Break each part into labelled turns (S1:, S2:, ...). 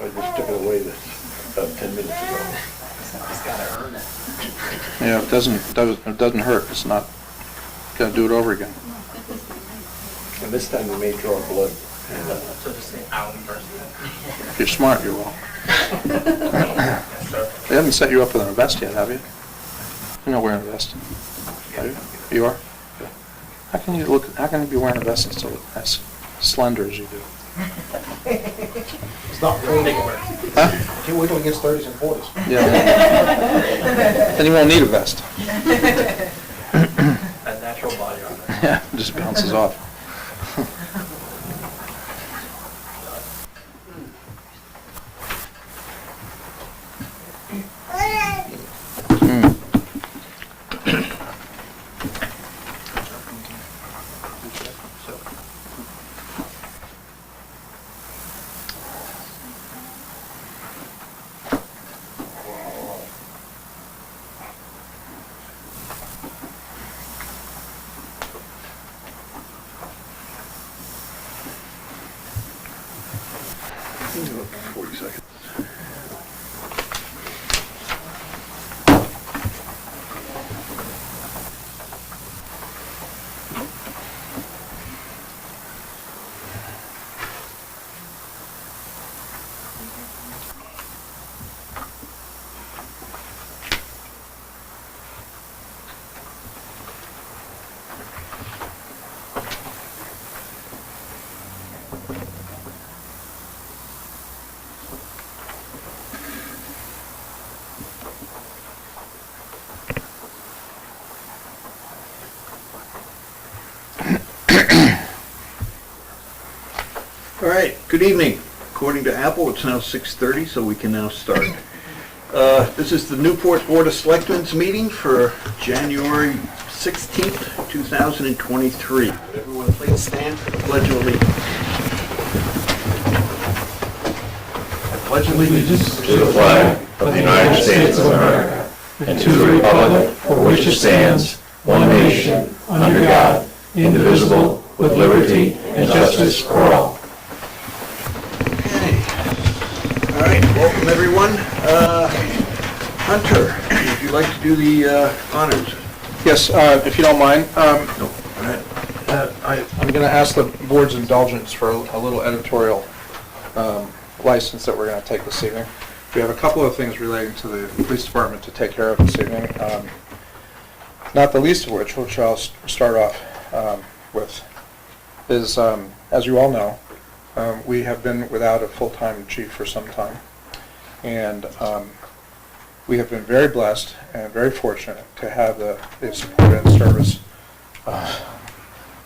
S1: I just took it away about 10 minutes ago.
S2: Somebody's got to earn it.
S3: Yeah, it doesn't hurt. It's not gonna do it over again.
S1: And this time we may draw blood. And,
S2: So just say out first.
S3: If you're smart, you will. They haven't set you up with a vest yet, have you? You're not wearing a vest. Are you? You are? How can you be wearing a vest and still look as slender as you do?
S4: It's not really.
S3: Huh?
S4: Can't wait till it gets 30s and 40s.
S3: Yeah. Then you won't need a vest.
S2: A natural body armor.
S3: Yeah, it just bounces off.
S1: about 40 seconds. All right, good evening. According to Apple, it's now 6:30, so we can now start. This is the Newport Board of Selectmen's meeting for January 16th, 2023. Would everyone please stand for the Pledge of Allegiance? I pledge allegiance
S5: To the flag of the United States of America and to the republic for which it stands, one nation, under God, indivisible, with liberty and justice for all.
S1: All right, welcome everyone. Hunter, would you like to do the honors?
S3: Yes, if you don't mind,
S1: No. Go ahead.
S3: I'm going to ask the board's indulgence for a little editorial license that we're going to take this evening. We have a couple of things relating to the police department to take care of this evening, not the least of which I'll start off with, is, as you all know, we have been without a full-time chief for some time, and we have been very blessed and very fortunate to have the support and service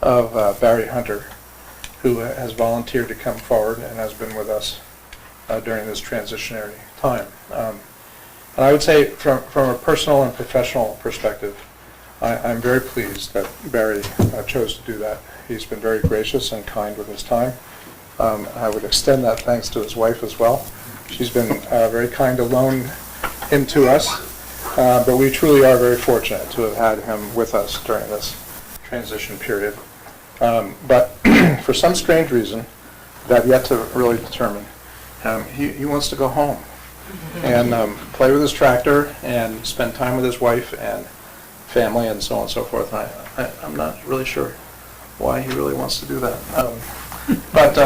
S3: of Barry Hunter, who has volunteered to come forward and has been with us during this transitionary time. And I would say from a personal and professional perspective, I'm very pleased that Barry chose to do that. He's been very gracious and kind with his time. I would extend that thanks to his wife as well. She's been very kind to loan him to us, but we truly are very fortunate to have had him with us during this transition period. But for some strange reason that I've yet to really determine, he wants to go home and play with his tractor and spend time with his wife and family and so on and so forth. I'm not really sure why he really wants to do that. But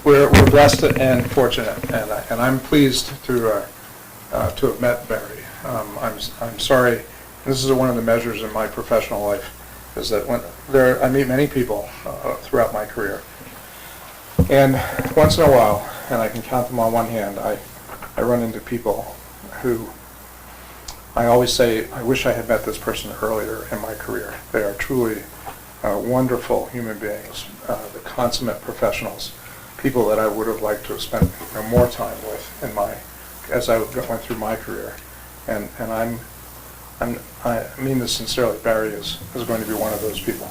S3: we're blessed and fortunate, and I'm pleased to have met Barry. I'm sorry, this is one of the measures in my professional life, is that I meet many people throughout my career, and once in a while, and I can count them on one hand, I run into people who I always say, I wish I had met this person earlier in my career. They are truly wonderful human beings, the consummate professionals, people that I would have liked to have spent more time with as I went through my career. And I mean this sincerely. Barry is going to be one of those people.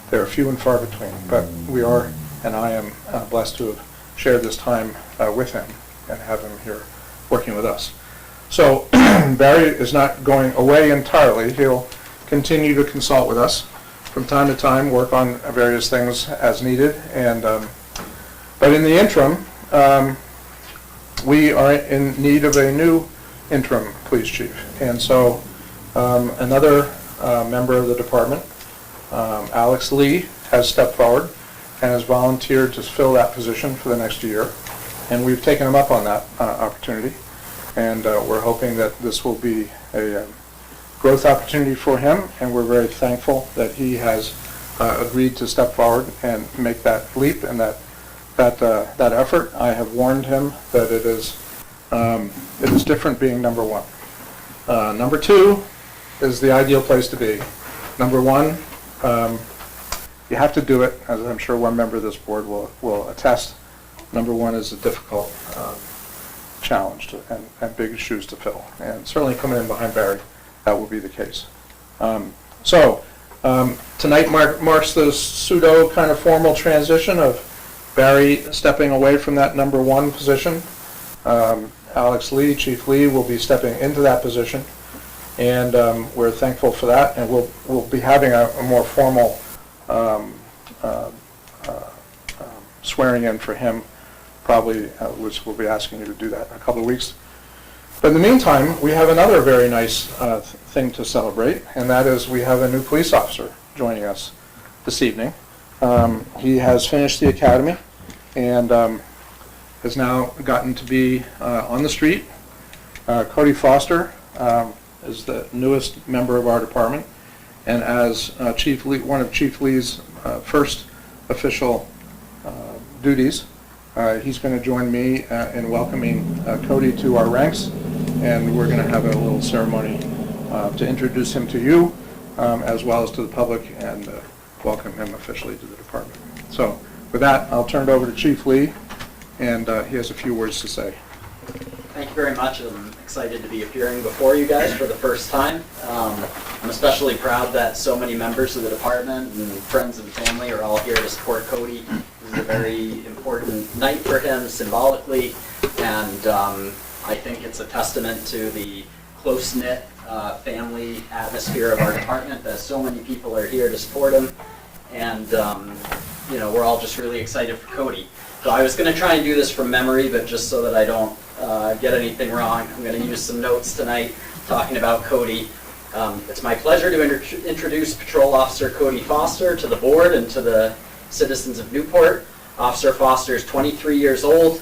S3: They're few and far between, but we are, and I am blessed to have shared this time with him and have him here working with us. So Barry is not going away entirely. He'll continue to consult with us from time to time, work on various things as needed, and but in the interim, we are in need of a new interim police chief. And so another member of the department, Alex Lee, has stepped forward and has volunteered to fill that position for the next year. And we've taken him up on that opportunity. And we're hoping that this will be a growth opportunity for him, and we're very thankful that he has agreed to step forward and make that leap and that effort. I have warned him that it is different being number one. Number two is the ideal place to be. Number one, you have to do it, as I'm sure one member of this board will attest. Number one is a difficult challenge and big shoes to fill, and certainly coming in behind Barry, that will be the case. Tonight marks the pseudo kind of formal transition of Barry stepping away from that number one position. Alex Lee, Chief Lee, will be stepping into that position, and we're thankful for that, and we'll be having a more formal swearing in for him, probably, which we'll be asking you to do that in a couple of weeks. But in the meantime, we have another very nice thing to celebrate, and that is we have a new police officer joining us this evening. He has finished the academy and has now gotten to be on the street. Cody Foster is the newest member of our department, and as Chief Lee, one of Chief Lee's first official duties, he's going to join me in welcoming Cody to our ranks, and we're going to have a little ceremony to introduce him to you as well as to the public and welcome him officially to the department. So with that, I'll turn it over to Chief Lee, and he has a few words to say.
S2: Thank you very much. I'm excited to be appearing before you guys for the first time. I'm especially proud that so many members of the department and friends and family are all here to support Cody. This is a very important night for him symbolically, and I think it's a testament to the close-knit family atmosphere of our department that so many people are here to support him, and we're all just really excited for Cody. So I was going to try and do this from memory, but just so that I don't get anything wrong, I'm going to use some notes tonight talking about Cody. It's my pleasure to introduce Patrol Officer Cody Foster to the board and to the citizens of Newport. Officer Foster is 23 years old.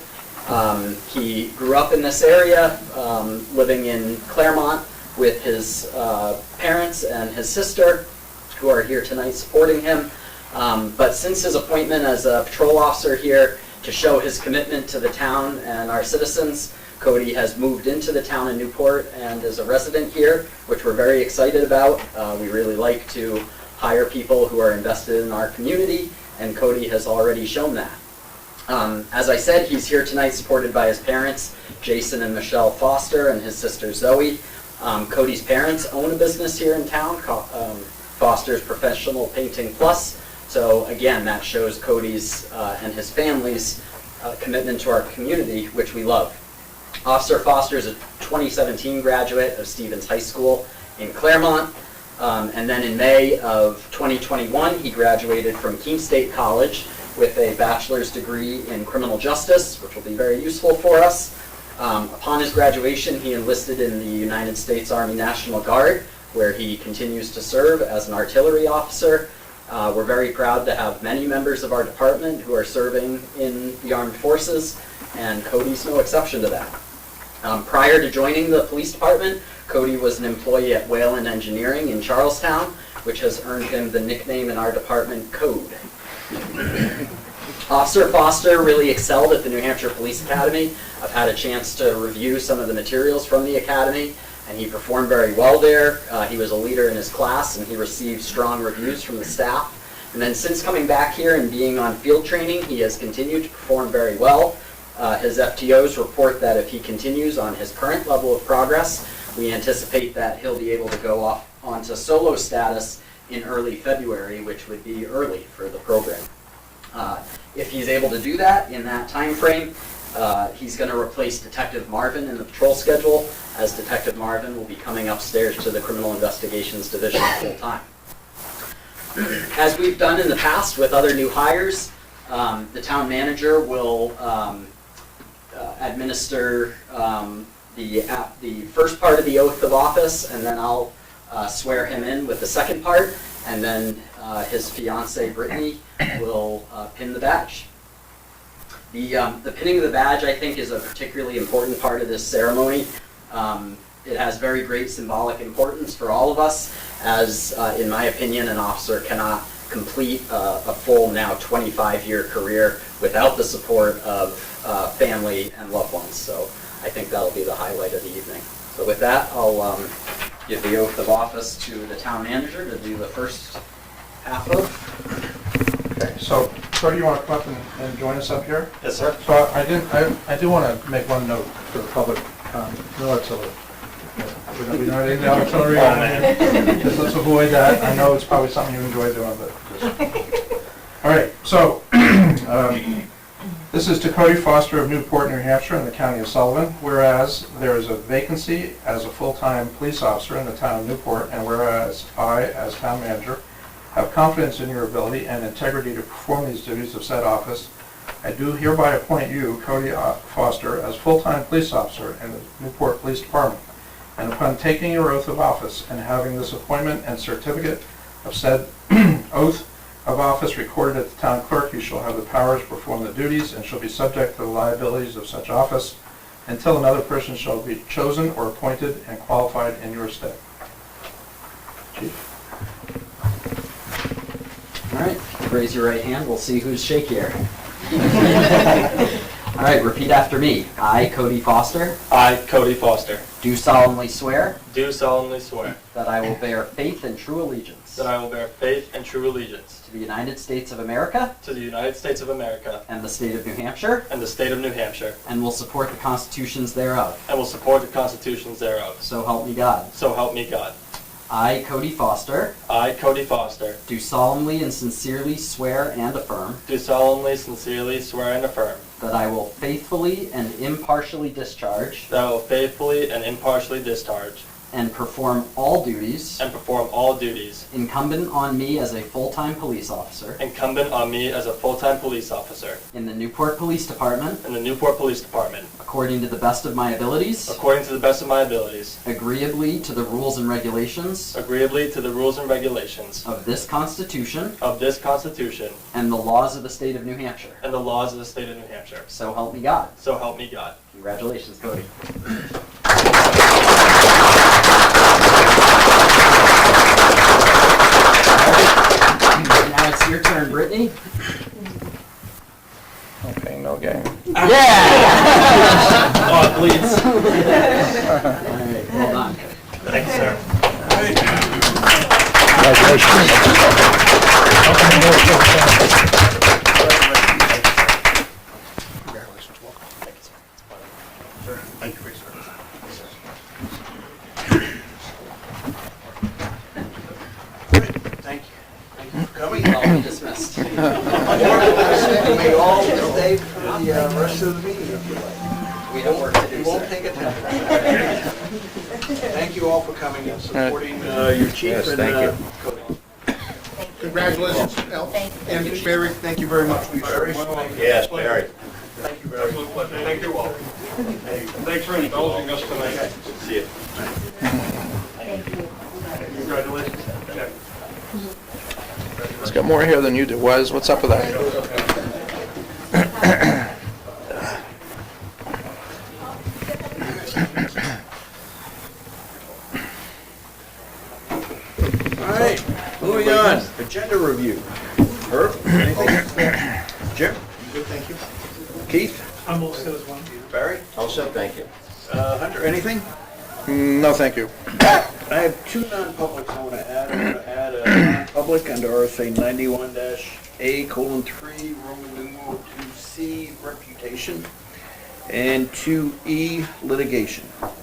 S2: He grew up in this area, living in Claremont with his parents and his sister, who are here tonight supporting him. But since his appointment as a patrol officer here, to show his commitment to the town and our citizens, Cody has moved into the town of Newport and is a resident here, which we're very excited about. We really like to hire people who are invested in our community, and Cody has already shown that. As I said, he's here tonight supported by his parents, Jason and Michelle Foster, and his sister Zoe. Cody's parents own a business here in town called Foster's Professional Painting Plus. So again, that shows Cody's and his family's commitment to our community, which we love. Officer Foster is a 2017 graduate of Stevens High School in Claremont. And then in May of 2021, he graduated from Keene State College with a bachelor's degree in criminal justice, which will be very useful for us. Upon his graduation, he enlisted in the United States Army National Guard, where he continues to serve as an artillery officer. We're very proud to have many members of our department who are serving in the armed forces, and Cody's no exception to that. Prior to joining the police department, Cody was an employee at Whalen Engineering in Charlestown, which has earned him the nickname in our department, Code. Officer Foster really excelled at the New Hampshire Police Academy. I've had a chance to review some of the materials from the academy, and he performed very well there. He was a leader in his class, and he received strong reviews from the staff. And then since coming back here and being on field training, he has continued to perform very well. His FTOs report that if he continues on his current level of progress, we anticipate that he'll be able to go off onto solo status in early February, which would be early for the program. If he's able to do that in that time frame, he's going to replace Detective Marvin in the patrol schedule, as Detective Marvin will be coming upstairs to the Criminal Investigations Division full time. As we've done in the past with other new hires, the town manager will administer the first part of the oath of office, and then I'll swear him in with the second part, and then his fiancee Brittany will pin the badge. The pinning of the badge, I think, is a particularly important part of this ceremony. It has very great symbolic importance for all of us, as, in my opinion, an officer cannot complete a full, now 25-year career without the support of family and loved ones. So I think that'll be the highlight of the evening. So with that, I'll give the oath of office to the town manager to do the first half of.
S3: Okay, so Cody, you want to come up and join us up here?
S2: Yes, sir.
S3: So I do want to make one note for the public, no artillery. We don't need the artillery. Just let's avoid that. I know it's probably something you enjoy doing, but just. All right, so this is to Cody Foster of Newport, New Hampshire, in the county of Sullivan. Whereas there is a vacancy as a full-time police officer in the town of Newport, and whereas I, as town manager, have confidence in your ability and integrity to perform these duties of said office, I do hereby appoint you, Cody Foster, as full-time police officer in the Newport Police Department. And upon taking your oath of office and having this appointment and certificate of said oath of office recorded at the town clerk, you shall have the power to perform the duties and shall be subject to the liabilities of such office until another person shall be chosen or appointed and qualified in your stead. Chief.
S2: All right, raise your right hand. We'll see who's shakier. All right, repeat after me. I, Cody Foster,
S4: I, Cody Foster,
S2: do solemnly swear
S4: do solemnly swear
S2: that I will bear faith and true allegiance
S4: that I will bear faith and true allegiance
S2: to the United States of America
S4: to the United States of America
S2: and the state of New Hampshire,
S4: and the state of New Hampshire,
S2: and will support the constitutions thereof.
S4: and will support the constitutions thereof.
S2: So help me God.
S4: So help me God.
S2: I, Cody Foster,
S4: I, Cody Foster,
S2: do solemnly and sincerely swear and affirm
S4: do solemnly, sincerely swear and affirm
S2: that I will faithfully and impartially discharge
S4: that I will faithfully and impartially discharge
S2: and perform all duties
S4: and perform all duties
S2: incumbent on me as a full-time police officer
S4: incumbent on me as a full-time police officer
S2: in the Newport Police Department,
S4: in the Newport Police Department,
S2: according to the best of my abilities,
S4: according to the best of my abilities,
S2: agreeably to the rules and regulations
S4: agreeably to the rules and regulations
S2: of this Constitution
S4: of this Constitution
S2: and the laws of the state of New Hampshire.
S4: and the laws of the state of New Hampshire.
S2: So help me God.
S4: So help me God.
S2: Congratulations, Cody. Now it's your turn, Brittany.
S3: Okay, no game.
S2: Yeah!
S4: Oh, it bleeds.
S2: All right, well done.
S4: Thank you, sir.
S1: Thank you for your service. Thank you. Thank you for coming.
S2: I'll be dismissed.
S1: You may all stay for the rest of the meeting if you like.
S2: We have work to do,
S1: We won't
S2: sir.
S1: take attendance. Thank you all for coming and supporting your chief.
S5: Yes,
S1: and,
S5: thank you.
S1: Cody.
S6: Congratulations, Al. And Barry, thank you very much.
S1: Barry?
S5: Yes, Barry.
S1: Thank you very much.
S6: Thank you all. Thanks for indulging us tonight.
S5: See you.
S6: Congratulations.
S3: He's got more hair than you do. What's up with that?
S1: All right, moving on. Agenda review. Herb, anything? Jim? Good, thank you. Keith?
S6: I'm all set as one.
S1: Barry?
S5: All set, thank you.
S1: Hunter, anything?
S3: No, thank you.
S1: I have two non-publics I want to add. I'm going to add a non-public under RSA 91-A:3, Roman numeral 2C, reputation, and 2E, litigation. All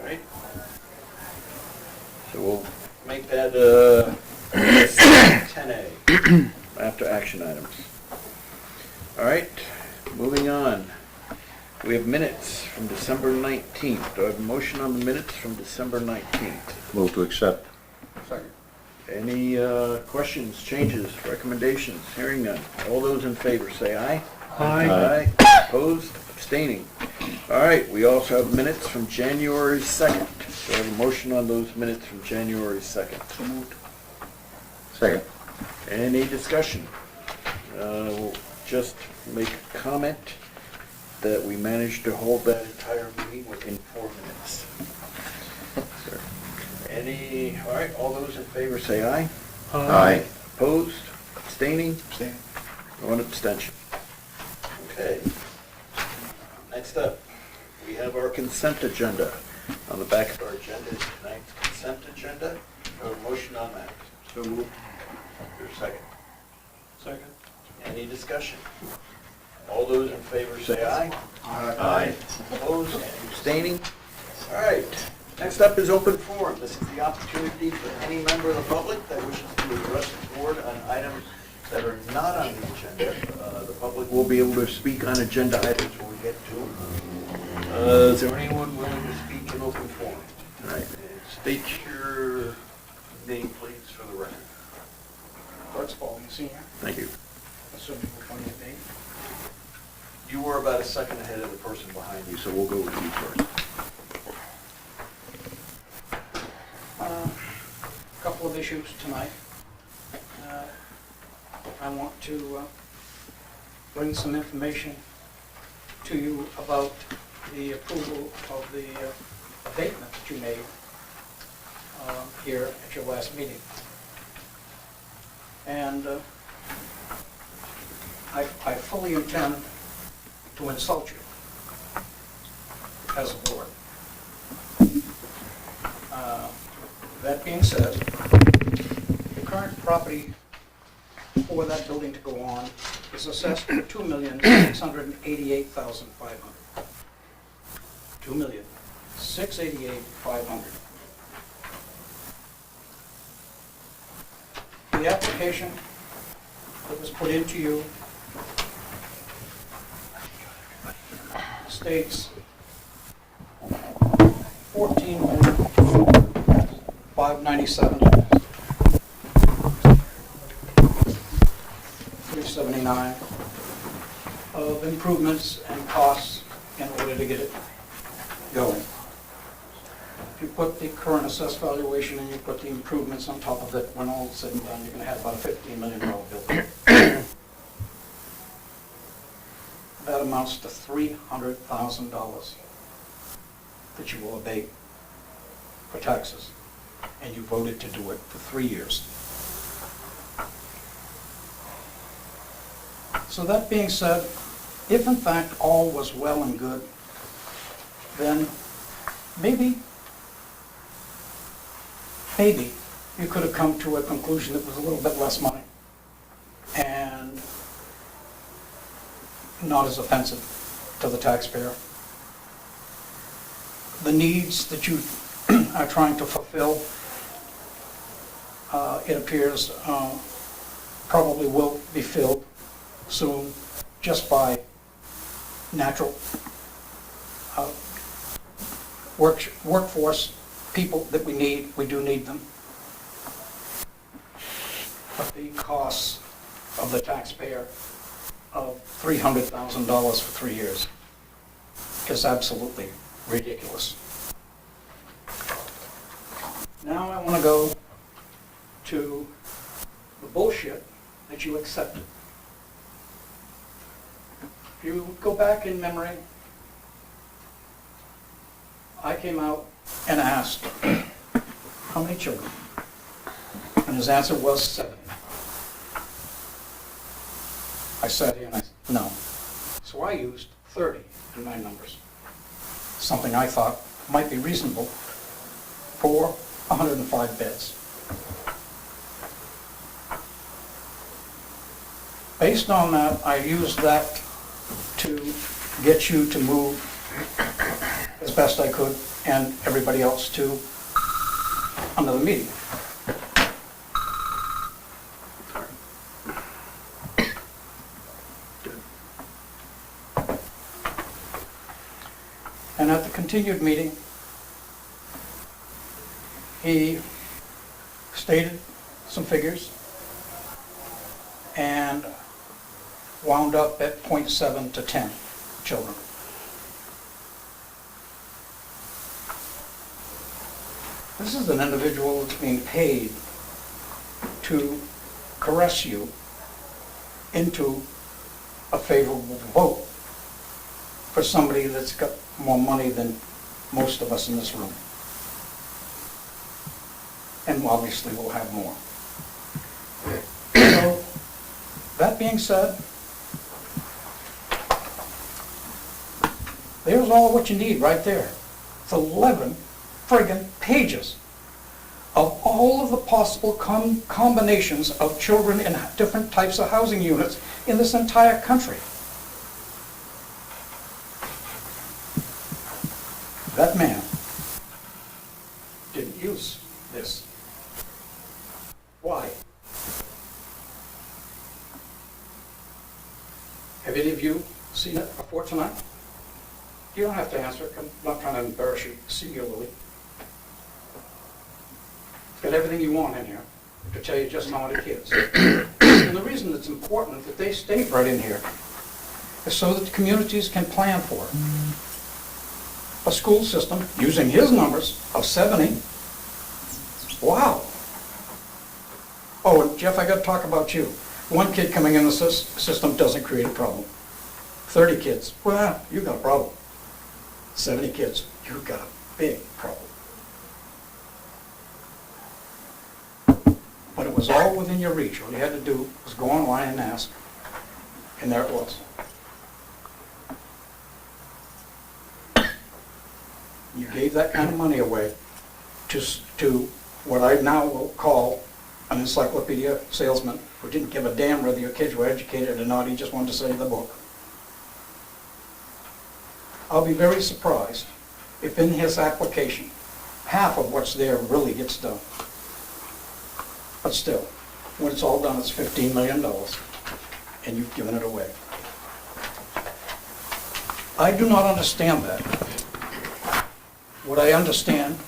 S1: right? So we'll make that 10A after action items. All right, moving on. We have minutes from December 19th. Do I have a motion on the minutes from December 19th?
S5: Move to accept.
S1: Any questions, changes, recommendations? Hearing none. All those in favor say aye.
S5: Aye.
S1: Opposed, abstaining. All right, we also have minutes from January 2nd. Do I have a motion on those minutes from January 2nd?
S6: So moved.
S5: Second.
S1: Any discussion? We'll just make a comment that we managed to hold that entire meeting within 4 minutes. All right, all those in favor say aye.
S5: Aye.
S1: Opposed, abstaining,
S6: Abstain.
S1: one abstention. Okay. Next up, we have our consent agenda. On the back of our agenda is tonight's consent agenda. A motion on that. So moved. Your second.
S4: Second.
S1: Any discussion? All those in favor say aye.
S5: Aye.
S1: Opposed, abstaining? All right. Next up is open forum. This is the opportunity for any member of the public that wishes to address the board on items that are not on the agenda. The public will be able to speak on agenda items when we get to them. Is there anyone willing to speak in open forum? All right. State your name, please, for the record.
S6: Bart Spalding, Senior,
S1: Thank you.
S6: assuming we're going to be.
S1: You were about a second ahead of the person behind you, so we'll go with you first.
S6: Couple of issues tonight. I want to bring some information to you about the approval of the abatement that you made here at your last meeting. And I fully intend to insult you as a board. That being said, the current property for that building to go on is assessed at $2,688,500. $2,688,500. The application that was put into you states 14,597,379 of improvements and costs in order to get it going. If you put the current assessed valuation and you put the improvements on top of it, when all is said and done, you're going to have about a $15 million building. That amounts to $300,000 that you will abate for taxes, and you voted to do it for 3 years. So that being said, if in fact all was well and good, then maybe you could have come to a conclusion that was a little bit less money and not as offensive to the taxpayer. The needs that you are trying to fulfill, it appears, probably will be filled soon just by natural workforce people that we need. We do need them. But the costs of the taxpayer of $300,000 for 3 years is absolutely ridiculous. Now I want to go to the bullshit that you accepted. If you go back in memory, I came out and asked, how many children? And his answer was 7. I sat here and I said, no. So I used 30 in my numbers. Something I thought might be reasonable for 105 beds. Based on that, I used that to get you to move as best I could and everybody else to another meeting. And at the continued meeting, he stated some figures, and wound up at 0.7 to 10 children. This is an individual that's being paid to caress you into a favorable vote for somebody that's got more money than most of us in this room. And obviously will have more. So, that being said, there's all what you need right there. It's 11 friggin' pages of all of the possible combinations of children in different types of housing units in this entire country. That man didn't use this. Why? Have any of you seen it before tonight? You don't have to answer it. I'm not trying to embarrass you singularly. It's got everything you want in here to tell you just how many kids. And the reason it's important that they state right in here is so that the communities can plan for it. A school system, using his numbers, of 70. Wow. Oh, and Jeff, I got to talk about you. One kid coming in the system doesn't create a problem. 30 kids, well, you got a problem. 70 kids, you got a big problem. But it was all within your reach. All you had to do was go online and ask, and there it was. You gave that kind of money away to what I now will call an encyclopedia salesman who didn't give a damn whether your kids were educated or not, he just wanted to sell you the book. I'll be very surprised if in his application, half of what's there really gets done. But still, when it's all done, it's $15 million, and you've given it away. I do not understand that. What I understand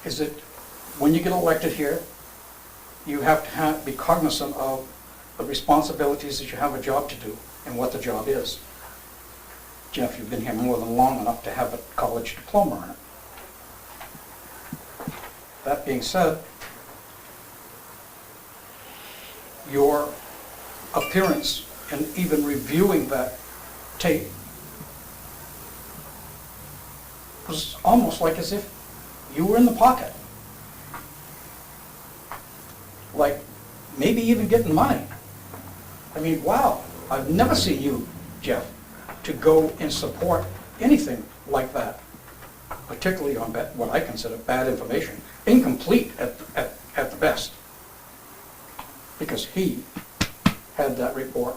S6: is that when you get elected here, you have to be cognizant of the responsibilities that you have a job to do and what the job is. Jeff, you've been here more than long enough to have a college diploma in it. That being said, your appearance and even reviewing that tape was almost like as if you were in the pocket. Like maybe even getting money. I mean, wow, I've never seen you, Jeff, to go and support anything like that, particularly on what I consider bad information, incomplete at the best, because he had that report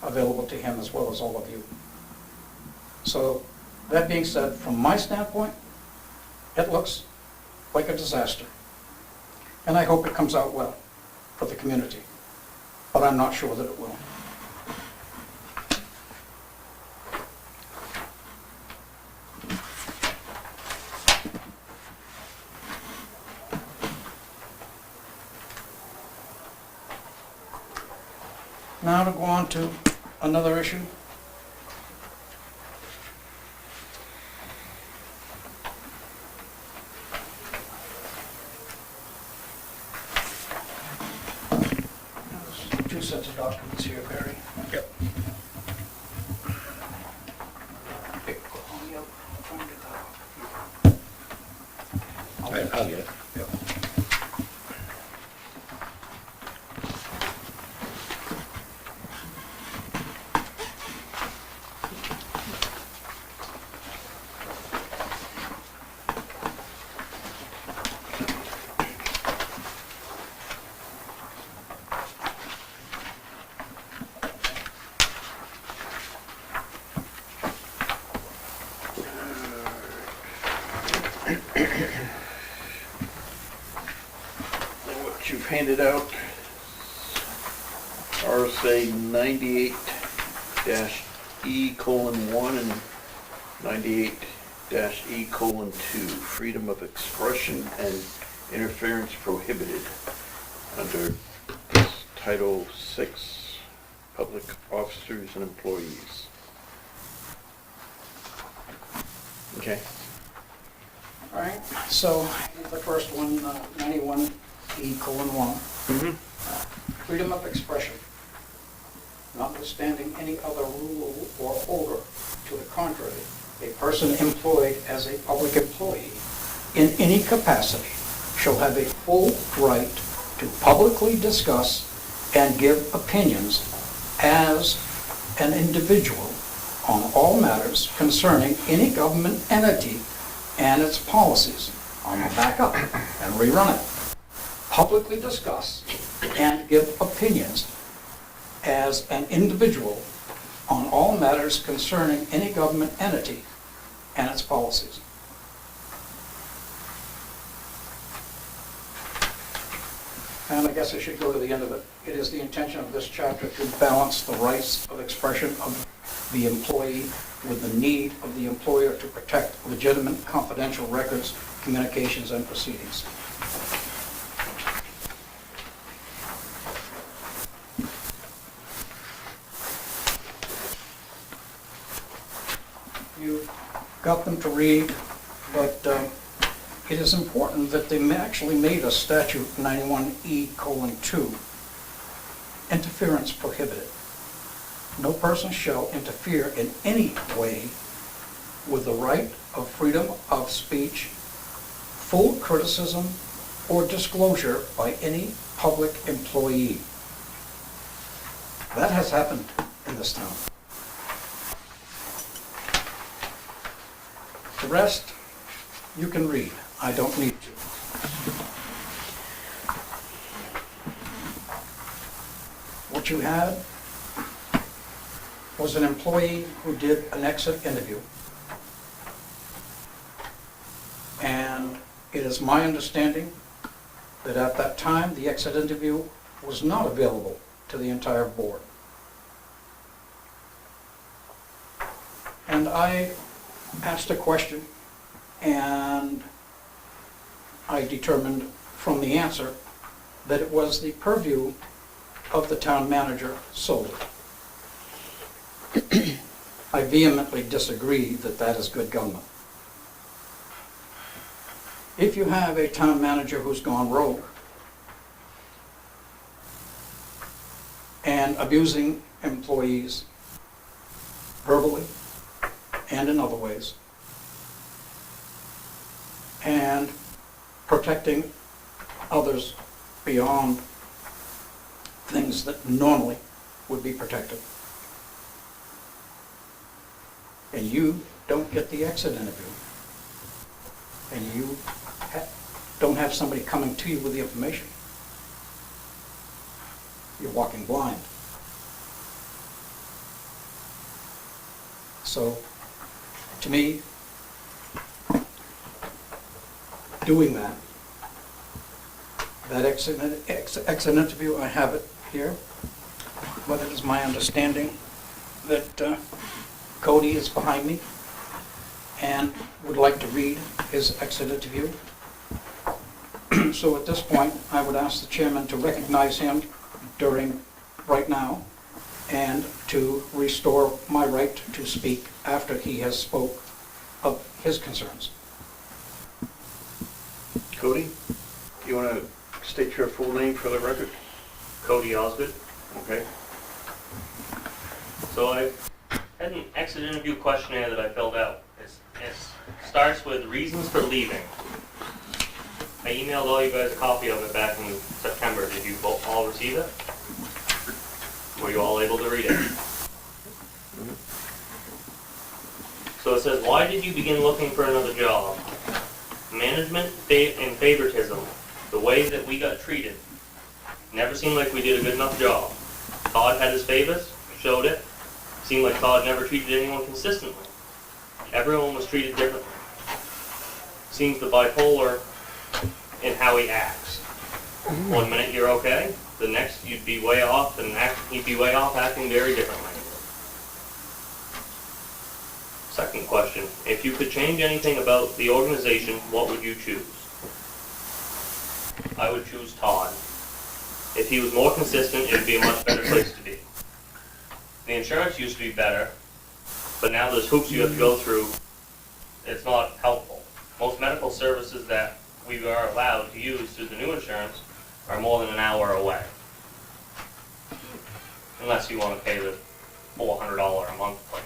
S6: available to him as well as all of you. So, that being said, from my standpoint, it looks like a disaster. And I hope it comes out well for the community, but I'm not sure that it will. Now to go on to another issue. There's two sets of documents here, Barry.
S1: Yep.
S5: I'll get it.
S1: Yep. What you've handed out, RSA 98-E:1 and 98-E:2, freedom of expression and interference prohibited under Title 6, public officers and employees. Okay.
S6: All right, so the first one, 91E:1. Freedom of expression, notwithstanding any other rule or order to the contrary, a person employed as a public employee in any capacity shall have a full right to publicly discuss and give opinions as an individual on all matters concerning any government entity and its policies. I'm gonna back up and rerun it. Publicly discuss and give opinions as an individual on all matters concerning any government entity and its policies. And I guess I should go to the end of it. It is the intention of this chapter to balance the rights of expression of the employee with the need of the employer to protect legitimate confidential records, communications, and proceedings. You've got them to read, but it is important that they actually made a statute 91E:2, interference prohibited. No person shall interfere in any way with the right of freedom of speech, full criticism, or disclosure by any public employee. That has happened in this town. The rest, you can read. I don't need to. What you had was an employee who did an exit interview. And it is my understanding that at that time, the exit interview was not available to the entire board. And I asked a question, and I determined from the answer that it was the purview of the town manager solely. I vehemently disagree that that is good government. If you have a town manager who's gone rogue and abusing employees verbally and in other ways, and protecting others beyond things that normally would be protected, and you don't get the exit interview, and you don't have somebody coming to you with the information, you're walking blind. So, to me, doing that exit interview, I have it here, but it is my understanding that Cody is behind me and would like to read his exit interview. So at this point, I would ask the chairman to recognize him right now, and to restore my right to speak after he has spoke of his concerns.
S1: Cody, do you want to state your full name for the record?
S7: Cody Osgood.
S1: Okay.
S7: So I had an exit interview questionnaire that I filled out. It starts with reasons for leaving. I emailed all you guys a copy of it back in September. Did you all receive it? Were you all able to read it? So it says, why did you begin looking for another job? Management and favoritism, the way that we got treated. Never seemed like we did a good enough job. Todd had his favors, showed it. Seemed like Todd never treated anyone consistently. Everyone was treated differently. Seems the bipolar in how he acts. One minute you're okay, the next you'd be way off, and he'd be way off acting very differently. Second question, if you could change anything about the organization, what would you choose? I would choose Todd. If he was more consistent, it would be a much better place to be. The insurance used to be better, but now there's hoops you have to go through. It's not helpful. Most medical services that we are allowed to use through the new insurance are more than an hour away. Unless you want to pay the $400 a month plan.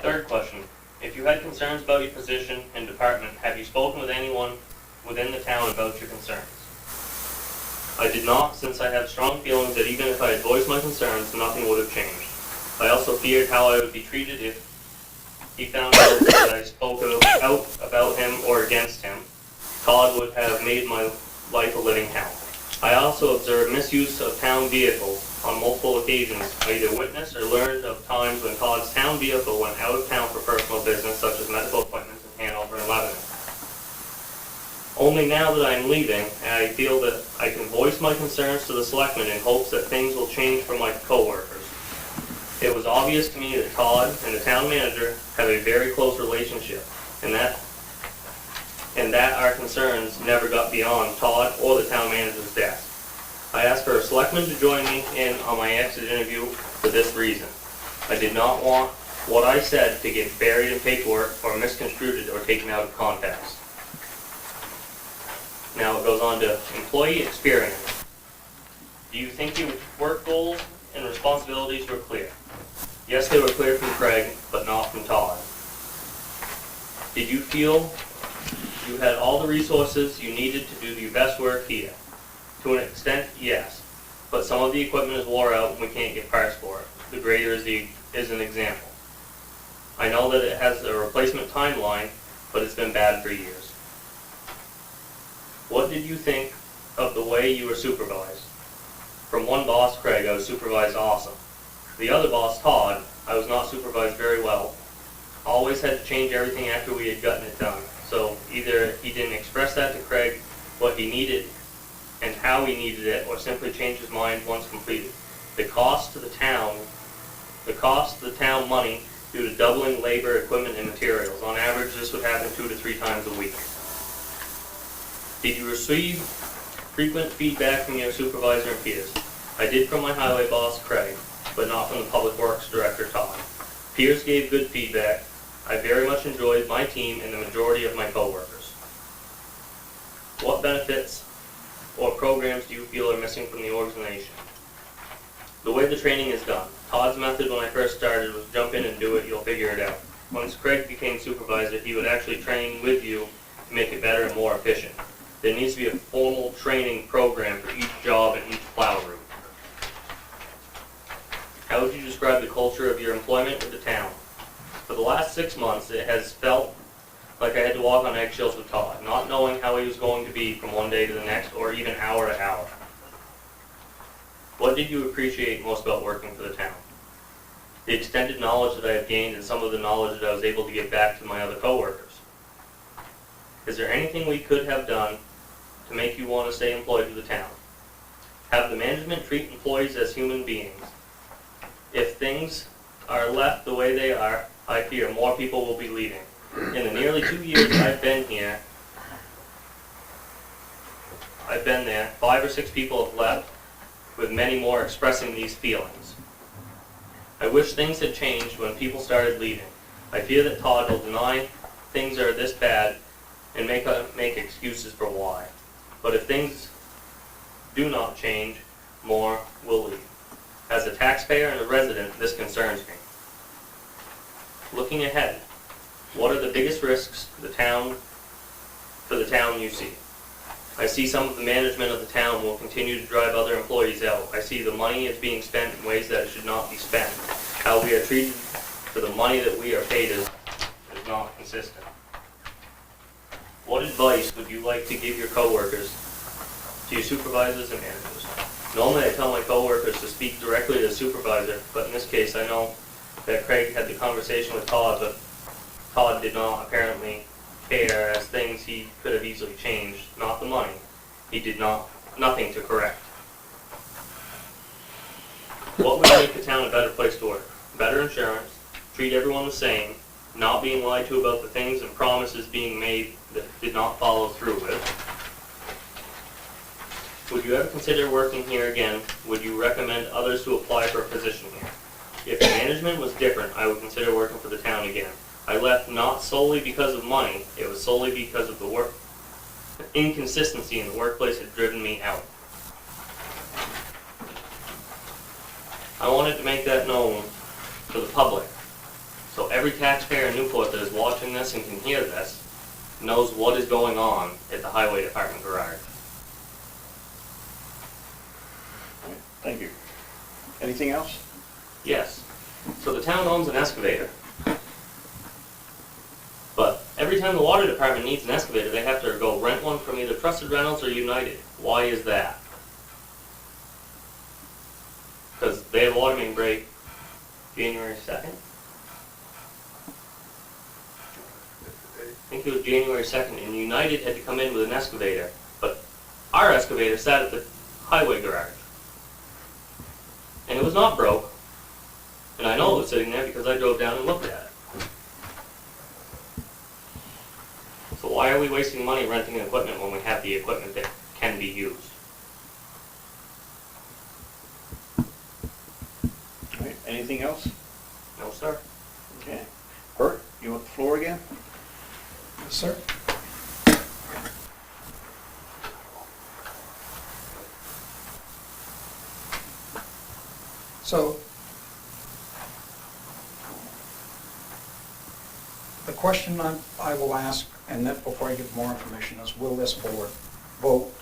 S7: Third question, if you had concerns about your position and department, have you spoken with anyone within the town about your concerns? I did not, since I have strong feelings that even if I had voiced my concerns, nothing would have changed. I also feared how I would be treated if he found out that I spoke out about him or against him. Todd would have made my life a living hell. I also observed misuse of town vehicles on multiple occasions. I either witnessed or learned of times when Todd's town vehicle went out of town for personal business, such as medical appointments in Hanover and Lebanon. Only now that I'm leaving, I feel that I can voice my concerns to the selectmen in hopes that things will change for my coworkers. It was obvious to me that Todd and the town manager have a very close relationship, and that our concerns never got beyond Todd or the town manager's desk. I asked for a selectman to join me in on my exit interview for this reason. I did not want what I said to get buried in paperwork or misconstrued or taken out of context. Now it goes on to employee experience. Do you think your work goals and responsibilities were clear? Yes, they were clear from Craig, but not from Todd. Did you feel you had all the resources you needed to do your best work here? To an extent, yes. But some of the equipment is wore out and we can't get parts for it. The grader is an example. I know that it has a replacement timeline, but it's been bad for years. What did you think of the way you were supervised? From one boss, Craig, I was supervised awesome. The other boss, Todd, I was not supervised very well. Always had to change everything after we had gotten it done. So either he didn't express that to Craig, what he needed and how he needed it, or simply changed his mind once completed. The cost to the town money due to doubling labor, equipment, and materials. On average, this would happen 2 to 3 times a week. Did you receive frequent feedback from your supervisor and peers? I did from my highway boss, Craig, but not from the public works director, Todd. Peers gave good feedback. I very much enjoyed my team and the majority of my coworkers. What benefits or programs do you feel are missing from the organization? The way the training is done. Todd's method when I first started was jump in and do it, you'll figure it out. Once Craig became supervisor, he would actually train with you to make it better and more efficient. There needs to be a formal training program for each job and each plow route. How would you describe the culture of your employment with the town? For the last 6 months, it has felt like I had to walk on eggshells with Todd, not knowing how he was going to be from one day to the next, or even hour to hour. What did you appreciate most about working for the town? The extended knowledge that I have gained and some of the knowledge that I was able to give back to my other coworkers. Is there anything we could have done to make you want to stay employed with the town? Have the management treat employees as human beings. If things are left the way they are, I fear more people will be leaving. In the nearly 2 years I've been here, I've been there, 5 or 6 people have left, with many more expressing these feelings. I wish things had changed when people started leaving. I fear that Todd will deny things are this bad and make excuses for why. But if things do not change, more will leave. As a taxpayer and a resident, this concerns me. Looking ahead, what are the biggest risks for the town you see? I see some of the management of the town will continue to drive other employees out. I see the money is being spent in ways that it should not be spent. How we are treated for the money that we are paid is not consistent. What advice would you like to give your coworkers, to your supervisors and managers? Normally I tell my coworkers to speak directly to the supervisor, but in this case I know that Craig had the conversation with Todd, but Todd did not apparently care, as things he could have easily changed, not the money. He did nothing to correct. What would make the town a better place to work? Better insurance, treat everyone the same, not being lied to about the things and promises being made that did not follow through with. Would you ever consider working here again? Would you recommend others to apply for a position here? If the management was different, I would consider working for the town again. I left not solely because of money, it was solely because of the work. Inconsistency in the workplace had driven me out. I wanted to make that known to the public, so every taxpayer in Newport that is watching this and can hear this knows what is going on at the Highway Department garage.
S1: Thank you. Anything else?
S7: Yes. So the town owns an excavator. But every time the water department needs an excavator, they have to go rent one from either Trusted Rentals or United. Why is that? Because they had a water main break January 2nd? I think it was January 2nd, and United had to come in with an excavator, but our excavator sat at the highway garage. And it was not broke, and I know it was sitting there because I drove down and looked at it. So why are we wasting money renting equipment when we have the equipment that can be used?
S1: All right, anything else?
S7: No, sir.
S1: Okay. Bert, you want the floor again?
S6: Yes, sir. So, the question I will ask, and then before I give more information, is will this board vote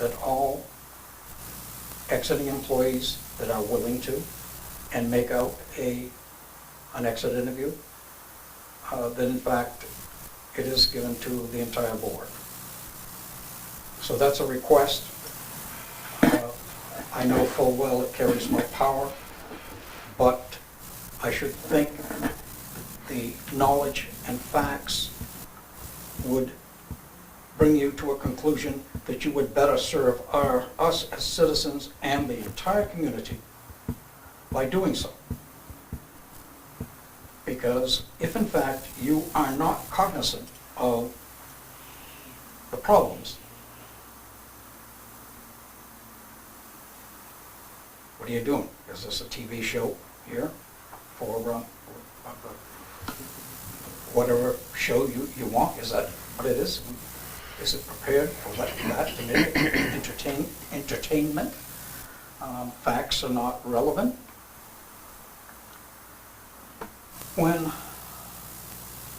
S6: that all exiting employees that are willing to and make out an exit interview, that in fact it is given to the entire board. So that's a request. I know full well it carries no power, but I should think the knowledge and facts would bring you to a conclusion that you would better serve us as citizens and the entire community by doing so. Because if in fact you are not cognizant of the problems, what are you doing? Is this a TV show here for whatever show you want? Is that what it is? Is it prepared for that to make it entertainment? Facts are not relevant. When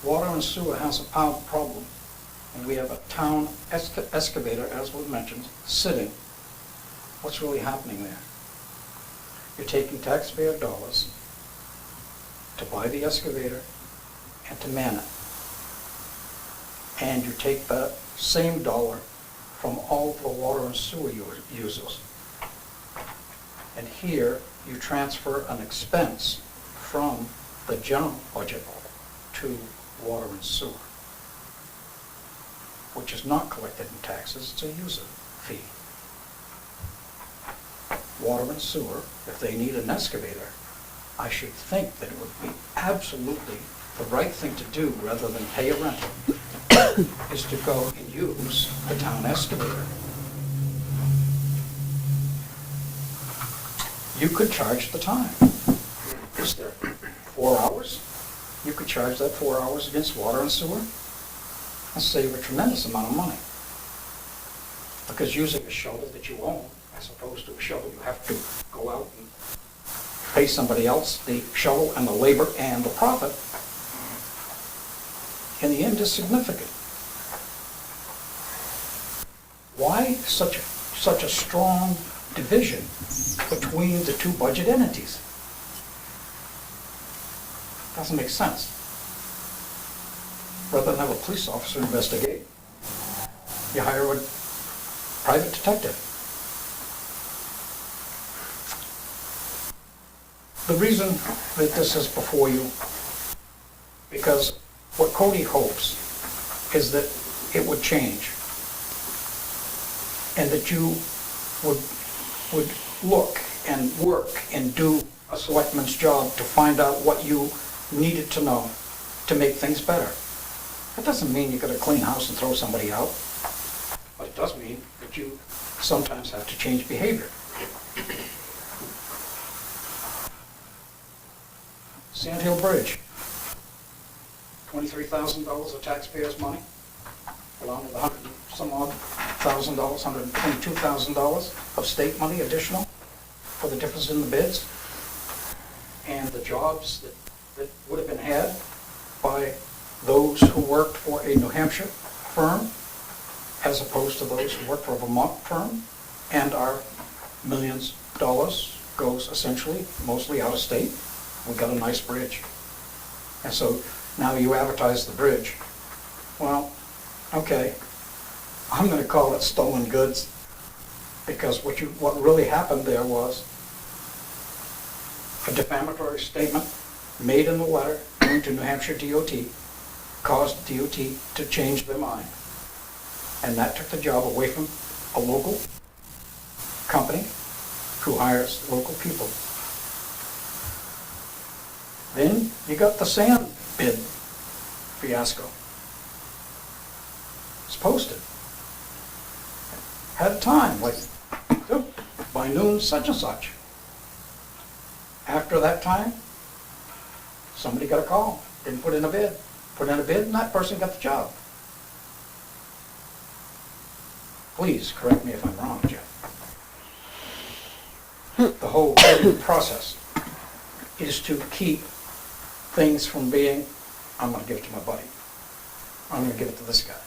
S6: water and sewer has a power problem, and we have a town excavator, as was mentioned, sitting, what's really happening there? You're taking taxpayer dollars to buy the excavator and to man it. And you take that same dollar from all of the water and sewer users. And here you transfer an expense from the general budget to water and sewer, which is not collected in taxes, it's a user fee. Water and sewer, if they need an excavator, I should think that it would be absolutely the right thing to do, rather than pay a rental, is to go and use the town excavator. You could charge the time. Is there 4 hours? You could charge that 4 hours against water and sewer and save a tremendous amount of money. Because using a shovel that you own, as opposed to a shovel you have to go out and pay somebody else the shovel and the labor and the profit, in the end is significant. Why such a strong division between the two budget entities? Doesn't make sense. Rather than have a police officer investigate, you hire a private detective. The reason that this is before you, because what Cody hopes is that it would change, and that you would look and work and do a selectman's job to find out what you needed to know to make things better. That doesn't mean you're going to clean house and throw somebody out, but it does mean that you sometimes have to change behavior. Sand Hill Bridge, $23,000 of taxpayers' money, along with some odd $1,000, $122,000 of state money additional for the difference in the bids, and the jobs that would have been had by those who worked for a New Hampshire firm as opposed to those who worked for a Vermont firm, and our millions of dollars goes essentially mostly out of state. We got a nice bridge. And so now you advertise the bridge. Well, okay, I'm going to call it stolen goods, because what really happened there was a defamatory statement made in the letter going to New Hampshire DOT caused DOT to change their mind. And that took the job away from a local company who hires local people. Then you got the sand bid fiasco. It's posted. Had a time, like, by noon such and such. After that time, somebody got a call, didn't put in a bid. Put in a bid, and that person got the job. Please correct me if I'm wrong, Jeff. The whole bidding process is to keep things from being, I'm going to give it to my buddy. I'm going to give it to this guy.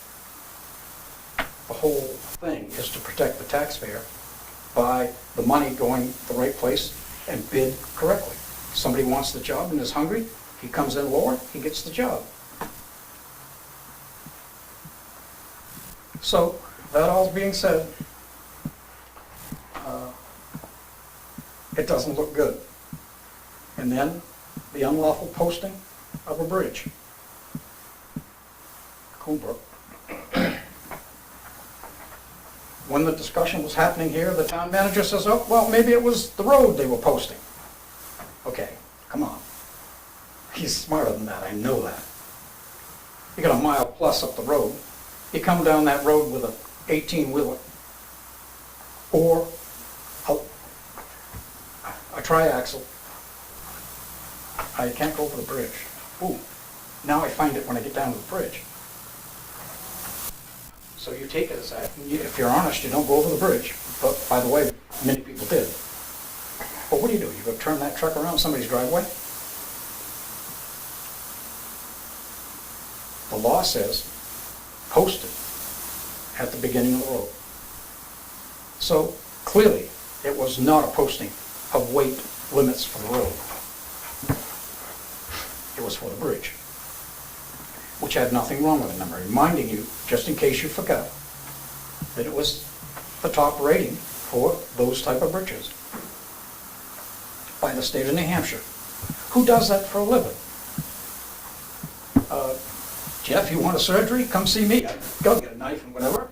S6: The whole thing is to protect the taxpayer by the money going the right place and bid correctly. Somebody wants the job and is hungry, he comes in lower, he gets the job. So, that all being said, it doesn't look good. And then, the unlawful posting of a bridge. Coolbrook. When the discussion was happening here, the town manager says, oh, well, maybe it was the road they were posting. Okay, come on. He's smarter than that, I know that. You got a mile plus up the road. You come down that road with a 18-wheeler or a triaxle. I can't go over the bridge. Ooh, now I find it when I get down to the bridge. So you take it as that. If you're honest, you don't go over the bridge. But by the way, many people did. But what do? You go turn that truck around somebody's driveway? The law says posted at the beginning of the road. So clearly, it was not a posting of weight limits for the road. It was for the bridge, which had nothing wrong with it. And I'm reminding you, just in case you forgot, that it was the top rating for those type of bridges by the state of New Hampshire. Who does that for a living? Jeff, you want a surgery? Come see me. I'll go get a knife and whatever.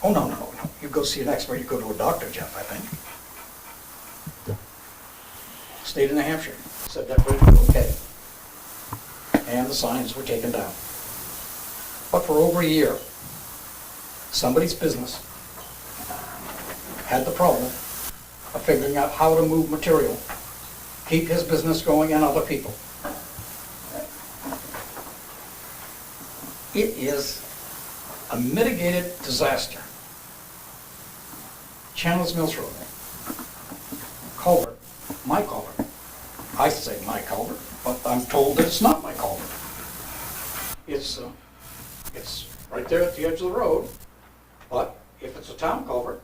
S6: Oh, no. You go see an expert. You go to a doctor, Jeff, I think. State of New Hampshire said that bridge was okay. And the signs were taken down. But for over a year, somebody's business had the problem of figuring out how to move material, keep his business going and other people. It is a mitigated disaster. Chandler's Mills Road, culvert, my culvert. I say my culvert, but I'm told that it's not my culvert. It's right there at the edge of the road, but if it's a town culvert,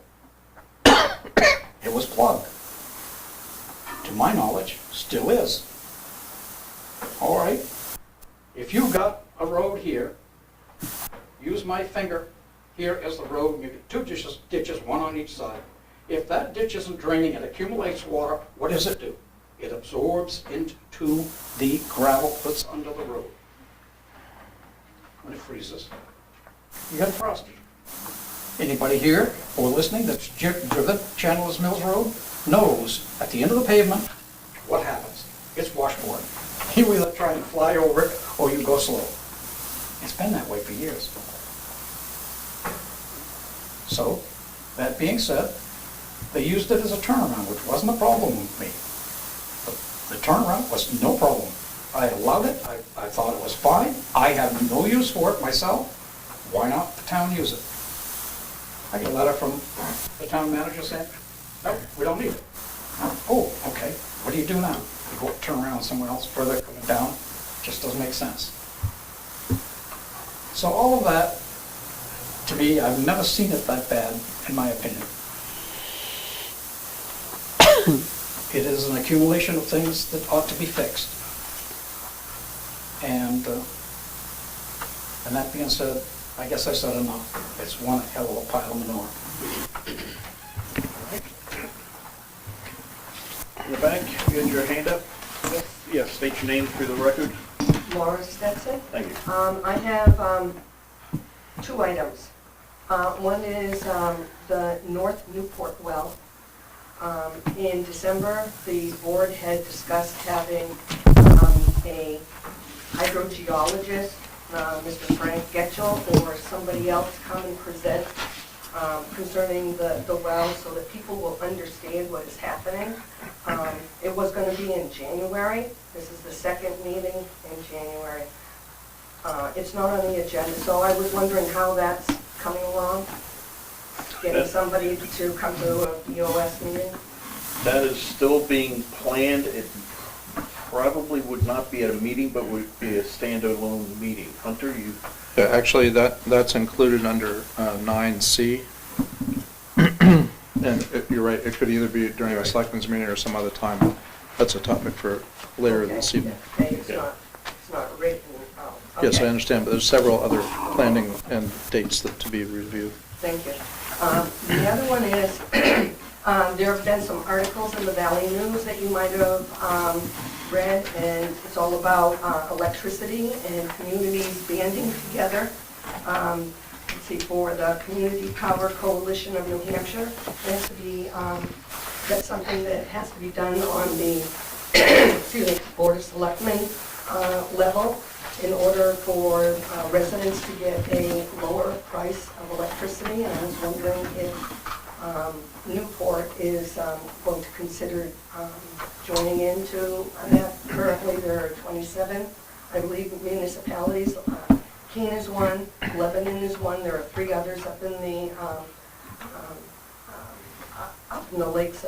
S6: it was plugged. To my knowledge, still is. All right, if you've got a road here, use my finger here as the road, and you get two ditches, one on each side. If that ditch isn't draining and accumulates water, what does it do? It absorbs into the gravel that's under the road. When it freezes, you got a frosty. Anybody here or listening that's driven Chandler's Mills Road knows at the end of the pavement, what happens? It's washboard. You either try and fly over it or you go slow. It's been that way for years. So, That being said, they used it as a turnaround, which wasn't a problem with me. The turnaround was no problem. I allowed it, I thought it was fine, I have no use for it myself, why not the town use it? I get a letter from the town manager saying, no, we don't need it. Oh, okay, what do you do now? You go turn around somewhere else further, coming down, just doesn't make sense. So all of that, to me, I've never seen it that bad, in my opinion. It is an accumulation of things that ought to be fixed. And that being said, I guess I said enough. It's one hell of a pile of manure.
S1: In the back, you had your hand up? Yes, state your name for the record.
S8: Laura Stetson.
S1: Thank you.
S8: I have two items. One is the North Newport well. In December, the board had discussed having a hydrogeologist, Mr. Frank Getchell, or somebody else come and present concerning the well so that people will understand what is happening. It was going to be in January. This is the second meeting in January. It's not on the agenda, so I was wondering how that's coming along, getting somebody to come to a BOS meeting.
S1: That is still being planned. It probably would not be at a meeting, but would be a standalone meeting. Hunter, you?
S3: Yeah, actually, that's included under 9C. And you're right, it could either be during a selectmen's meeting or some other time. That's a topic for later this evening.
S8: Okay, it's not written. Oh,
S3: Yes, I
S8: okay.
S3: understand, but there's several other planning and dates that to be reviewed.
S8: Thank you. The other one is, there have been some articles in the Valley News that you might have read, and it's all about electricity and communities banding together. Let's see, for the Community Power Coalition of New Hampshire. It has to be, that's something that has to be done on the excuse me, Board of Selectmen level in order for residents to get a lower price of electricity. And I was wondering if Newport is going to consider joining into that. Currently, there are 27, I believe, municipalities. Keene is one, Lebanon is one. There are 3 others up in the lakes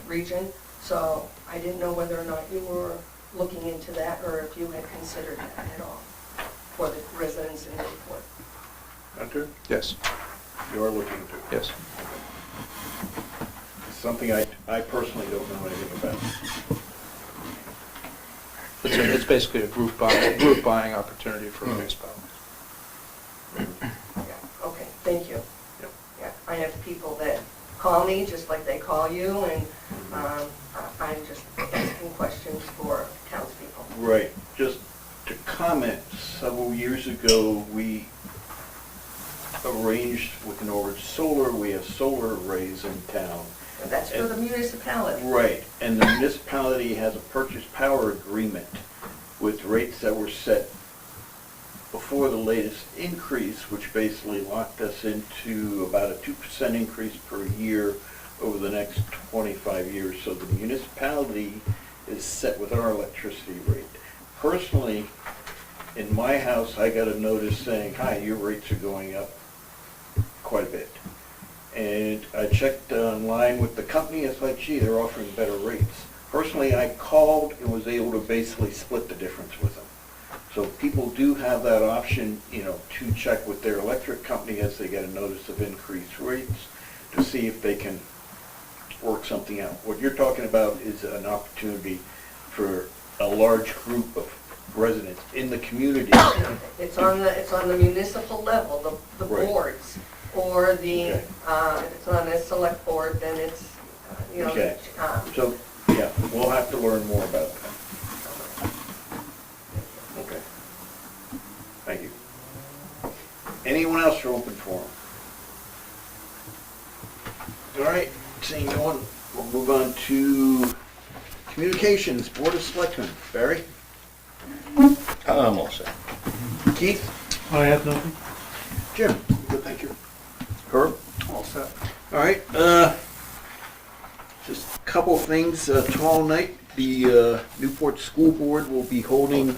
S8: region. So I didn't know whether or not you were looking into that, or if you had considered that at all for the residents in Newport.
S1: Hunter,
S3: Yes,
S1: you are looking into it.
S3: yes.
S1: It's something I personally don't know anything about.
S3: It's basically a group buying opportunity for base power.
S8: Yeah, okay, thank you.
S1: Yep.
S8: Yeah, I have people that call me just like they call you, and I'm just asking questions for townspeople.
S1: Right. Just to comment, several years ago, we arranged with Norwich Solar. We have solar arrays in town.
S8: And that's for the municipality.
S1: Right, and the municipality has a purchase power agreement with rates that were set before the latest increase, which basically locked us into about a 2% increase per year over the next 25 years. So the municipality is set with our electricity rate. Personally, in my house, I got a notice saying, hi, your rates are going up quite a bit. And I checked online with the company. It's like, gee, they're offering better rates. Personally, I called and was able to basically split the difference with them. So people do have that option, to check with their electric company as they get a notice of increased rates to see if they can work something out. What you're talking about is an opportunity for a large group of residents in the community.
S8: It's on the municipal level, the
S1: Right.
S8: boards, or the,
S1: Okay.
S8: if it's on a select board, then it's,
S1: Okay. So, yeah, we'll have to learn more about that. Okay. Thank you. Anyone else for open forum? All right, seeing no one, we'll move on to communications, Board of Selectmen. Barry?
S5: I'm all set.
S1: Keith?
S4: I have nothing.
S1: Jim? Good, thank you. Herb?
S6: set.
S1: All right, just a couple of things. Tomorrow night, the Newport School Board will be holding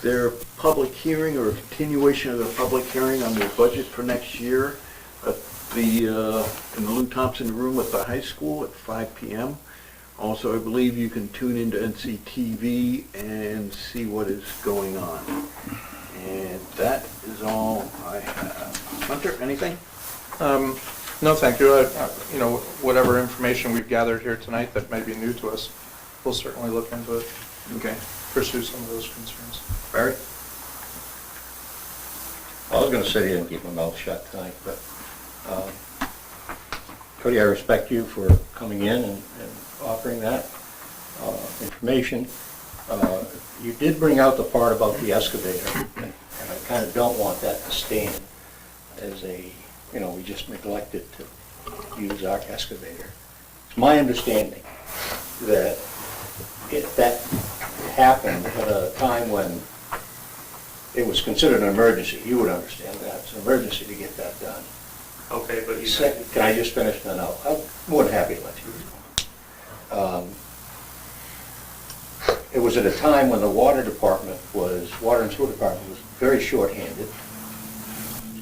S1: their public hearing or a continuation of the public hearing on their budget for next year at in the Lou Thompson Room at the high school at 5 p.m. Also, I believe you can tune into NCTV and see what is going on. And that is all I have. Hunter, anything?
S3: No, thank you. You know, whatever information we've gathered here tonight that may be new to us, we'll certainly look into it,
S1: Okay.
S3: pursue some of those concerns.
S1: Barry?
S5: I was gonna sit here and keep my mouth shut tonight, but, Cody, I respect you for coming in and offering that, information. You did bring out the part about the excavator, and I kinda don't want that to stand as a, you know, we just neglected to use our excavator. It's my understanding that if that happened at a time when it was considered an emergency, you would understand that, it's an emergency to get that done.
S7: Okay, but you.
S5: Can I just finish that out? I'm more than happy to let you respond. It was at a time when the water and sewer department was very short-handed,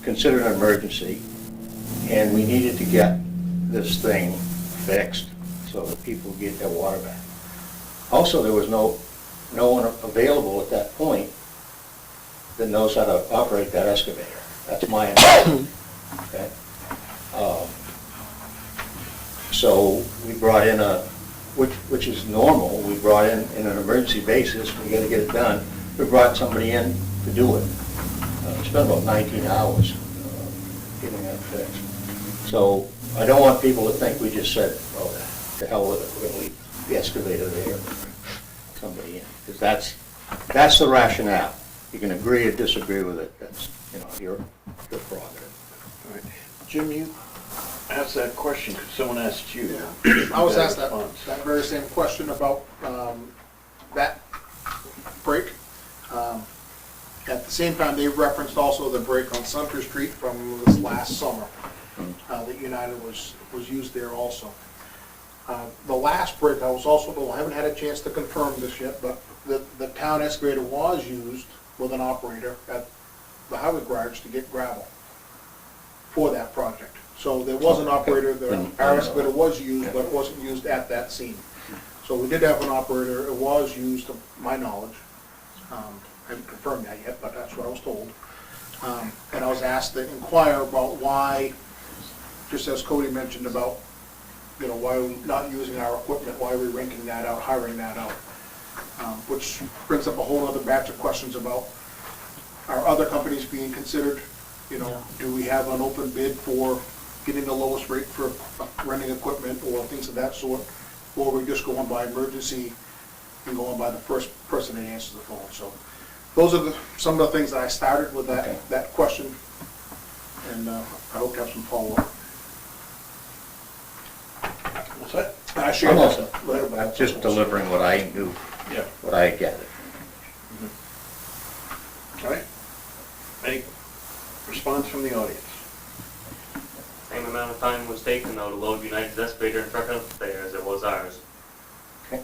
S5: considered an emergency, and we needed to get this thing fixed so that people get their water back. Also, there was no one available at that point that knows how to operate that excavator. That's my understanding. Okay? So we brought in which is normal, we brought in an emergency basis, we gotta get it done. We brought somebody in to do it. Spent about 19 hours getting that fixed. So I don't want people to think we just said, oh, to hell with it, we're gonna leave the excavator there, somebody in. Because that's the rationale. You can agree or disagree with it, that's, you know, your prerogative.
S1: All right. Jim, you asked that question because someone asked you.
S9: I was asked that
S1: Response.
S9: very same question about that break. At the same time, they referenced also the break on Sumter Street from this last summer, that United was used there also. The last break, I was also told, I haven't had a chance to confirm this yet, but the town excavator was used with an operator at the highway garage to get gravel for that project. So there was an operator, our excavator was used, but it wasn't used at that scene. So we did have an operator, it was used, to my knowledge. I haven't confirmed that yet, but that's what I was told. And I was asked to inquire about why, just as Cody mentioned about, you know, why are we not using our equipment, why are we renting that out, hiring that out? Which brings up a whole other batch of questions about, are other companies being considered? You know, do we have an open bid for getting the lowest rate for renting equipment or things of that sort? Or are we just going by emergency and going by the first person that answers the phone? So those are some of the things that I started with that question, and I hope to have some follow-up.
S1: What's that?
S9: And I shared
S5: Almost.
S9: that later, but
S5: I'm just delivering what I knew,
S1: Yeah.
S5: what I had gathered.
S1: All right. Any response from the audience?
S7: Same amount of time was taken though to load United's excavator and truck up there as it was ours.
S5: Okay.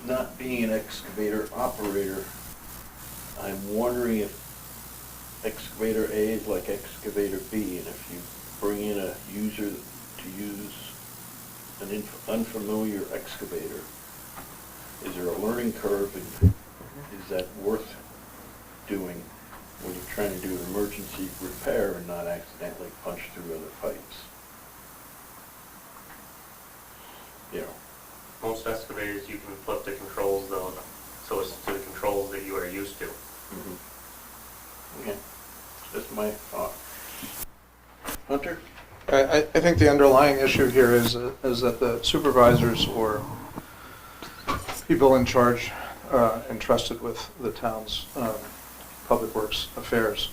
S1: Not being an excavator operator, I'm wondering if excavator A is like excavator B, and if you bring in a user to use an unfamiliar excavator, is there a learning curve, and is that worth doing when you're trying to do an emergency repair and not accidentally punch through other pipes? You know.
S7: Most excavators, you can flip the controls though, so it's to the controls that you are used to.
S1: Okay, that's my thought. Hunter?
S3: I think the underlying issue here is that the supervisors or people in charge entrusted with the town's public works affairs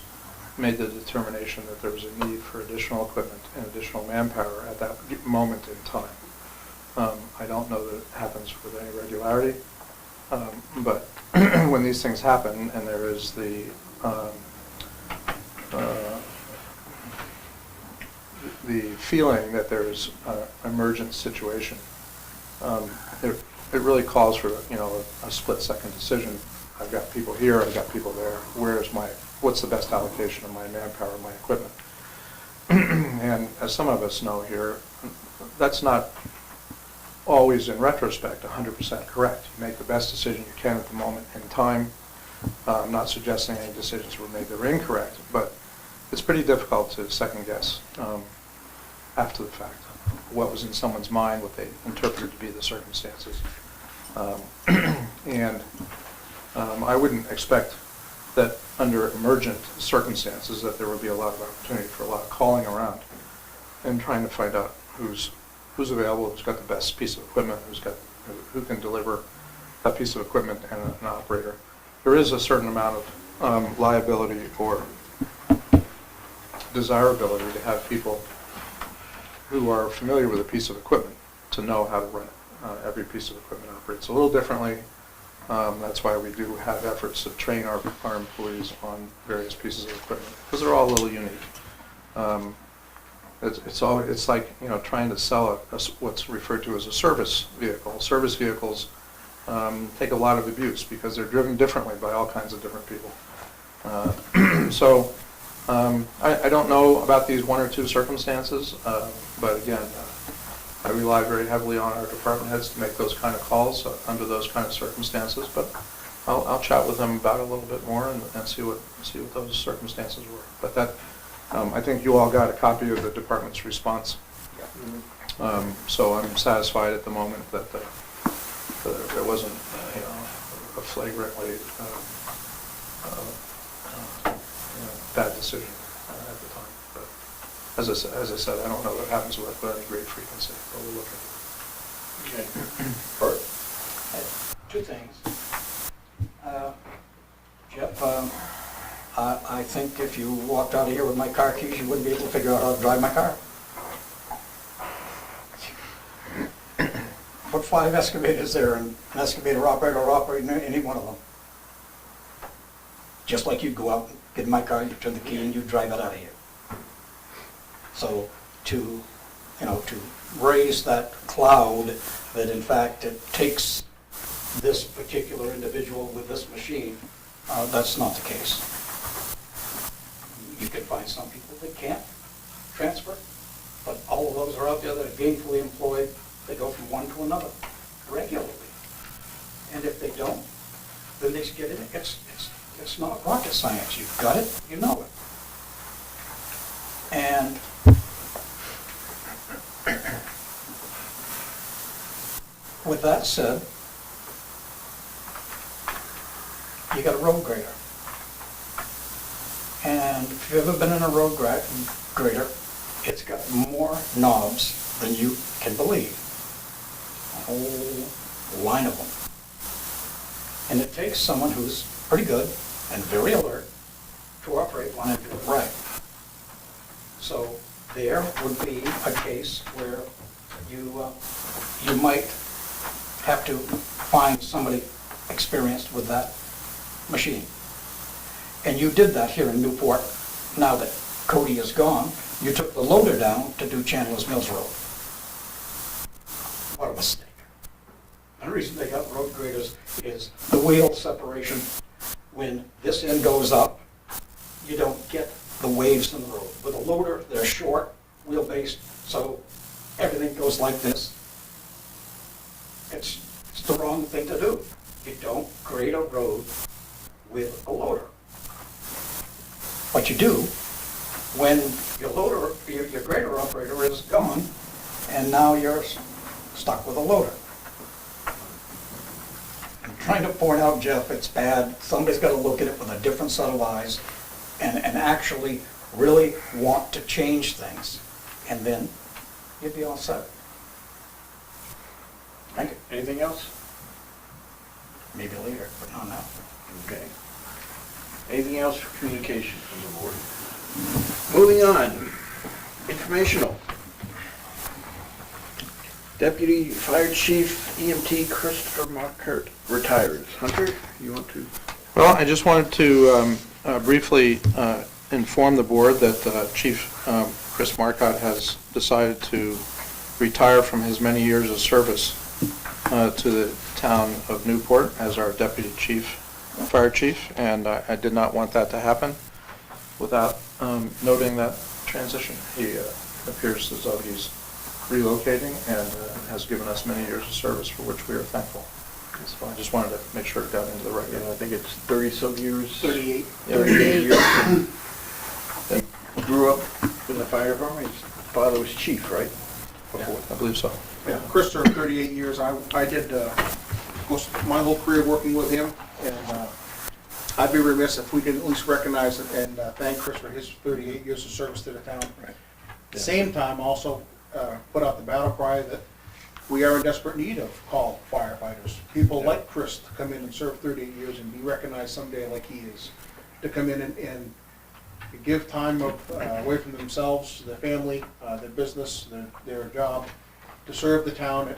S3: made the determination that there was a need for additional equipment and additional manpower at that moment in time. I don't know that it happens with any regularity, but when these things happen and there is the the feeling that there's an emergent situation, it really calls for, a split-second decision. I've got people here, I've got people there. What's the best allocation of my manpower and my equipment? And as some of us know here, that's not always in retrospect 100% correct. You make the best decision you can at the moment in time. I'm not suggesting any decisions were made that were incorrect, but it's pretty difficult to second guess after the fact what was in someone's mind, what they interpreted to be the circumstances. And I wouldn't expect that under emergent circumstances that there would be a lot of opportunity for a lot of calling around and trying to find out who's available, who's got the best piece of equipment, who can deliver that piece of equipment, and an operator. There is a certain amount of liability or desirability to have people who are familiar with a piece of equipment to know how to run it. Every piece of equipment operates a little differently. That's why we do have efforts to train our employees on various pieces of equipment, because they're all a little unique. It's like trying to sell what's referred to as a service vehicle. Service vehicles take a lot of abuse because they're driven differently by all kinds of different people. So I don't know about these one or two circumstances, but again, I rely very heavily on our department heads to make those kind of calls under those kind of circumstances. But I'll chat with them about it a little bit more and see what those circumstances were. But that I think you all got a copy of the department's response. So I'm satisfied at the moment that there wasn't a flagrantly bad decision at the time. But as I said, I don't know what happens with any great frequency, but we'll look at it.
S9: Okay. Bert?
S6: Two things. Jeff, I think if you walked out of here with my car keys, you wouldn't be able to figure out how to drive my car. Put 5 excavators there, and an excavator operator will operate in any one of them. Just like you go out, get in my car, you turn the key, and you drive it out of here. So to raise that cloud that in fact it takes this particular individual with this machine, that's not the case. You can find some people that can't transfer, but all of those are out there that are gainfully employed. They go from one to another regularly. And if they don't, then they get in. It's not rocket science. You've got it, you know it. And with that said, you got a road grader. And if you've ever been in a road grader, it's got more knobs than you can believe. A whole line of them. And it takes someone who's pretty good and very alert to operate one and do it right. So there would be a case where you might have to find somebody experienced with that machine. And you did that here in Newport. Now that Cody is gone, you took the loader down to do Chandler's Mills Road. What a mistake. The reason they got road graders is the wheel separation. When this end goes up, you don't get the waves in the road. With a loader, they're short, wheelbase, so everything goes like this. It's the wrong thing to do. You don't grade a road with a loader. What you do when your loader, your grader operator is gone, and now you're stuck with a loader. I'm trying to point out, Jeff, it's bad. Somebody's got to look at it with a different set of eyes and actually really want to change things. And then you'd be all set. Thank you.
S1: Anything else?
S6: Maybe later, but not now.
S1: Okay. Anything else for communication from the board? Moving on, informational. Deputy Fire Chief EMT Christopher Markert retires. Hunter, you want to?
S3: Well, I just wanted to briefly inform the board that Chief Chris Marcotte has decided to retire from his many years of service to the town of Newport as our deputy chief, fire chief, and I did not want that to happen without noting that transition. He appears as though he's relocating and has given us many years of service for which we are thankful. So I just wanted to make sure it got into the record.
S1: I think it's 30-some years.
S6: 38.
S1: 38 years. And grew up in the fire department. His father was chief, right? Before.
S3: I believe so.
S9: Yeah, Chris served 38 years. I did most of my whole career working with him, and I'd be remiss if we didn't at least recognize and thank Chris for his 38 years of service to the town.
S1: Right.
S9: At the same time, also put out the battle cry that we are in desperate need of call firefighters. People like Chris to come in and serve 38 years and be recognized someday like he is, to come in and give time away from themselves, their family, their business, their job, to serve the town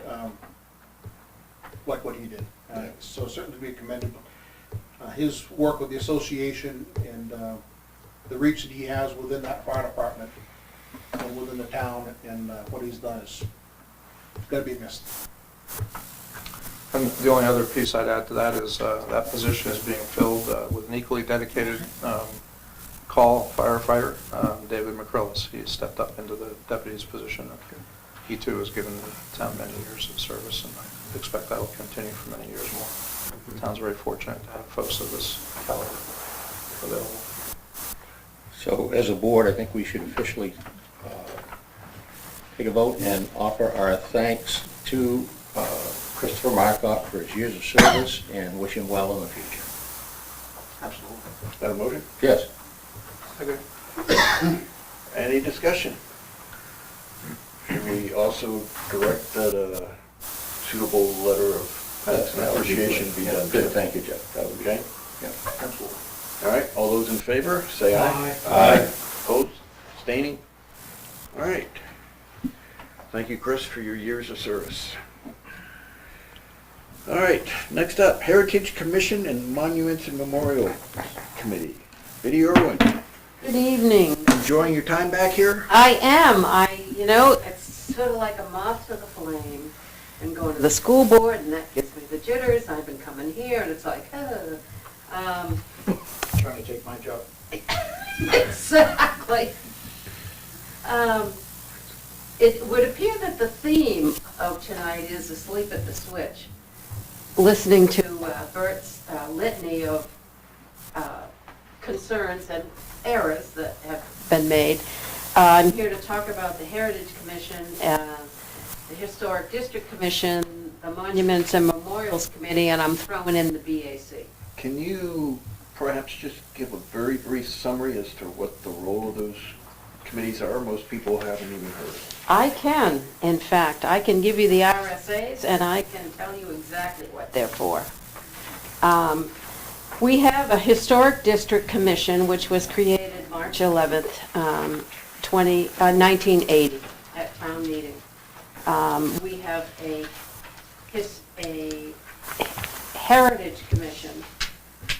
S9: like what he did. So certainly to be commended. His work with the association and the reach that he has within that fire department and within the town, and what he's done is got to be missed.
S3: And the only other piece I'd add to that is that position is being filled with an equally dedicated call firefighter, David McCrillis. He stepped up into the deputy's position. He too has given the town many years of service, and I expect that will continue for many years more. The town's very fortunate to have folks of this caliber available.
S5: So as a board, I think we should officially take a vote and offer our thanks to Christopher Marcotte for his years of service and wish him well in the future.
S1: Absolutely. Is that a motion?
S5: Yes.
S1: Any discussion? Should we also direct that a suitable letter of thanks and appreciation be done?
S5: Good, thank you, Jeff. That would be
S1: Okay?
S5: Yeah.
S1: Absolutely. All right, all those in favor, say aye.
S5: Aye.
S1: Opposed, abstaining? All right. Thank you, Chris, for your years of service. All right, next up, Heritage Commission and Monuments and Memorial Committee. Video and
S10: Good evening.
S1: enjoying your time back here?
S10: I am. It's sort of like a moth to the flame. I'm going to the school board, and that gives me the jitters. I've been coming here, and it's like,
S6: Trying to take my job.
S10: Exactly. It would appear that the theme of tonight is asleep at the switch. Listening to Bert's litany of concerns and errors that have been made. I'm here to talk about the Heritage Commission, the Historic District Commission, the Monuments and Memorials Committee, and I'm throwing in the BAC.
S1: Can you perhaps just give a very brief summary as to what the role of those committees are? Most people haven't even heard.
S10: I can, in fact. I can give you the RSAs, and I can tell you exactly what they're for. We have a Historic District Commission, which was created March 11th, 1980, at town meeting. We have a Heritage Commission.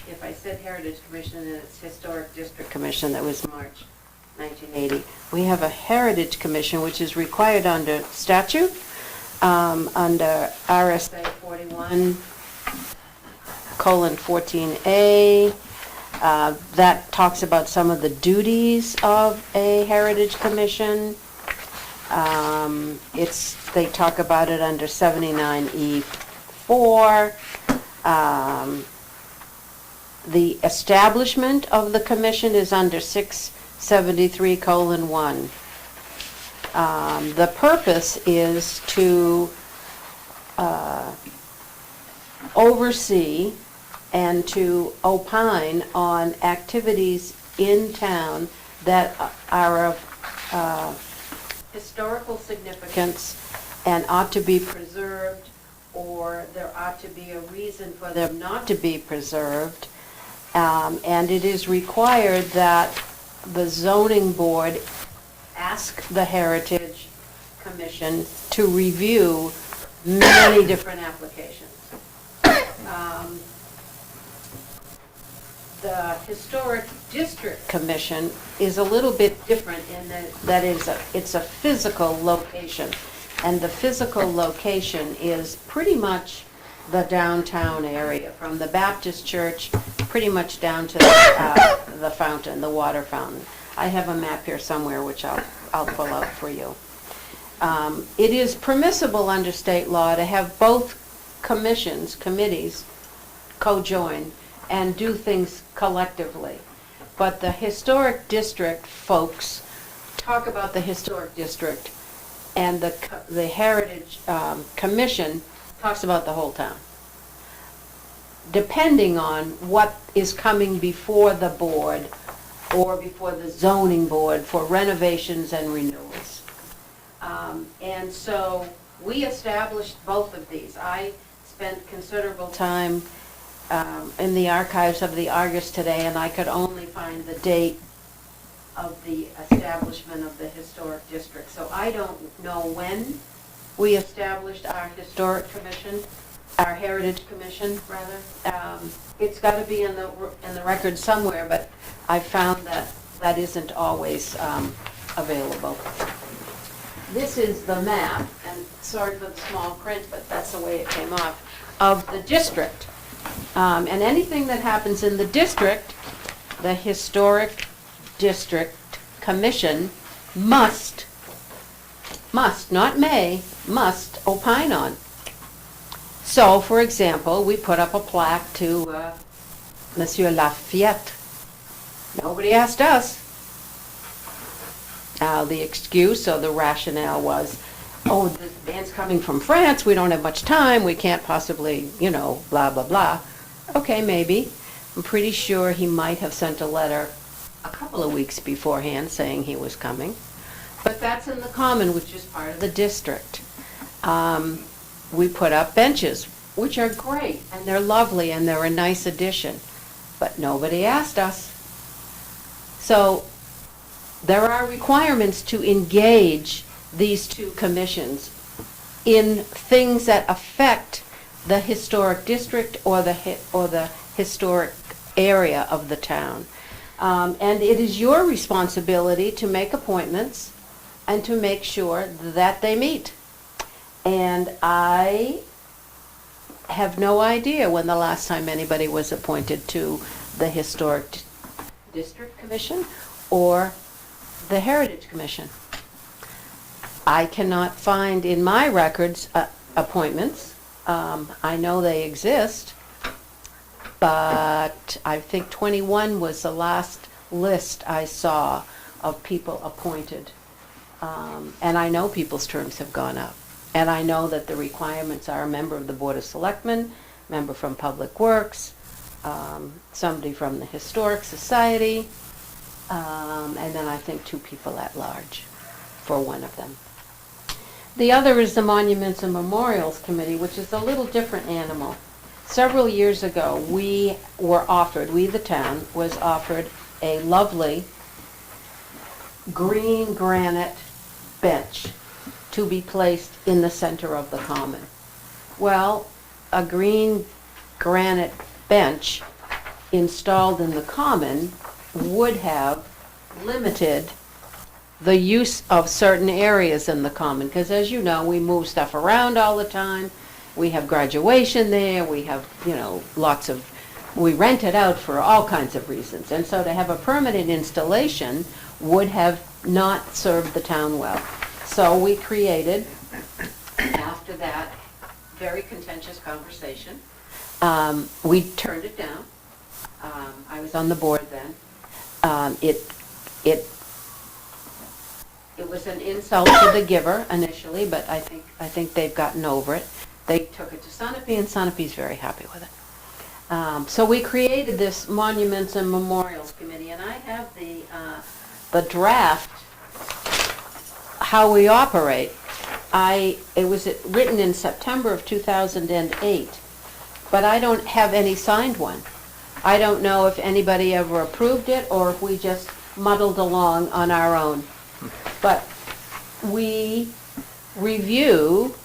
S10: If I said Heritage Commission, and it's Historic District Commission, that was March 1980. We have a Heritage Commission, which is required under statute, under RSA 41:14A. That talks about some of the duties of a Heritage Commission. They talk about it under 79E4. The establishment of the commission is under 673:1. The purpose is to oversee and to opine on activities in town that are of historical significance and ought to be preserved, or there ought to be a reason for them not to be preserved. And it is required that the zoning board ask the Heritage Commission to review many different applications. the Historic District Commission is a little bit different in that it's a physical location. And the physical location is pretty much the downtown area, from the Baptist church pretty much down to the fountain, the water fountain. I have a map here somewhere which I'll pull out for you. It is permissible under state law to have both committees co-join and do things collectively. But the historic district folks talk about the historic district, and the Heritage Commission talks about the whole town, depending on what is coming before the board or before the zoning board for renovations and renewals. And so we established both of these. I spent considerable time in the archives of the Argus today, and I could only find the date of the establishment of the historic district. So I don't know when we established our historic commission, our heritage commission, rather. It's got to be in the record somewhere, but I found that isn't always available. This is the map, and sorry for the small print, but that's the way it came off, of the district. And anything that happens in the district, the Historic District Commission must, not may, must opine on. So, for example, we put up a plaque to Monsieur Lafayette. Nobody asked us. The excuse or the rationale was, oh, this band's coming from France, we don't have much time, we can't possibly, blah, blah, blah. Okay, maybe. I'm pretty sure he might have sent a letter a couple of weeks beforehand saying he was coming. But that's in the common, which is part of the district. We put up benches, which are great, and they're lovely, and they're a nice addition. But nobody asked us. So there are requirements to engage these two commissions in things that affect the historic district or the historic area of the town. And it is your responsibility to make appointments and to make sure that they meet. And I have no idea when the last time anybody was appointed to the Historic District Commission or the Heritage Commission. I cannot find in my records appointments. I know they exist, but I think 21 was the last list I saw of people appointed. And I know people's terms have gone up. And I know that the requirements are a member of the Board of Selectmen, member from Public Works, somebody from the Historic Society, and then I think 2 people at large for one of them. The other is the Monuments and Memorials Committee, which is a little different animal. Several years ago, we, the town, was offered a lovely green granite bench to be placed in the center of the common. Well, a green granite bench installed in the common would have limited the use of certain areas in the common, because as you know, we move stuff around all the time. We have graduation there, we have, we rent it out for all kinds of reasons. And so to have a permanent installation would have not served the town well. So we created, after that very contentious conversation, we turned it down. I was on the board then. It was an insult to the giver initially, but I think they've gotten over it. They took it to Sunapee, and Sunapee's very happy with it. So we created this Monuments and Memorials Committee, and I have the draft, how we operate. It was written in September of 2008, but I don't have any signed one. I don't know if anybody ever approved it or if we just muddled along on our own. But we review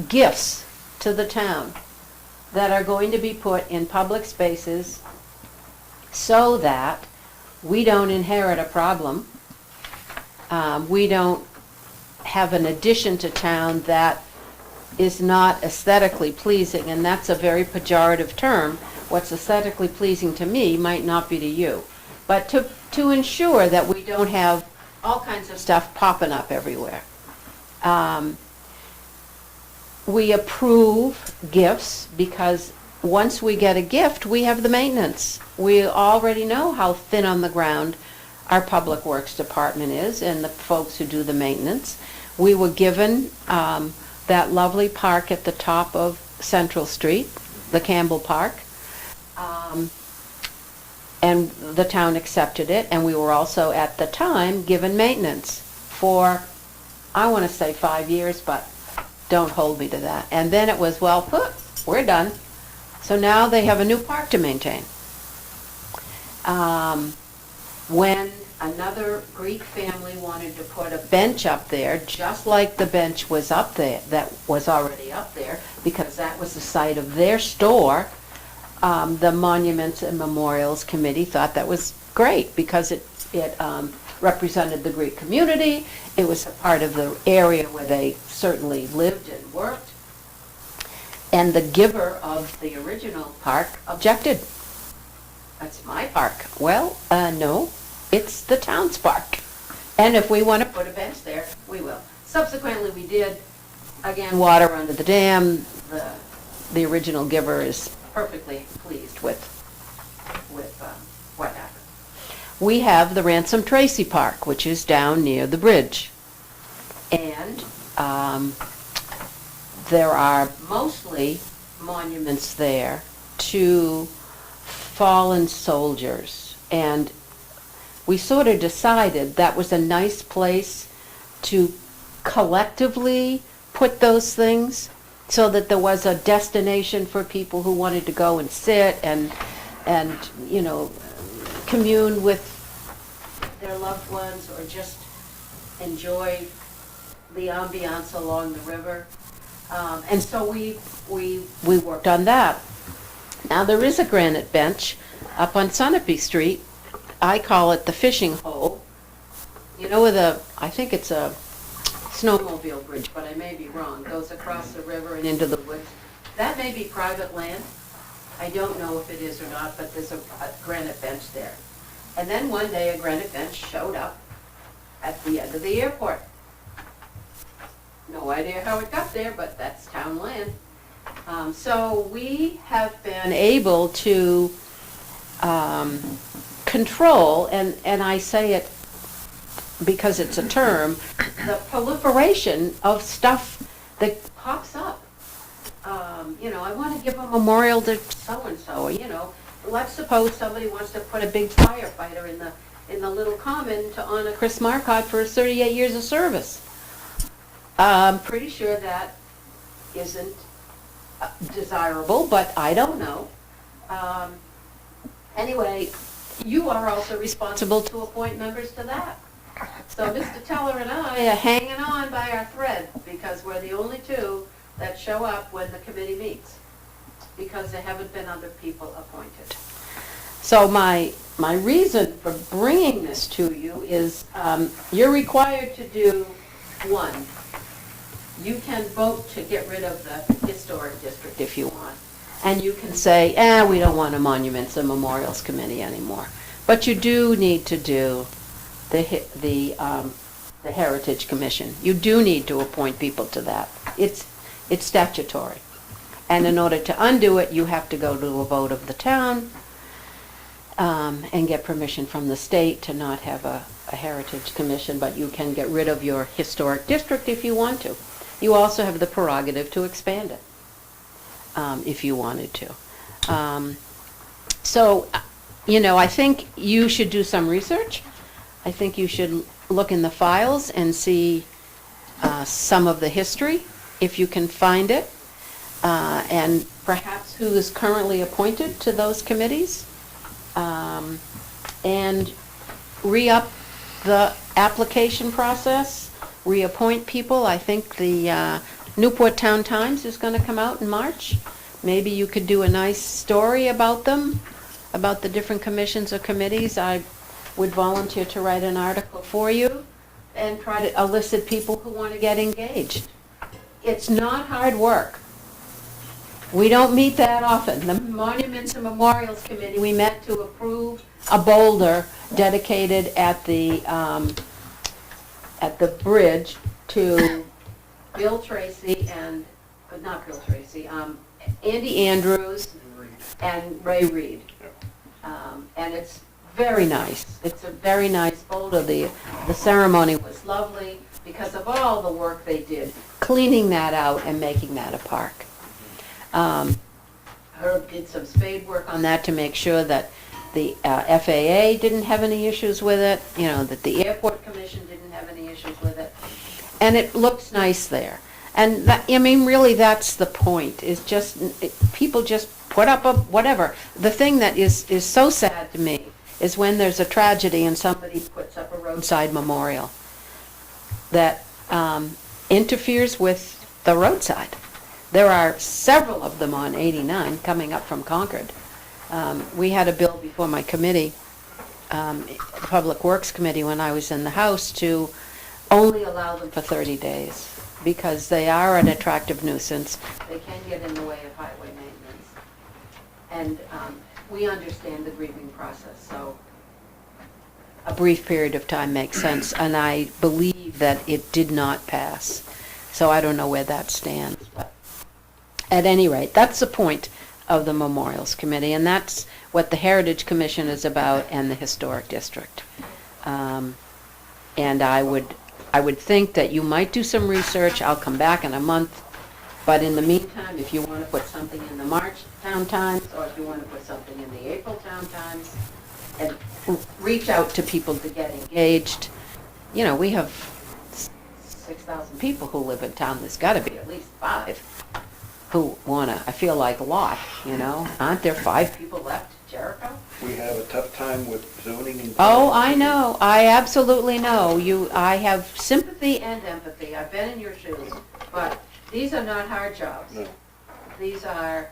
S10: gifts to the town that are going to be put in public spaces so that we don't inherit a problem. We don't have an addition to town that is not aesthetically pleasing, and that's a very pejorative term. What's aesthetically pleasing to me might not be to you. But to ensure that we don't have all kinds of stuff popping up everywhere. We approve gifts because once we get a gift, we have the maintenance. We already know how thin on the ground our Public Works Department is and the folks who do the maintenance. We were given that lovely park at the top of Central Street, the Campbell Park, and the town accepted it, and we were also at the time given maintenance for, I want to say 5 years, but don't hold me to that. And then it was, well, we're done. So now they have a new park to maintain. When another Greek family wanted to put a bench up there, just like the bench was up there, that was already up there, because that was the site of their store, the Monuments and Memorials Committee thought that was great because it represented the Greek community. It was a part of the area where they certainly lived and worked. And the giver of the original park objected. That's my park. Well, no, it's the town's park. And if we want to put a bench there, we will. Subsequently, we did, again, water under the dam. The original giver is perfectly pleased with what happened. We have the Ransom Tracy Park, which is down near the bridge. And there are mostly monuments there to fallen soldiers. And we sort of decided that was a nice place to collectively put those things so that there was a destination for people who wanted to go and sit and you know, commune with their loved ones or just enjoy the ambiance along the river. And so we worked on that. Now there is a granite bench up on Sunapee Street. I call it the fishing hole. You know where I think it's a snowmobile bridge, but I may be wrong, goes across the river and into the woods. That may be private land. I don't know if it is or not, but there's a granite bench there. And then one day a granite bench showed up at the end of the airport. No idea how it got there, but that's town land. So we have been able to control, and I say it because it's a term, the proliferation of stuff that pops up. You know, I want to give a memorial to so-and-so, you know. Let's suppose somebody wants to put a big firefighter in the little common to honor Chris Marcotte for his 38 years of service. I'm pretty sure that isn't desirable, but I don't know. Anyway, you are also responsible to appoint members to that. So Mr. Teller and I are hanging on by our thread because we're the only two that show up when the committee meets because there haven't been other people appointed. So my reason for bringing this to you is you're required to do one. You can vote to get rid of the historic district if you want. And you can say, we don't want a Monuments and Memorials Committee anymore. But you do need to do the Heritage Commission. You do need to appoint people to that. It's statutory. And in order to undo it, you have to go to a vote of the town and get permission from the state to not have a Heritage Commission, but you can get rid of your historic district if you want to. You also have the prerogative to expand it if you wanted to. So, you know, I think you should do some research. I think you should look in the files and see some of the history, if you can find it, and perhaps who is currently appointed to those committees, and re-up the application process, reappoint people. I think the Newport Town Times is going to come out in March. Maybe you could do a nice story about them about the different commissions or committees, I would volunteer to write an article for you and try to elicit people who want to get engaged. It's not hard work. We don't meet that often. The Monuments and Memorials Committee, we met to approve a boulder dedicated at the bridge to Bill Tracy and, not Bill Tracy, Andy Andrews and Ray Reed. And it's very nice. It's a very nice boulder. The ceremony was lovely because of all the work they did, cleaning that out and making that a park. Herb did some spade work on that to make sure that the FAA didn't have any issues with it, that the Airport Commission didn't have any issues with it. And it looks nice there. And that, really that's the point, is just, people just put up a whatever. The thing that is so sad to me is when there's a tragedy and somebody puts up a roadside memorial that interferes with the roadside. There are several of them on 89 coming up from Concord. We had a bill before my committee, Public Works Committee, when I was in the House, to only allow them for 30 days because they are an attractive nuisance. They can get in the way of highway maintenance. And we understand the grieving process, so a brief period of time makes sense. And I believe that it did not pass. So I don't know where that stands. But at any rate, that's the point of the Memorials Committee, and that's what the Heritage Commission is about and the Historic District. And I would think that you might do some research. I'll come back in a month. But in the meantime, if you want to put something in the March Town Times, or if you want to put something in the April Town Times, and reach out to people to get engaged. We have 6,000 people who live in town. There's got to be at least 5 who want to. I feel like a lot, Aren't there 5 people left, Jericho?
S1: We have a tough time with zoning and...
S10: Oh, I know. I absolutely know. I have sympathy and empathy. I've been in your shoes. But these are not hard jobs.
S1: No.
S10: These are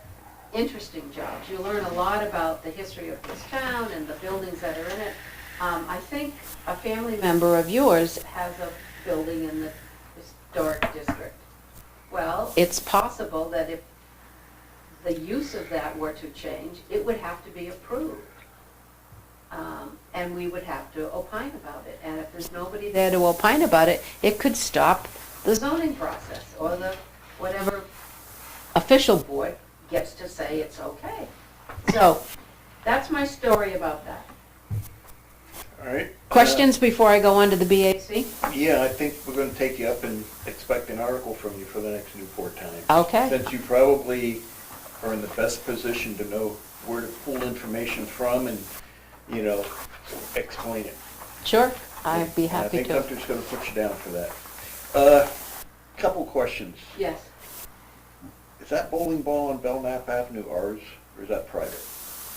S10: interesting jobs. You learn a lot about the history of this town and the buildings that are in it. I think a family member of yours has a building in the historic district. Well, it's possible that if the use of that were to change, it would have to be approved. And we would have to opine about it. And if there's nobody there to opine about it, it could stop the zoning process, or the whatever official board gets to say it's okay. So that's my story about that.
S1: All right.
S10: Questions before I go on to the BAC?
S1: Yeah, I think we're going to take you up and expect an article from you for the next Newport Times.
S10: Okay.
S1: Since you probably are in the best position to know where to pull information from and, explain it.
S10: Sure, I'd be happy
S1: I think
S10: to.
S1: Hunter's going to put you down for that. Couple questions.
S10: Yes.
S1: Is that bowling ball on Belknap Avenue ours, or is that private?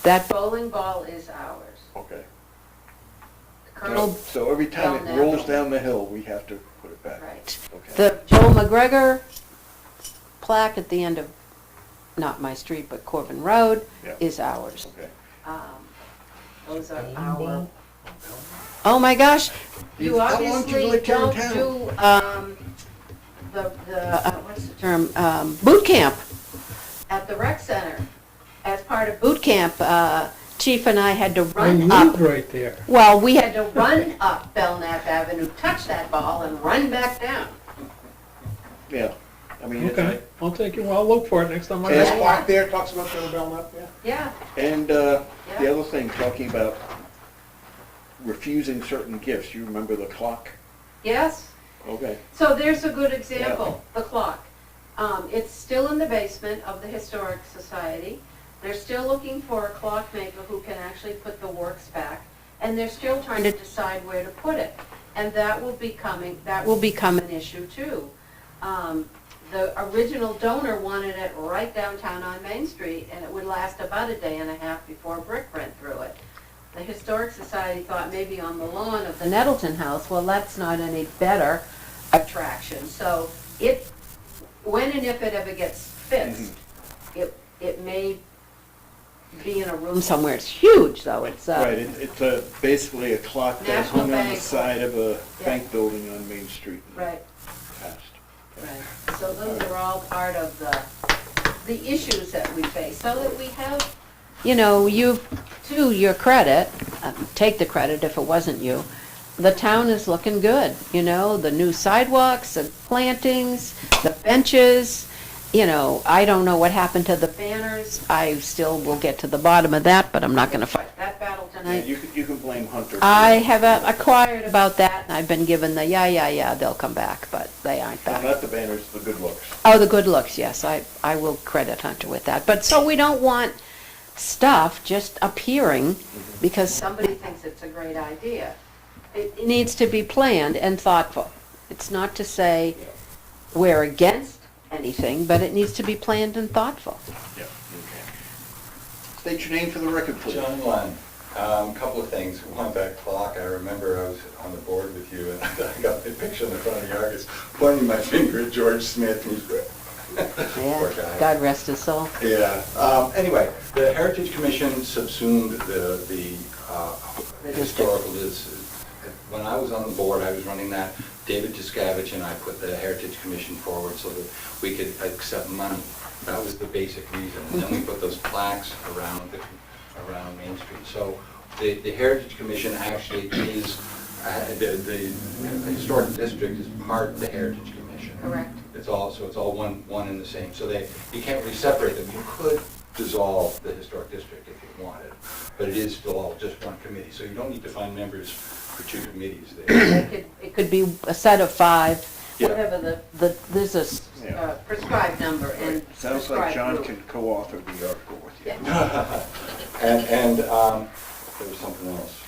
S10: That bowling ball is ours.
S1: Okay.
S10: Colonel,
S1: So every time it
S10: Belknap.
S1: rolls down the hill, we have to put it back?
S10: right.
S1: Okay.
S10: The Joel McGregor plaque at the end of, not my street, but Corbin Road,
S1: Yeah.
S10: is ours.
S1: Okay.
S10: Those are our... Oh my gosh, you
S1: How long did you
S10: obviously
S1: live here in
S10: don't
S1: town?
S10: do, what's the term, boot camp at the rec center. As part of boot camp, Chief and I had to run up.
S6: right there.
S10: Well, we had to run up Belknap Avenue, touch that ball, and run back down.
S1: Yeah. I mean, it's
S6: Okay, I'll take you, I'll look for it next time I
S9: This
S6: go.
S9: plaque there talks about the Belknap, yeah.
S10: Yeah,
S1: And the
S10: Yeah.
S1: other thing, talking about refusing certain gifts, you remember the clock?
S10: yes.
S1: Okay.
S10: So there's a good example, the clock. It's still in the basement of the Historic Society. They're still looking for a clockmaker who can actually put the works back, and they're still trying to decide where to put it. And that will become an issue too. The original donor wanted it right downtown on Main Street, and it would last about a day and a half before a brick went through it. The Historic Society thought maybe on the lawn of the Nettleton House, well, that's not any better attraction. So when and if it ever gets fixed, it may be in a room somewhere. It's huge, though. It's,
S1: Right, it's basically a clock that's
S10: National
S1: hung on the
S10: Bank.
S1: side of a
S10: Yeah.
S1: bank building on Main Street.
S10: right,
S1: Past.
S10: right. So those are all part of the issues that we face, so that we have, you know, you, to your credit, take the credit if it wasn't you, the town is looking good, you know, the new sidewalks, the plantings, the benches, you know, I don't know what happened to the banners, I still will get to the bottom of that, but I'm not gonna fight that battle
S1: Yeah,
S10: tonight.
S1: you can blame Hunter. for
S10: I
S1: that.
S10: have acquired about that, and I've been given the, yeah, they'll come back, but they aren't
S1: No,
S10: back.
S1: not the banners, the good looks.
S10: Oh, the good looks, yes, I will credit Hunter with that. But so we don't want stuff just appearing because somebody thinks it's a great idea. It needs to be planned and thoughtful. It's not to say we're against anything, but it needs to be planned and thoughtful.
S1: Yeah. State your name for the record, please.
S5: John Lund. Couple of things. One, that clock, I remember I was on the board with you, and I got a picture in the front of the Argus pointing my finger at George Smith, who's poor
S10: Yeah,
S5: guy.
S10: God rest his soul.
S5: Yeah. Anyway, the Heritage Commission subsumed the historical. When I was on the board, I was running that. David Discavich and I put the Heritage Commission forward so that we could accept money. That was the basic reason. And then we put those plaques around Main Street. So the Heritage Commission actually is, the Historic District is part of the Heritage Commission.
S10: Correct.
S5: It's all one and the same. So you can't really separate them. You could dissolve the Historic District if you wanted, but it is still all just one committee. So you don't need to find members for two committees there.
S10: It could be a set of 5,
S5: Yeah.
S10: whatever there's a prescribed number and
S1: Sounds like
S10: prescribed
S1: John
S10: group.
S1: can co-author the article with you.
S10: Yeah.
S5: And there was something else.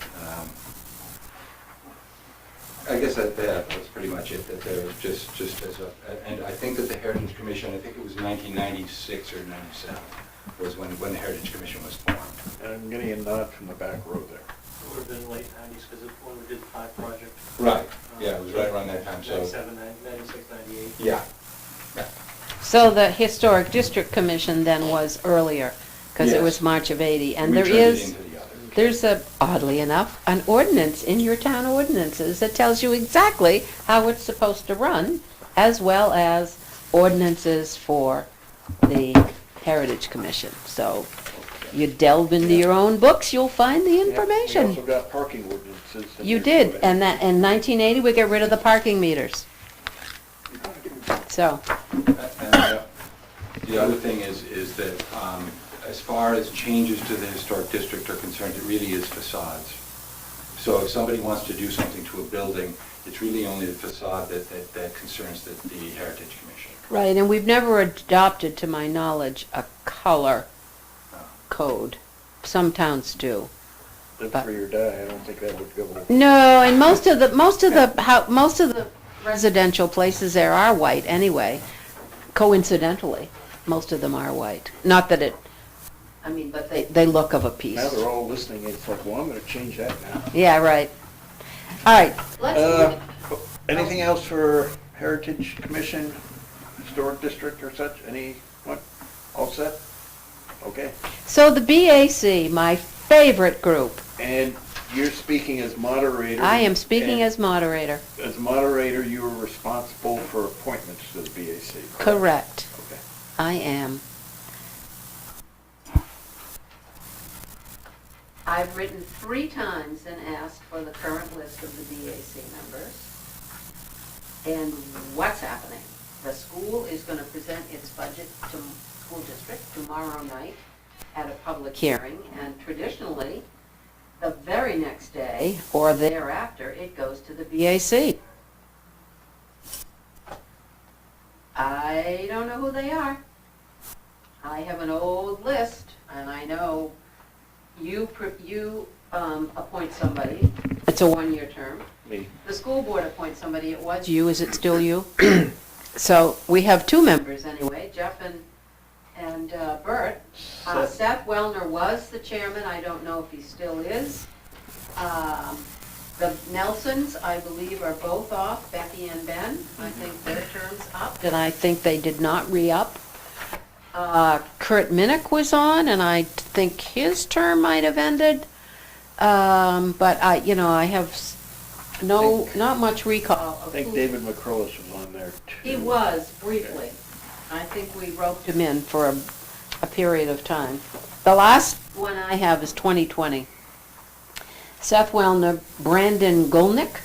S5: I guess that's pretty much it, that there was just as a, and I think that the Heritage Commission, I think it was 1996 or 97, was when the Heritage Commission was formed.
S1: And I'm getting a nod from the back row there.
S4: It would have been late 90s because when we did the 5 project.
S5: Right, yeah, it was right around that time, so.
S4: 97, 96, 98.
S5: Yeah.
S10: So the Historic District Commission then was earlier, because it
S5: Yes.
S10: was March of 80. And
S5: We
S10: there
S5: turned it
S10: is,
S5: into the other.
S10: there's oddly enough, an ordinance in your town ordinances that tells you exactly how it's supposed to run, as well as ordinances for the Heritage Commission. So you delve into your own books, you'll find the
S1: Yeah, we
S10: information.
S1: also got parking ordinances. in
S10: You
S1: there,
S10: did,
S1: too.
S10: and that, in 1980, we got rid of the parking meters. So,
S5: And the other thing is that as far as changes to the historic district are concerned, it really is facades. So if somebody wants to do something to a building, it's really only the facade that concerns the Heritage Commission.
S10: right, and we've never adopted, to my knowledge, a color code. Some towns do.
S1: Live free or die, I don't think that would go.
S10: No, and most of the residential places there are white anyway. Coincidentally, most of them are white. Not that it, I mean, but they look of a piece.
S1: Now they're all listening, it's like, well, I'm gonna change that now.
S10: Yeah, right. All right, let's,
S1: Anything else for Heritage Commission, Historic District or such? Anyone? All set? Okay.
S10: so the BAC, my favorite group.
S1: And you're speaking as moderator.
S10: I am speaking
S1: and
S10: as moderator.
S1: As moderator, you are responsible for appointments to the BAC.
S10: Correct.
S1: Okay.
S10: I am. I've written 3 times and asked for the current list of the BAC members. And what's happening? The school is going to present its budget to school district tomorrow night at a public hearing, and traditionally, the very next day or thereafter, it goes to the BAC. I don't know who they are. I have an old list, and I know you appoint somebody. It's a 1-year term.
S1: Me.
S10: The school board appoints somebody. It was you. Is it still you? So we have 2 members anyway, Jeff and Bert. Seth Wellner was the chairman. I don't know if he still is. The Nelsons, I believe, are both off, Becky and Ben. I think their term's up, and I think they did not re-up. Kurt Minnick was on, and I think his term might have ended. But I have not much recall.
S1: I think David McCrillis was on there too.
S10: He was, briefly. I think we roped him in for a period of time. The last one I have is 2020. Seth Wellner, Brandon Golnick,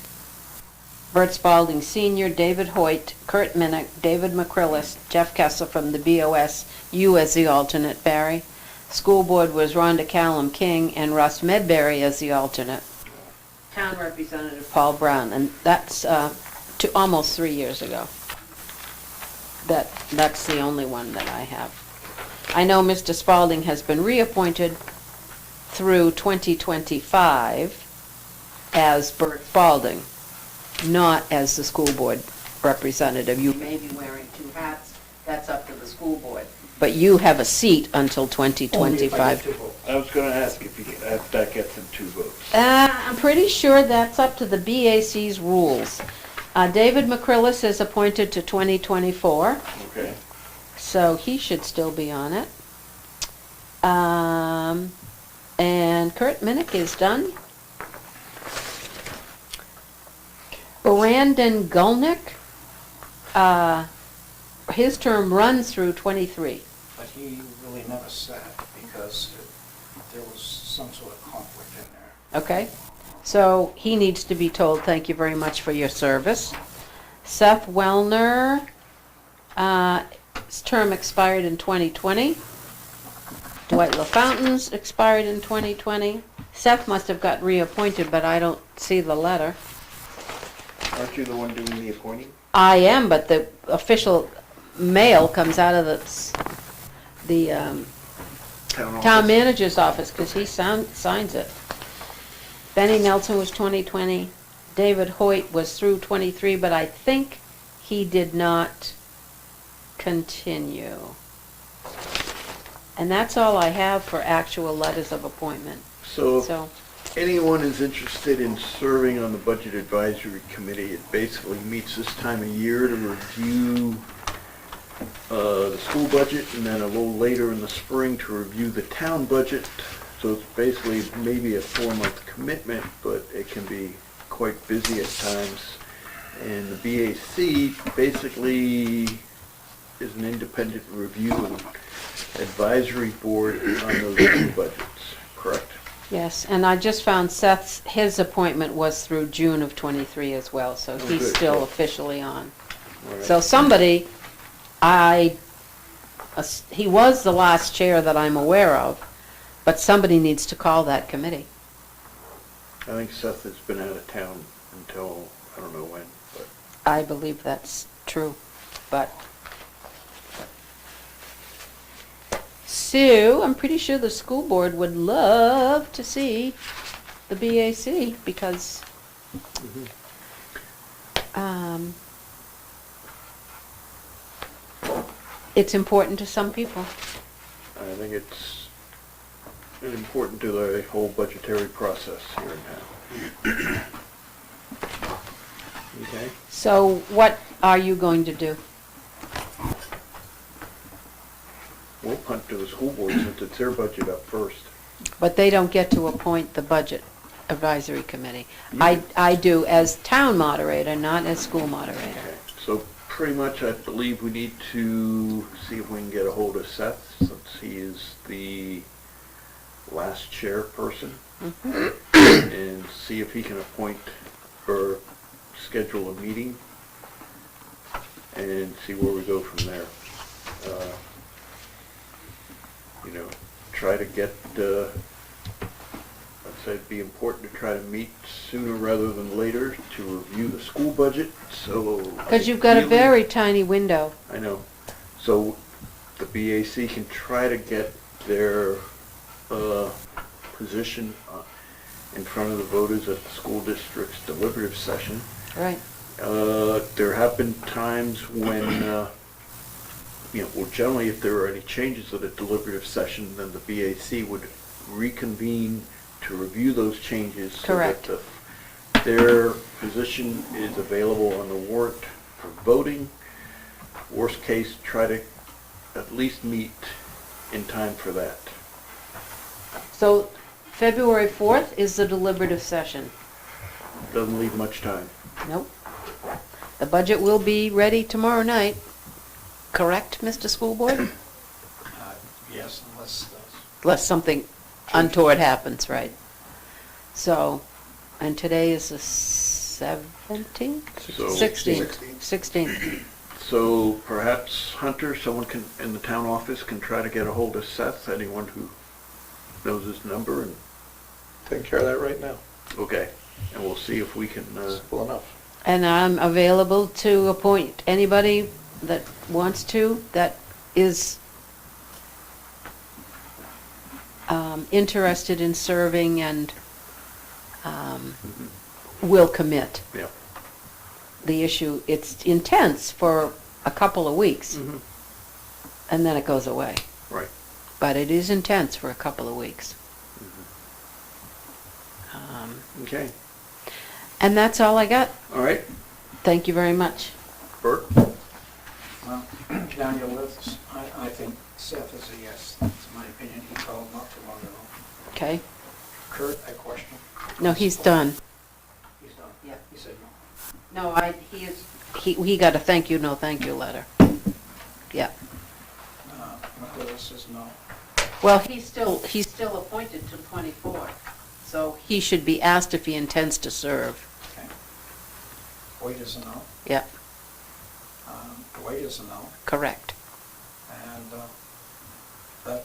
S10: Bert Spalding Sr., David Hoyt, Kurt Minnick, David McCrillis, Jeff Kessler from the BOS, you as the alternate, Barry. School board was Rhonda Callum King and Russ Medberry as the alternate. Town Representative Paul Brown, and that's almost 3 years ago. That's the only one that I have. I know Mr. Spalding has been reappointed through 2025 as Bert Spalding, not as the school board representative. You may be wearing two hats, that's up to the school board. But you have a seat until
S6: Only if I get
S10: 2025.
S6: two votes.
S1: I was gonna ask if that gets him 2 votes.
S10: I'm pretty sure that's up to the BAC's rules. David McCrillis is appointed to 2024,
S1: Okay.
S10: so he should still be on it. And Kurt Minnick is done. Brandon Gulnick, his term runs through 23.
S6: But he really never sat because there was some sort of conflict in there.
S10: Okay, so he needs to be told, thank you very much for your service. Seth Wellner, his term expired in 2020. Dwight LaFountain's expired in 2020. Seth must have got reappointed, but I don't see the letter.
S1: Aren't you the one doing the appointing?
S10: I am, but the official mail comes out of the
S1: Town
S10: town
S1: office?
S10: manager's office, because he signs it. Benny Nelson was 2020. David Hoyt was through 23, but I think he did not continue. And that's all I have for actual letters of appointment.
S1: So
S10: So,
S1: if anyone is interested in serving on the Budget Advisory Committee, it basically meets this time of year to review the school budget, and then a little later in the spring to review the town budget. So it's basically maybe a 4-month commitment, but it can be quite busy at times. And the BAC basically is an independent review and advisory board on those two budgets, correct?
S10: yes, and I just found his appointment was through June of 23 as well, so
S1: Oh,
S10: he's
S1: good,
S10: still
S1: good.
S10: officially on.
S1: All right.
S10: So somebody, he was the last chair that I'm aware of, but somebody needs to call that committee.
S1: I think Seth has been out of town until, I don't know when, but
S10: I believe that's true, but. Sue, I'm pretty sure the school board would love to see the BAC because it's important to some people.
S1: I think it's important to the whole budgetary process here in town. Okay?
S10: So what are you going to do?
S1: We'll punt to the school board since it's their budget up first.
S10: But they don't get to appoint the budget advisory committee. I do as town moderator, not as school moderator.
S1: Okay, so pretty much I believe we need to see if we can get a hold of Seth, since he is the last chairperson, and see if he can appoint or schedule a meeting, and see where we go from there. Try to get, I'd say it'd be important to try to meet sooner rather than later to review the school budget, so.
S10: Because you've got a
S1: ideally-
S10: very tiny window.
S1: I know. So the BAC can try to get their position in front of the voters at the school district's deliberative session.
S10: Right.
S1: There have been times when, generally if there are any changes at a deliberative session, then the BAC would reconvene to review those changes.
S10: Correct.
S1: So that their position is available on the warrant for voting. Worst case, try to at least meet in time for that.
S10: So February 4th is the deliberative session.
S1: Doesn't leave much time.
S10: Nope. The budget will be ready tomorrow night. Correct, Mr. School Board?
S6: Yes, unless,
S10: Unless something untoward happens, right? So, and today is the 17th?
S1: So-
S10: 16th. 16th.
S1: So perhaps Hunter, someone can, in the town office, can try to get a hold of Seth, anyone who knows his number, and,
S3: Taking care of that right now.
S1: okay, and we'll see if we can,
S3: Simple enough.
S10: And I'm available to appoint anybody that wants to, that is interested in serving and will commit.
S1: yeah.
S10: The issue, it's intense for a couple of weeks, and then it goes away.
S1: Right.
S10: But it is intense for a couple of weeks.
S1: Okay,
S10: And that's all I got.
S1: all right,
S10: Thank you very much.
S1: Bert?
S6: well, down your list, I think Seth is a yes. That's my opinion. He called not too long ago.
S10: Okay?
S6: Kurt, I question.
S10: No, he's done.
S6: He's done.
S10: Yeah.
S6: He said no.
S10: No, he got a thank you, no thank you letter. Yeah.
S6: Nicholas says no.
S10: Well, he's still appointed to 24, so he should be asked if he intends to serve.
S6: Okay. Wade is a no.
S10: Yeah,
S6: Dwight is a no.
S10: correct.
S6: And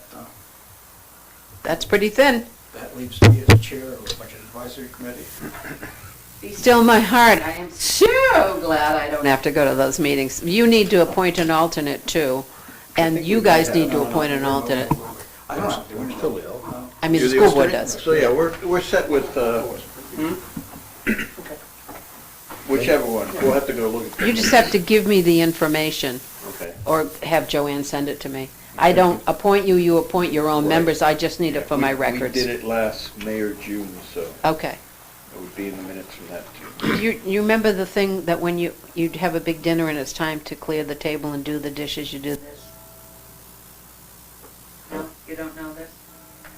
S10: That's pretty thin.
S6: that leaves me as chair of the Budget Advisory Committee.
S10: Be still my heart. I am so glad I don't have to go to those meetings. You need to appoint an alternate too, and you guys need to appoint an alternate.
S6: I don't have to do it.
S1: Still will.
S10: I mean, the
S1: You're
S10: school board
S1: alternate?
S10: does.
S1: So, yeah, we're set with, whichever one, we'll have to go look at.
S10: You just have to give me the information,
S1: Okay,
S10: or have Joanne send it to me. I don't appoint you, you appoint your own
S1: Right.
S10: members, I just need it for my
S1: We
S10: records.
S1: did it last May or June, so
S10: Okay.
S1: it would be in the minutes from that too.
S10: You remember the thing that when you'd have a big dinner and it's time to clear the table and do the dishes, you do this? No, you don't know this?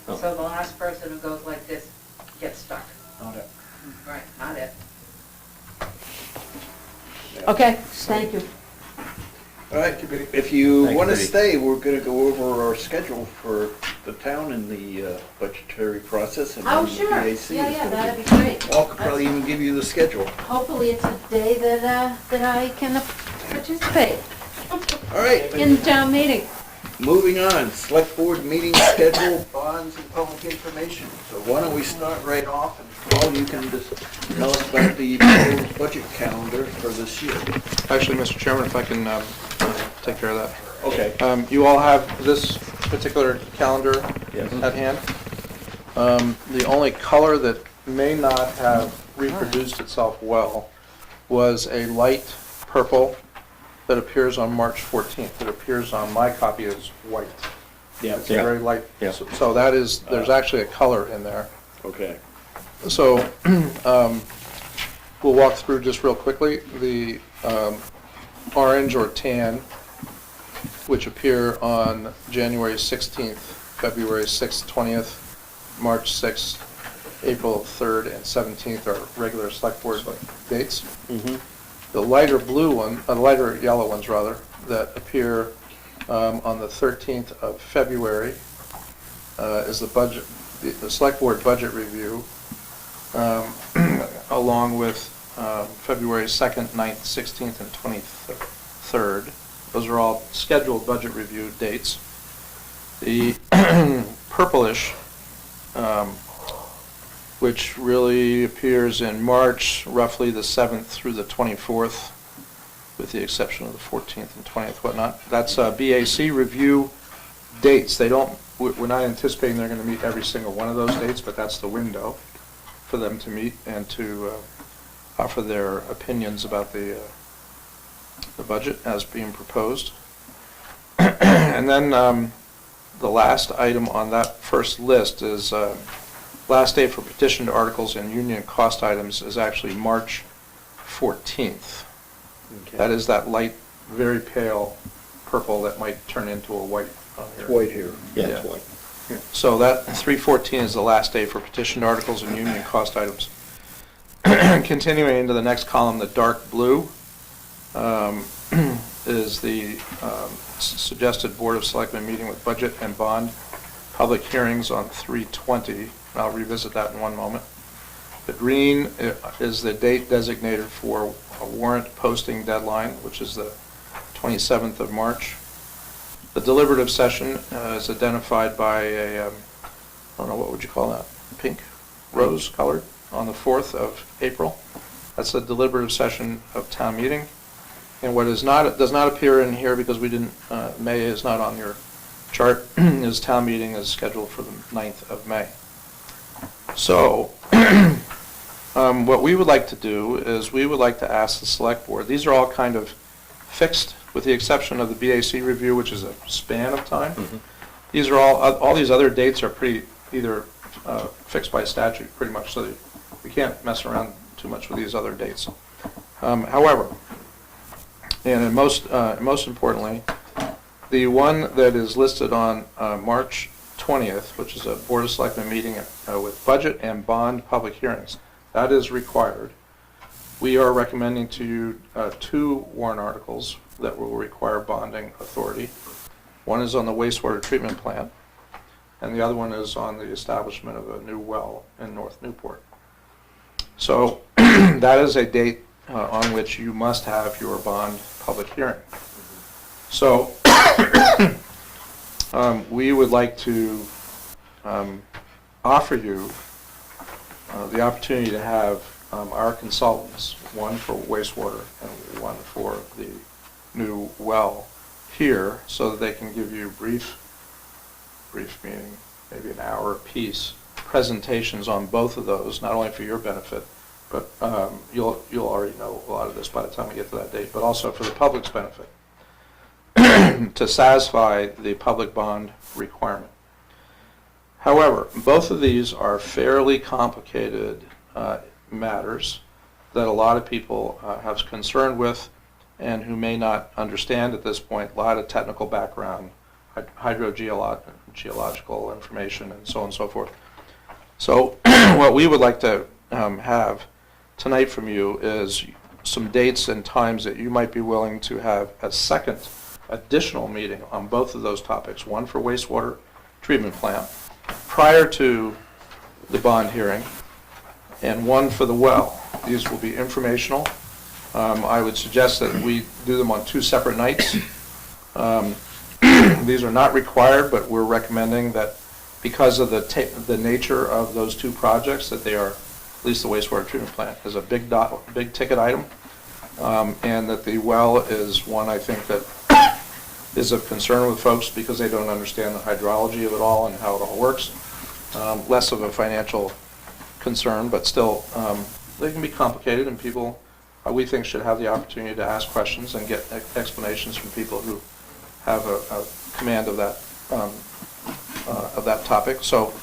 S1: No.
S10: So the last person who goes like this gets stuck.
S1: Not it.
S10: Right, not it. Okay, thank you.
S1: All right, if you
S5: Thank you,
S1: want to
S5: Betty.
S1: stay, we're going to go over our schedule for the town and the budgetary process, and
S10: Oh,
S1: then the
S10: sure,
S1: BAC
S10: yeah,
S1: is
S10: yeah,
S1: gonna
S10: that'd be great.
S1: Paul could probably even give you the schedule.
S10: Hopefully it's a day that I can participate
S1: All right,
S10: in town meeting.
S1: moving on, select board meeting schedule, bonds and public information. So why don't we start right off, and Paul, you can just tell us about the proposed budget calendar for this year.
S3: Actually, Mr. Chairman, if I can take care of that.
S1: Okay.
S3: You all have this particular calendar
S1: Yes.
S3: at hand. The only color that may not have reproduced itself well was a light purple that appears on March 14th. It appears on my copy as white.
S1: Yeah.
S3: It's a very light,
S1: Yeah.
S3: so that is, there's actually a color in there.
S1: Okay.
S3: So, we'll walk through just real quickly, the orange or tan, which appear on January 16th, February 6th, 20th, March 6th, April 3rd, and 17th are regular select board dates. The lighter blue one, lighter yellow ones rather, that appear on the 13th of February is the budget, the select board budget review, along with February 2nd, 9th, 16th, and 23rd. Those are all scheduled budget review dates. The purplish, which really appears in March, roughly the 7th through the 24th, with the exception of the 14th and 20th, whatnot. That's BAC review dates. They don't, we're not anticipating they're going to meet every single one of those dates, but that's the window for them to meet and to offer their opinions about the budget as being proposed. And then the last item on that first list is last day for petitioned articles and union cost items is actually March 14th.
S1: Okay.
S3: That is that light, very pale purple that might turn into a white on here.
S1: It's white here.
S3: Yeah.
S1: It's white.
S3: So that 3/14 is the last day for petitioned articles and union cost items. Continuing into the next column, the dark blue is the suggested Board of Selectmen meeting with budget and bond public hearings on 3/20. I'll revisit that in one moment. The green is the date designated for a warrant posting deadline, which is the 27th of March. The deliberative session is identified by a, I don't know, what would you call that? Pink, rose colored, on the 4th of April. That's the deliberative session of town meeting. And what is not, does not appear in here because we didn't, May is not on your chart, is town meeting is scheduled for the 9th of May. So, what we would like to do is we would like to ask the select board, these are all kind of fixed with the exception of the BAC review, which is a span of time. These are all these other dates are pretty either fixed by statute pretty much, so we can't mess around too much with these other dates. However, and most importantly, the one that is listed on March 20th, which is a Board of Selectmen meeting with budget and bond public hearings, that is required. We are recommending to you 2 warrant articles that will require bonding authority. One is on the wastewater treatment plant, and the other one is on the establishment of a new well in North Newport. So that is a date on which you must have your bond public hearing. So we would like to offer you the opportunity to have our consultants, one for wastewater and one for the new well here, so that they can give you brief meaning, maybe an hour apiece, presentations on both of those, not only for your benefit, but you'll already know a lot of this by the time we get to that date, but also for the public's benefit, to satisfy the public bond requirement. However, both of these are fairly complicated matters that a lot of people have concern with and who may not understand at this point. A lot of technical background, hydrogeological information, and so on and so forth. So what we would like to have tonight from you is some dates and times that you might be willing to have a second additional meeting on both of those topics, one for wastewater treatment plant prior to the bond hearing, and one for the well. These will be informational. I would suggest that we do them on 2 separate nights. These are not required, but we're recommending that because of the nature of those 2 projects, that they are, at least the wastewater treatment plant is a big ticket item, and that the well is one I think that is of concern with folks because they don't understand the hydrology of it all and how it all works. Less of a financial concern, but still they can be complicated, and people we think should have the opportunity to ask questions and get explanations from people who have a command of that topic. So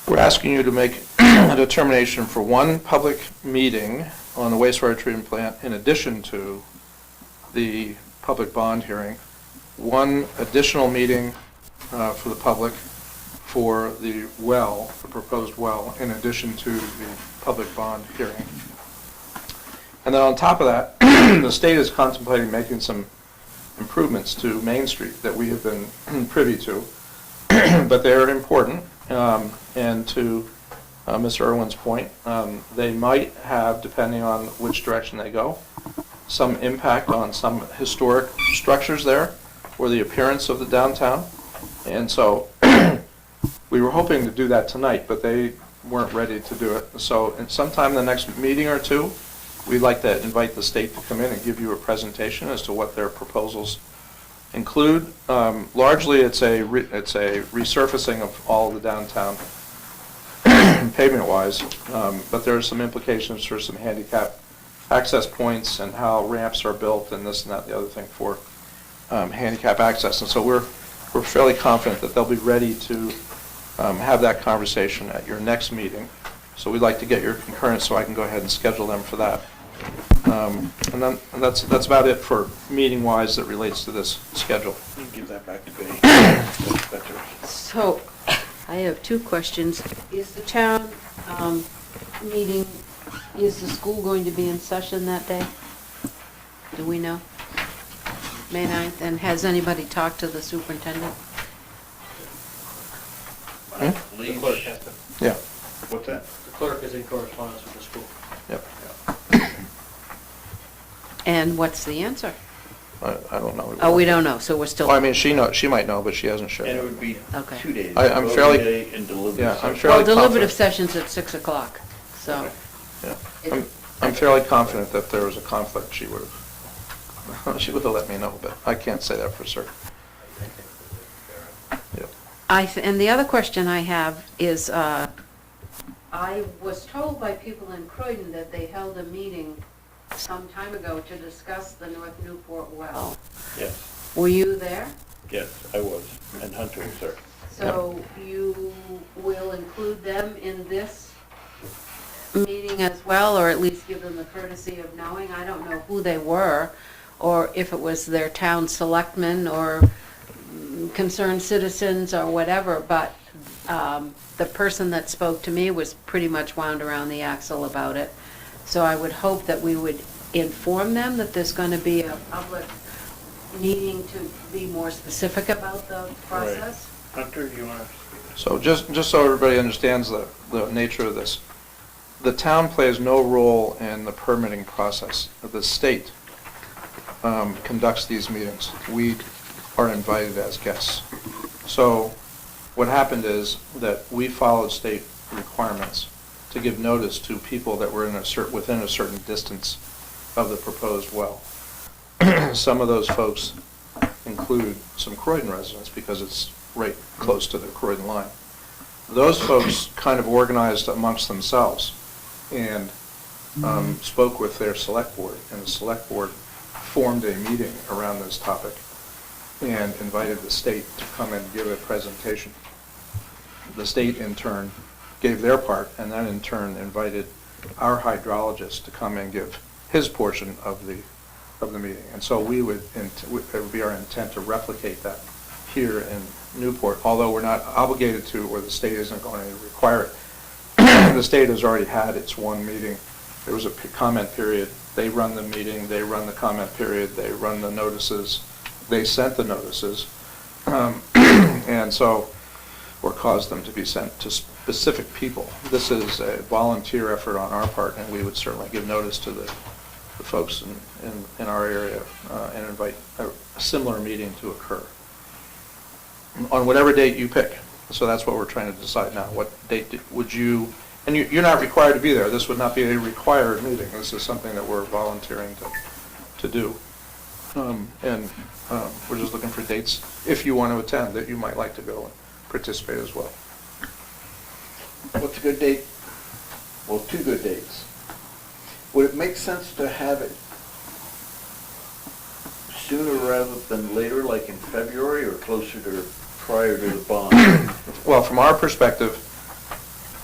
S3: we're asking you to make a determination for one public meeting on the wastewater treatment plant in addition to the public bond hearing, one additional meeting for the public for the well, the proposed well, in addition to the public bond hearing. And then on top of that, the state is contemplating making some improvements to Main Street that we have been privy to, but they're important. And to Mr. Irwin's point, they might have, depending on which direction they go, some impact on some historic structures there or the appearance of the downtown. And so we were hoping to do that tonight, but they weren't ready to do it. So sometime in the next meeting or two, we'd like to invite the state to come in and give you a presentation as to what their proposals include. Largely, it's a resurfacing of all the downtown pavement-wise, but there are some implications for some handicap access points and how ramps are built and this and that and the other thing for handicap access. And so we're fairly confident that they'll be ready to have that conversation at your next meeting. So we'd like to get your concurrence so I can go ahead and schedule them for that. And that's about it for meeting-wise that relates to this schedule.
S1: You can give that back to Benny. That's yours.
S10: So, I have two questions. Is the town meeting, is the school going to be in session that day? Do we know? May 9th, and has anybody talked to the superintendent?
S1: I
S4: The
S1: believe-
S4: clerk has to,
S3: Yeah,
S1: What's that?
S4: the clerk is in correspondence with the school.
S3: yep.
S10: And what's the answer?
S3: I don't know.
S10: Oh, we don't know, so we're still...
S3: Well, I mean, she might know, but she hasn't shared.
S1: And it
S3: it.
S1: would be
S10: Okay.
S1: 2 days.
S3: I'm
S1: voting
S3: fairly-
S1: day and deliberative
S3: Yeah, I'm
S1: session.
S3: fairly
S10: Well, deliberative
S3: confident.
S10: session's at 6 o'clock, so...
S3: Yeah. I'm fairly confident that there was a conflict, she would have let me know, but I can't say that for certain. Yep.
S10: And the other question I have is, I was told by people in Croydon that they held a meeting some time ago to discuss the North Newport well.
S1: Yes,
S10: Were you there?
S1: yes, I was, and Hunter was there.
S10: So you will include them in this meeting as well, or at least give them the courtesy of knowing? I don't know who they were, or if it was their town selectmen, or concerned citizens, or whatever, but the person that spoke to me was pretty much wound around the axle about it. So I would hope that we would inform them that there's going to be a public meeting to be more specific about the process.
S1: Hunter, you want to?
S3: So just so everybody understands the nature of this, the town plays no role in the permitting process. The state conducts these meetings. We are invited as guests. So what happened is that we followed state requirements to give notice to people that were within a certain distance of the proposed well. Some of those folks include some Croydon residents because it's right close to the Croydon line. Those folks kind of organized amongst themselves and spoke with their select board, and the select board formed a meeting around this topic and invited the state to come and give a presentation. The state in turn gave their part, and then in turn invited our hydrologist to come and give his portion of the meeting. And so it would be our intent to replicate that here in Newport, although we're not obligated to, or the state isn't going to require it. The state has already had its one meeting. There was a comment period. They run the meeting, they run the comment period, they run the notices, they sent the notices, and so, or caused them to be sent to specific people. This is a volunteer effort on our part, and we would certainly give notice to the folks in our area and invite a similar meeting to occur on whatever date you pick. So that's what we're trying to decide now. What date would you, and you're not required to be there. This would not be a required meeting. This is something that we're volunteering to do. We're just looking for dates, if you want to attend, that you might like to go and participate as well.
S1: What's a good date? Well, 2 good dates. Would it make sense to have it sooner rather than later, like in February, or closer to prior to the bond?
S3: Well, from our perspective,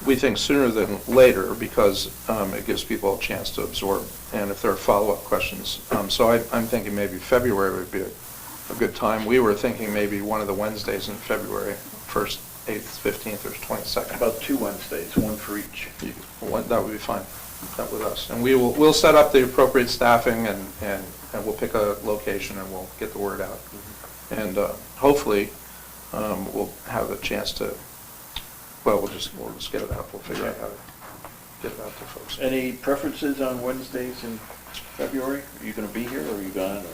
S3: we think sooner than later because it gives people a chance to absorb, and if there are follow-up questions. So I'm thinking maybe February would be a good time. We were thinking maybe one of the Wednesdays in February, 1st, 8th, 15th, or 22nd.
S1: About 2 Wednesdays, one for each.
S3: That would be fine, that with us. And we'll set up the appropriate staffing, and we'll pick a location, and we'll get the word out. And hopefully, we'll have a chance to, well, we'll just get it out. We'll figure out how to get it out to folks.
S1: Any preferences on Wednesdays in February? Are you going to be here, or are you gone?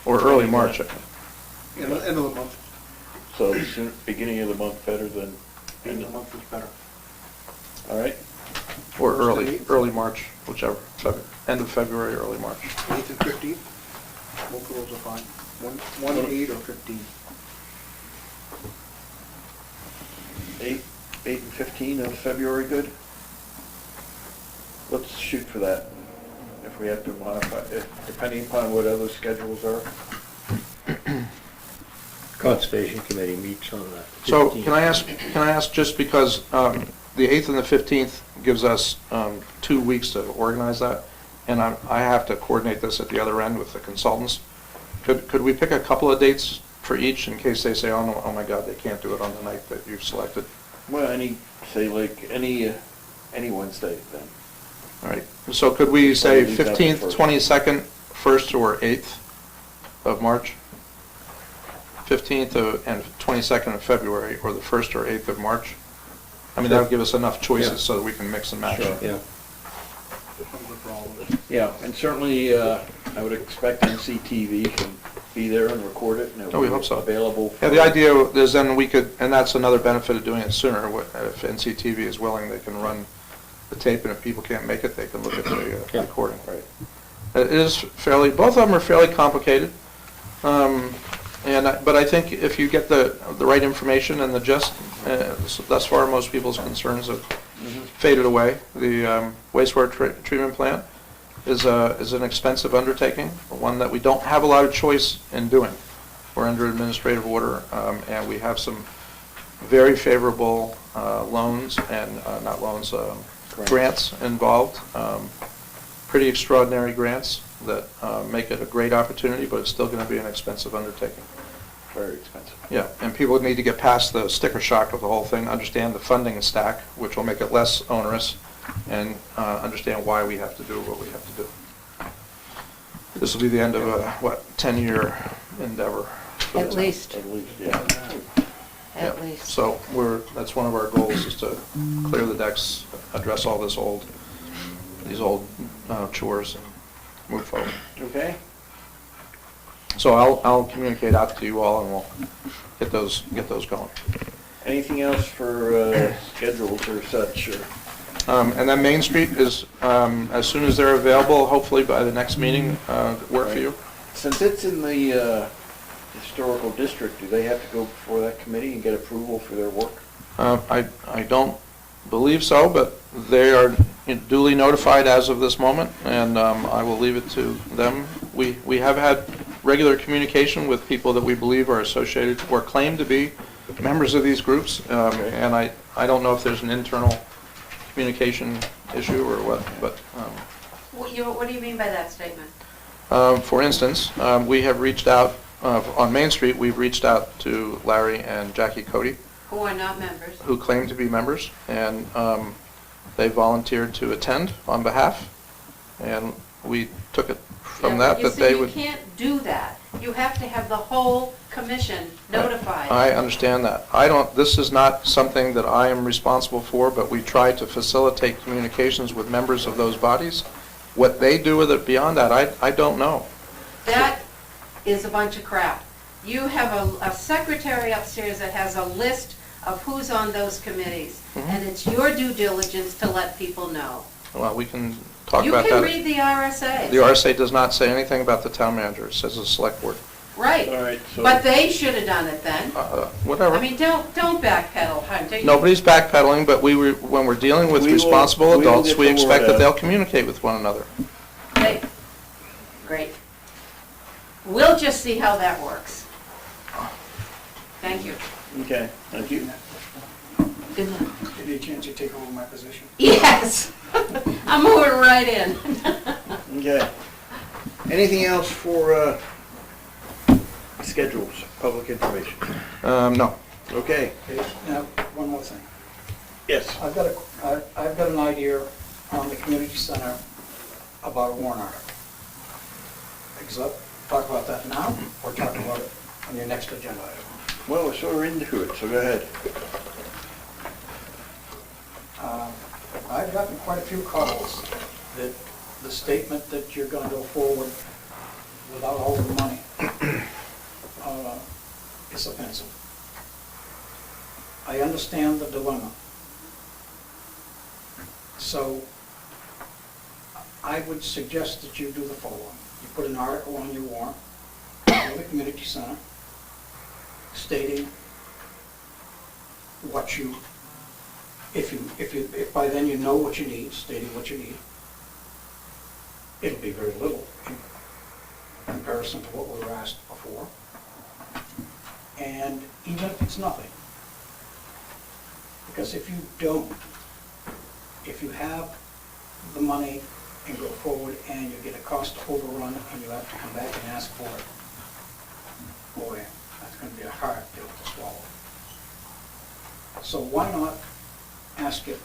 S3: Or early March, I think.
S9: End of the month.
S1: So beginning of the month better than
S9: End of the month is better.
S1: All right?
S3: Or early March, whichever. End of February, early March.
S9: 8th and 15th, both of those are fine. 1, 8, or 15.
S1: 8 and 15 of February, good? Let's shoot for that, if we have to modify, depending upon what other schedules are.
S5: Conservation Committee meets on the 15th.
S3: So can I ask just because the 8th and the 15th gives us 2 weeks to organize that, and I have to coordinate this at the other end with the consultants. Could we pick a couple of dates for each in case they say, oh, no, oh my God, they can't do it on the night that you've selected?
S1: Well, any Wednesday then.
S3: All right, so could we say
S1: Leave that
S3: 15th,
S1: first.
S3: 22nd, 1st, or 8th of March? 15th and 22nd of February, or the 1st or 8th of March? I mean, that'll give us enough choices so that we can mix and match.
S1: Sure.
S5: Yeah.
S1: Yeah, and certainly, I would expect NCTV can be there and record it, and it'll
S3: Oh, we
S1: be
S3: hope so.
S1: available.
S3: Yeah, the idea is then we could, and that's another benefit of doing it sooner. If NCTV is willing, they can run the tape, and if people can't make it, they can look at the recording.
S1: Right.
S3: It is fairly, both of them are fairly complicated. But I think if you get the right information and the gist, thus far, most people's concerns have faded away. The wastewater treatment plant is an expensive undertaking, one that we don't have a lot of choice in doing. We're under administrative order, and we have some very favorable loans and, not loans, grants involved. Pretty extraordinary grants that make it a great opportunity, but it's still going to be an expensive undertaking.
S1: Very expensive.
S3: Yeah, and people need to get past the sticker shock of the whole thing, understand the funding stack, which will make it less onerous, and understand why we have to do what we have to do. This will be the end of a, 10-year endeavor. for the
S10: At
S3: town.
S10: least,
S1: At least, yeah.
S10: at
S3: Yeah.
S10: least.
S3: So that's one of our goals, is to clear the decks, address all these old chores, and move forward.
S1: Okay.
S3: So I'll communicate out to you all, and we'll get those going.
S1: Anything else for schedules or such, or?
S3: And then Main Street is, as soon as they're available, hopefully by the next meeting, work for you?
S1: Since it's in the historical district, do they have to go before that committee and get approval for their work?
S3: I don't believe so, but they are duly notified as of this moment, and I will leave it to them. We have had regular communication with people that we believe are associated or claim to be members of these groups, and I don't know if there's an internal communication issue or what, but
S10: What do you mean by that statement?
S3: for instance, we have reached out, on Main Street, we've reached out to Larry and Jackie Cody,
S10: Who are not members?
S3: who claim to be members, and they volunteered to attend on behalf, and we took it from that they would...
S10: You see, you can't do that. You have to have the whole commission notified.
S3: I understand that. This is not something that I am responsible for, but we try to facilitate communications with members of those bodies. What they do with it beyond that, I don't know.
S10: That is a bunch of crap. You have a secretary upstairs that has a list of who's on those committees, and it's your due diligence to let people know.
S3: Well, we can talk
S10: You
S3: about that.
S10: can read the RSA.
S3: The RSA does not say anything about the town manager. It says the select board.
S10: Right.
S1: All right, so.
S10: But they should have done it then.
S3: Whatever.
S10: I mean, don't backpedal, Hunter.
S3: Nobody's backpedaling, but when we're dealing with
S1: We will-
S3: responsible
S1: we will
S3: adults,
S1: get
S3: we
S1: the
S3: expect
S1: word
S3: that
S1: out.
S3: they'll communicate with one another.
S10: Great. We'll just see how that works. Thank you.
S1: Okay, thank you.
S10: Good night.
S6: Any chance you take over my position?
S10: Yes. I'm moving right in.
S1: Okay. Anything else for schedules, public information?
S3: No.
S1: Okay,
S6: Okay, now, one more thing.
S1: yes.
S6: I've got an idea on the community center about a warrant article. Talk about that now, or talk about it on your next agenda item?
S1: Well, we're sort of into it, so go ahead.
S6: I've gotten quite a few calls that the statement that you're gonna go forward without all the money is offensive. I understand the dilemma. So I would suggest that you do the following. You put an article on your warrant for the community center stating what you, if by then you know what you need, stating what you need. It'll be very little in comparison to what we were asked before. And even if it's nothing, because if you don't, if you have the money and go forward, and you get a cost overrun, and you have to come back and ask for it. Boy, that's gonna be a hard pill to swallow. So why not ask it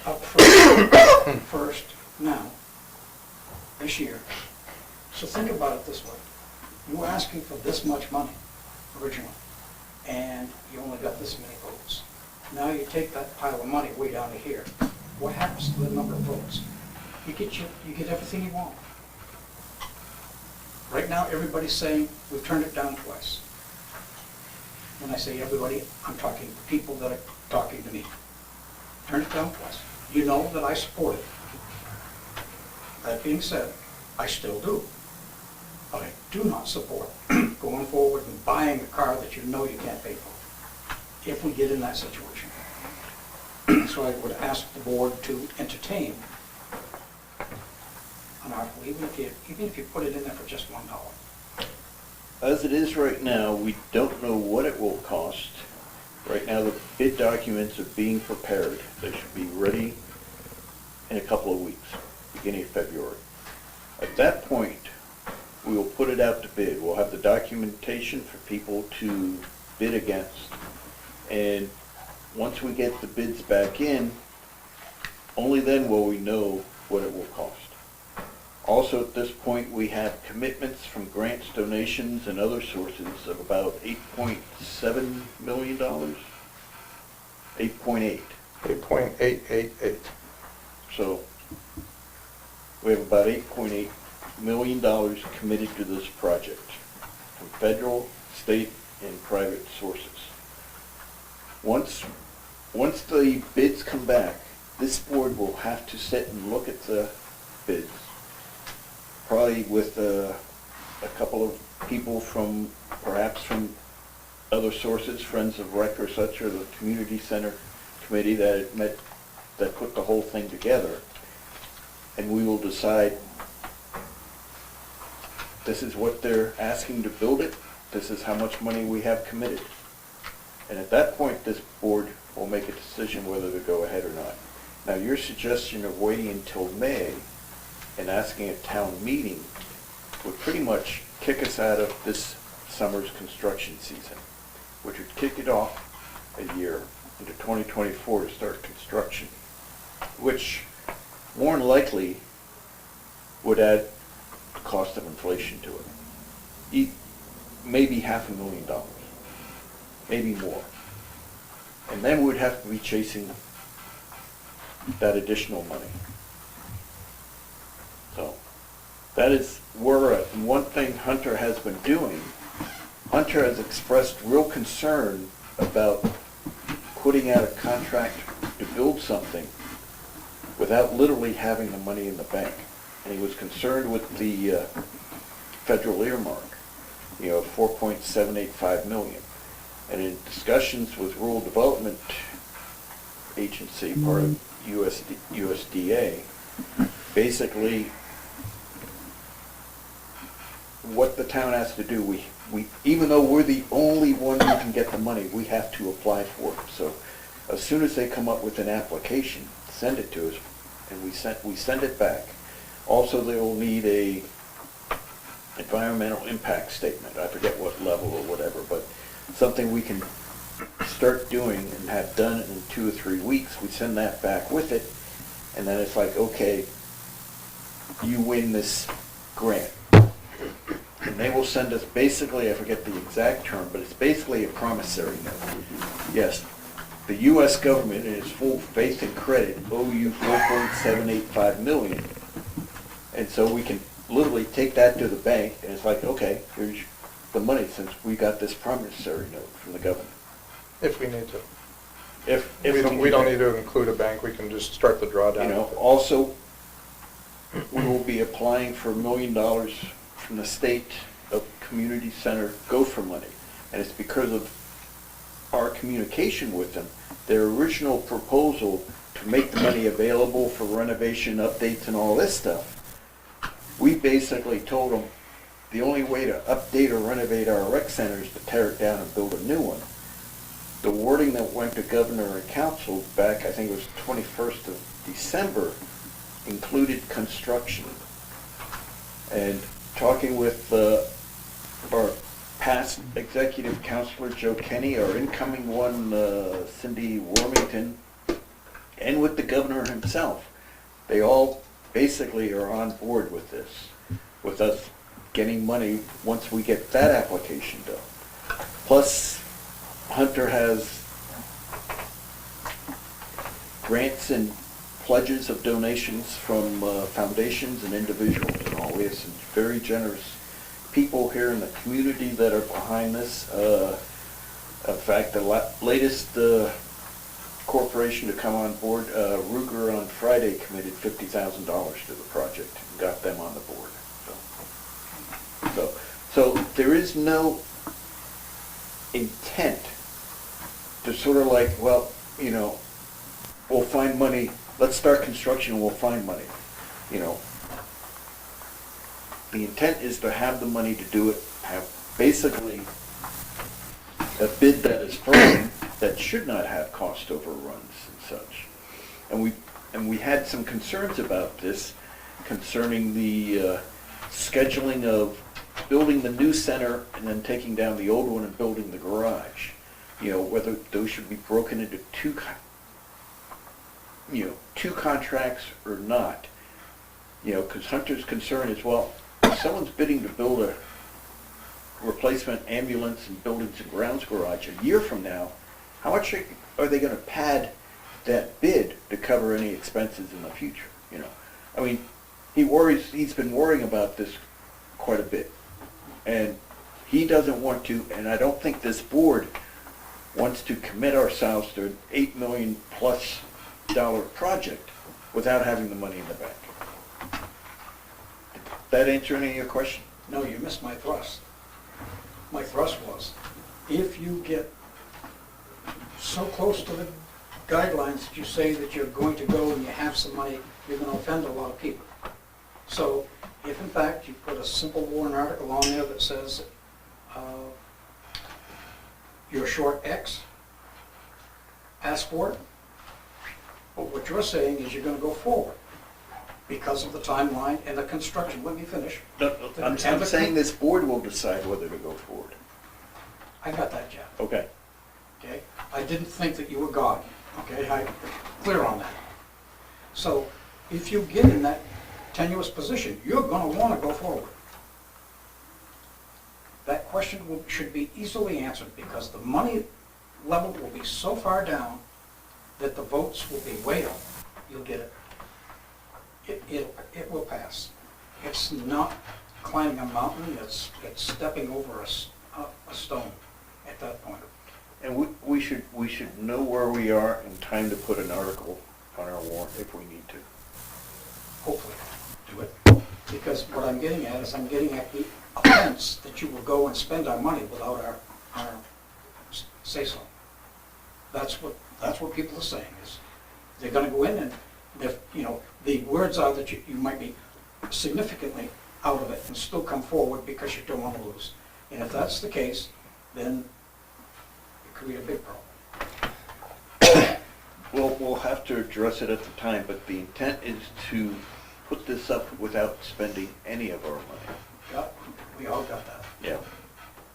S6: up front, first, now, this year? So think about it this way. You were asking for this much money originally, and you only got this many votes. Now you take that pile of money way down to here. What happens to the number of votes? You get everything you want. Right now, everybody's saying, we've turned it down twice. When I say everybody, I'm talking the people that are talking to me. Turned it down twice. You know that I support it. That being said, I still do. But I do not support going forward and buying a car that you know you can't pay for, if we get in that situation. So I would ask the board to entertain an article, even if you put it in there for just $1.
S1: As it is right now, we don't know what it will cost. Right now, the bid documents are being prepared. They should be ready in a couple of weeks, beginning of February. At that point, we will put it out to bid. We'll have the documentation for people to bid against. And once we get the bids back in, only then will we know what it will cost. Also, at this point, we have commitments from grants, donations, and other sources of about $8.7 million? 8.8.
S3: 8.888.
S1: So we have about $8.8 million committed to this project from federal, state, and private sources. Once the bids come back, this board will have to sit and look at the bids, probably with a couple of people from, perhaps from other sources, Friends of Rec or such, or the Community Center Committee that met, that put the whole thing together. And we will decide, this is what they're asking to build it, this is how much money we have committed. And at that point, this board will make a decision whether to go ahead or not. Now, your suggestion of waiting until May and asking a town meeting would pretty much kick us out of this summer's construction season, which would kick it off a year into 2024 to start construction, which more than likely would add the cost of inflation to it. Maybe $500,000, maybe more. And then we'd have to be chasing that additional money. So that is where we're at. And one thing Hunter has been doing, Hunter has expressed real concern about putting out a contract to build something without literally having the money in the bank. And he was concerned with the federal earmark, $4.785 million. And in discussions with Rural Development Agency, part of USDA, basically what the town has to do, we even though we're the only one who can get the money, we have to apply for it. So as soon as they come up with an application, send it to us, and we send it back. Also, they will need a environmental impact statement. I forget what level or whatever, but something we can start doing and have done in 2 or 3 weeks. We send that back with it, and then it's like, okay, you win this grant. And they will send us basically, I forget the exact term, but it's basically a promissory note. Yes, the U.S. government, in its full faith and credit, owe you $4.785 million. And so we can literally take that to the bank, and it's like, okay, here's the money since we got this promissory note from the government.
S3: If we need to.
S1: If
S3: We don't need to include a bank, we can just start the drawdown.
S1: Also, we will be applying for $1 million from the state of Community Center Gopher money. And it's because of our communication with them. Their original proposal to make the money available for renovation updates and all this stuff, we basically told them the only way to update or renovate our rec center is to tear it down and build a new one. The wording that went to governor and council back, I think it was 21st of December, included construction. And talking with our past executive counselor, Joe Kenny, our incoming one, Cindy Wormington, and with the governor himself, they all basically are on board with this, with us getting money once we get that application done. Plus, Hunter has grants and pledges of donations from foundations and individuals and all. We have some very generous people here in the community that are behind this. In fact, the latest corporation to come on board, Ruger on Friday committed $50,000 to the project and got them on the board. So there is no intent to sort of like, well, you know, we'll find money, let's start construction and we'll find money, you know. The intent is to have the money to do it, have basically a bid that is firm, that should not have cost overruns and such. And we had some concerns about this concerning the scheduling of building the new center and then taking down the old one and building the garage. You know, whether those should be broken into two contracts or not. You know, because Hunter's concern is, well, if someone's bidding to build a replacement ambulance and buildings and grounds garage a year from now, how much are they going to pad that bid to cover any expenses in the future? You know, I mean, he's been worrying about this quite a bit, and he doesn't want to, and I don't think this board wants to commit ourselves to an $8 million plus project without having the money in the bank. Did that answer any of your question?
S6: No, you missed my thrust. My thrust was, if you get so close to the guidelines that you say that you're going to go and you have some money, you're going to offend a lot of people. So if in fact you put a simple warrant article on there that says you're short X, ask for it. But what you're saying is you're going to go forward because of the timeline and the construction. Let me finish.
S1: No, I'm saying this board will decide whether to go forward.
S6: I got that, Jeff.
S1: Okay.
S6: Okay? I didn't think that you were God. Okay? I'm clear on that. So if you get in that tenuous position, you're going to want to go forward. That question should be easily answered because the money level will be so far down that the votes will be way up. You'll get it. It will pass. It's not climbing a mountain, it's stepping over a stone at that point.
S1: And we should know where we are in time to put an article on our warrant if we need to.
S6: Hopefully, do it. Because what I'm getting at is I'm getting at the offense that you will go and spend our money without our say-so. That's what people are saying is they're going to go in and the words are that you might be significantly out of it and still come forward because you don't want to lose. And if that's the case, then it could be a big problem.
S1: Well, we'll have to address it at the time, but the intent is to put this up without spending any of our money.
S6: Yeah, we all got that.
S1: Yeah.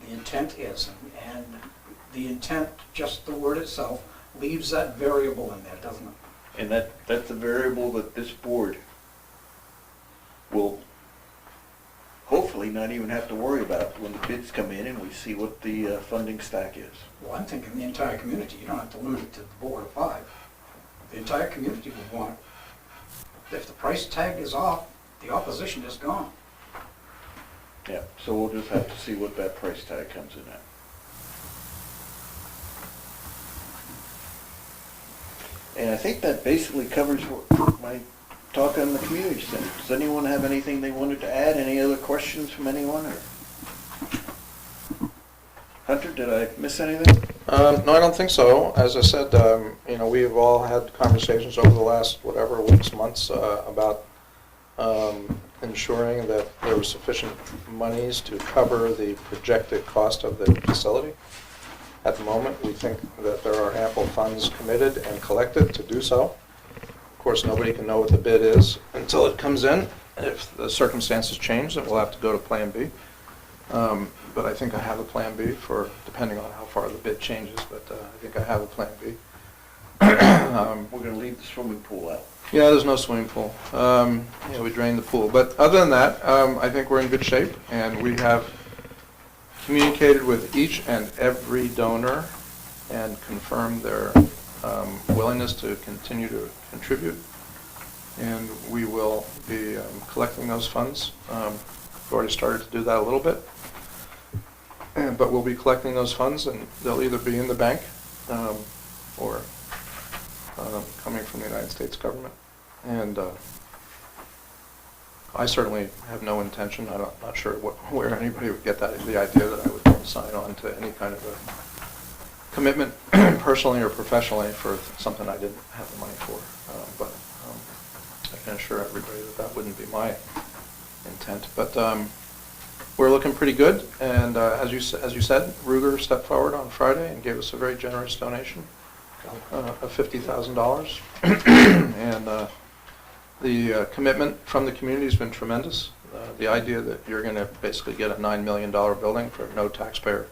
S6: The intent is, and the intent, just the word itself, leaves that variable in there, doesn't it?
S1: And that's a variable that this board will hopefully not even have to worry about when the bids come in and we see what the funding stack is.
S6: Well, I'm thinking the entire community. You don't have to limit it to the board of 5. The entire community would want it. If the price tag is off, the opposition is gone.
S1: Yeah, so we'll just have to see what that price tag comes in at. And I think that basically covers my talk on the community center. Does anyone have anything they wanted to add? Any other questions from anyone? Or Hunter, did I miss anything?
S3: No, I don't think so. As I said, we've all had conversations over the last, weeks, months, about ensuring that there were sufficient monies to cover the projected cost of the facility. At the moment, we think that there are ample funds committed and collected to do so. Of course, nobody can know what the bid is until it comes in. If the circumstances change, then we'll have to go to Plan B. But I think I have a Plan B for, depending on how far the bid changes, but I think I have a Plan B.
S1: We're gonna leave the swimming pool out.
S3: Yeah, there's no swimming pool. Yeah, we drained the pool. But other than that, I think we're in good shape, and we have communicated with each and every donor and confirmed their willingness to continue to contribute. And we will be collecting those funds. We've already started to do that a little bit. But we'll be collecting those funds, and they'll either be in the bank or coming from the United States government. And I certainly have no intention, I'm not sure where anybody would get the idea that I would sign on to any kind of a commitment, personally or professionally, for something I didn't have the money for. But I can assure everybody that that wouldn't be my intent. But we're looking pretty good, and as you said, Ruger stepped forward on Friday and gave us a very generous donation of $50,000. And the commitment from the community has been tremendous. The idea that you're going to basically get a $9 million building for no taxpayer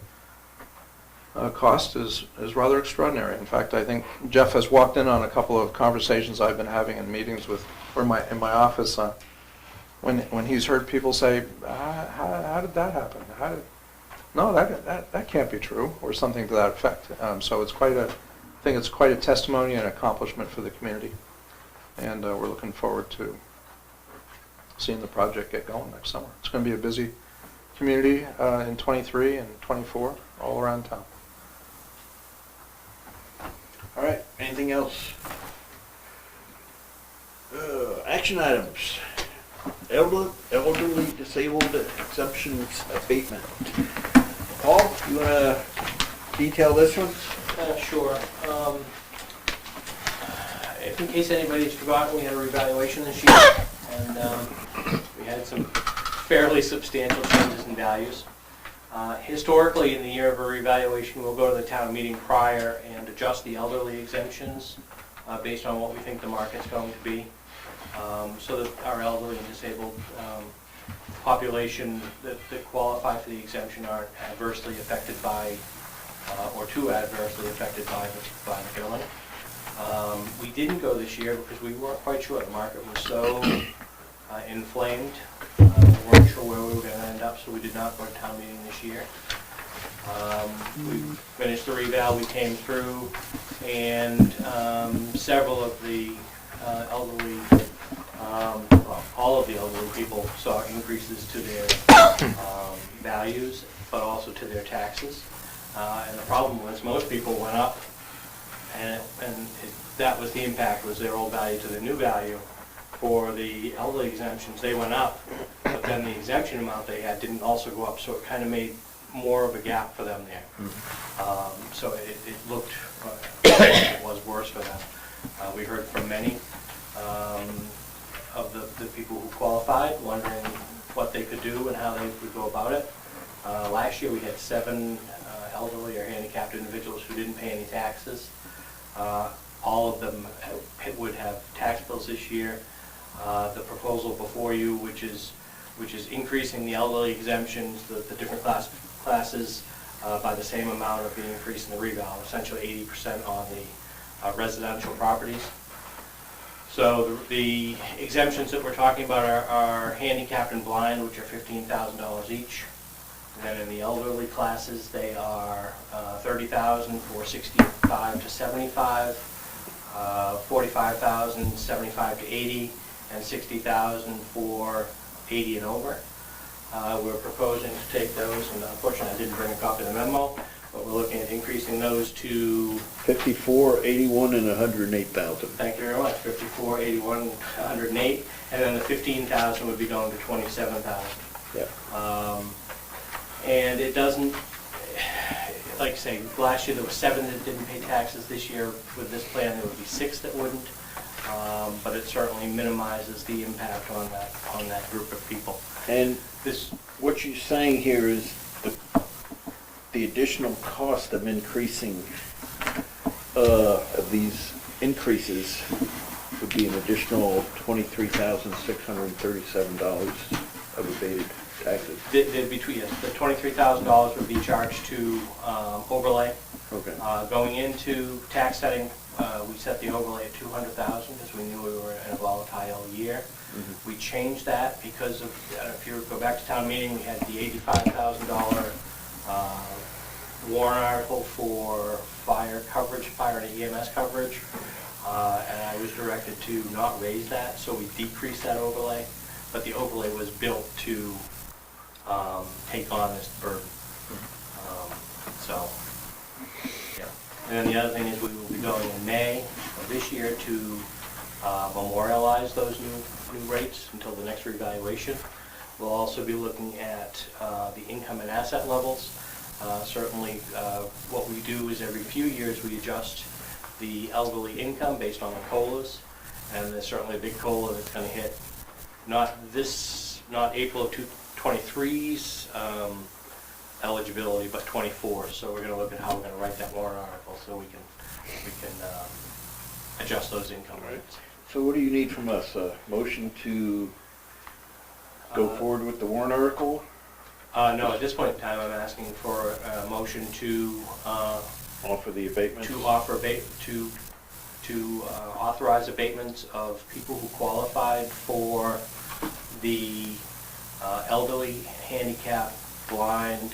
S3: cost is rather extraordinary. In fact, I think Jeff has walked in on a couple of conversations I've been having in meetings with, or in my office, when he's heard people say, how did that happen? No, that can't be true, or something to that effect. So it's I think it's quite a testimony and accomplishment for the community. And we're looking forward to seeing the project get going next summer. It's going to be a busy community in 23 and 24 all around town.
S1: All right, anything else? Action items. Elderly disabled exemptions abatement. Paul, you want to detail this one?
S4: Sure. If in case anybody's forgotten, we had a revaluation this year, and we had some fairly substantial changes in values. Historically, in the year of a revaluation, we'll go to the town meeting prior and adjust the elderly exemptions based on what we think the market's going to be, so that our elderly and disabled population that qualify for the exemption aren't adversely affected by, or too adversely affected by the billing. We didn't go this year because we weren't quite sure. The market was so inflamed. We weren't sure where we were going to end up, so we did not go to town meeting this year. We finished the reval, we came through, and several of the elderly, all of the elderly people saw increases to their values, but also to their taxes. And the problem was most people went up, and that was the impact, was their old value to the new value. For the elderly exemptions, they went up, but then the exemption amount they had didn't also go up, so it kind of made more of a gap for them there. So it looked like it was worse for them. We heard from many of the people who qualified, wondering what they could do and how they would go about it. Last year we had 7 elderly or handicapped individuals who didn't pay any taxes. All of them would have tax bills this year. The proposal before you, which is increasing the elderly exemptions, the different classes by the same amount of the increase in the reval, essentially 80% on the residential properties. So the exemptions that we're talking about are handicapped and blind, which are $15,000 each. And then in the elderly classes, they are $30,000 for 65 to 75, $45,000 75 to 80, and $60,000 for 80 and over. We're proposing to take those, and unfortunately I didn't bring a copy of the memo, but we're looking at increasing those to
S1: 54, 81, and 108,000.
S4: Thank you very much. 54, 81, 108, and then the 15,000 would be going to 27,000.
S1: Yeah.
S4: And it doesn't, like I say, last year there were 7 that didn't pay taxes. This year with this plan there would be 6 that wouldn't. But it certainly minimizes the impact on that group of people.
S1: And what you're saying here is the additional cost of increasing of these increases would be an additional $23,637 of abated taxes.
S4: There'd be yes, the $23,000 would be charged to overlay.
S1: Okay.
S4: Going into tax setting, we set the overlay at 200,000 because we knew we were in a volatile year.
S1: Mhm.
S4: We changed that because of, if you go back to town meeting, we had the $85,000 warrant article for fire coverage, fire and EMS coverage, and I was directed to not raise that, so we decreased that overlay, but the overlay was built to take on this burden. So, yeah. And then the other thing is we will be going in May of this year to memorialize those new rates until the next revaluation. We'll also be looking at the income and asset levels. Certainly, what we do is every few years we adjust the elderly income based on the COLAs, and there's certainly a big COLA that's going to hit not April of 23's eligibility, but 24. So we're going to look at how we're going to write that warrant article so we can adjust those income rates.
S1: So what do you need from us? A motion to go forward with the warrant article?
S4: No, at this point in time, I'm asking for a motion to
S1: Offer the abatement?
S4: to authorize abatements of people who qualified for the elderly, handicapped, blind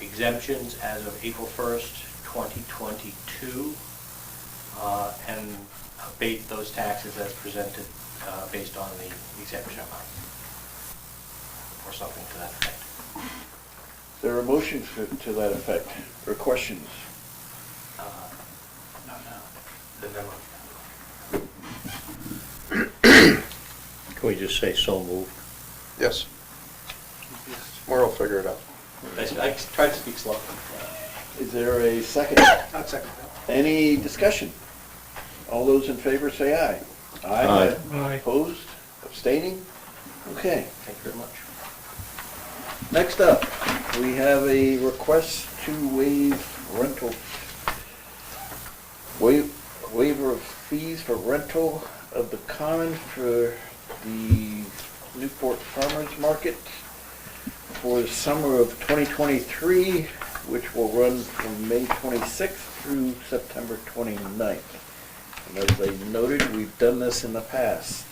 S4: exemptions as of April 1st, 2022, and abate those taxes as presented based on the exemption amount, or something to that effect.
S1: Is there a motion to that effect, or questions?
S4: Not now. The memo.
S5: Can we just say so moved?
S3: Yes. Or we'll figure it out.
S4: I tried to speak slow.
S1: Is there a second?
S6: I'd second that.
S1: Any discussion? All those in favor say aye.
S5: Aye.
S6: Aye.
S1: Opposed? Abstaining? Okay.
S4: Thank you very much.
S1: Next up, we have a request to waiver of fees for rental of the common for the Newport Farmers Market for the summer of 2023, which will run from May 26th through September 29th. And as I noted, we've done this in the past.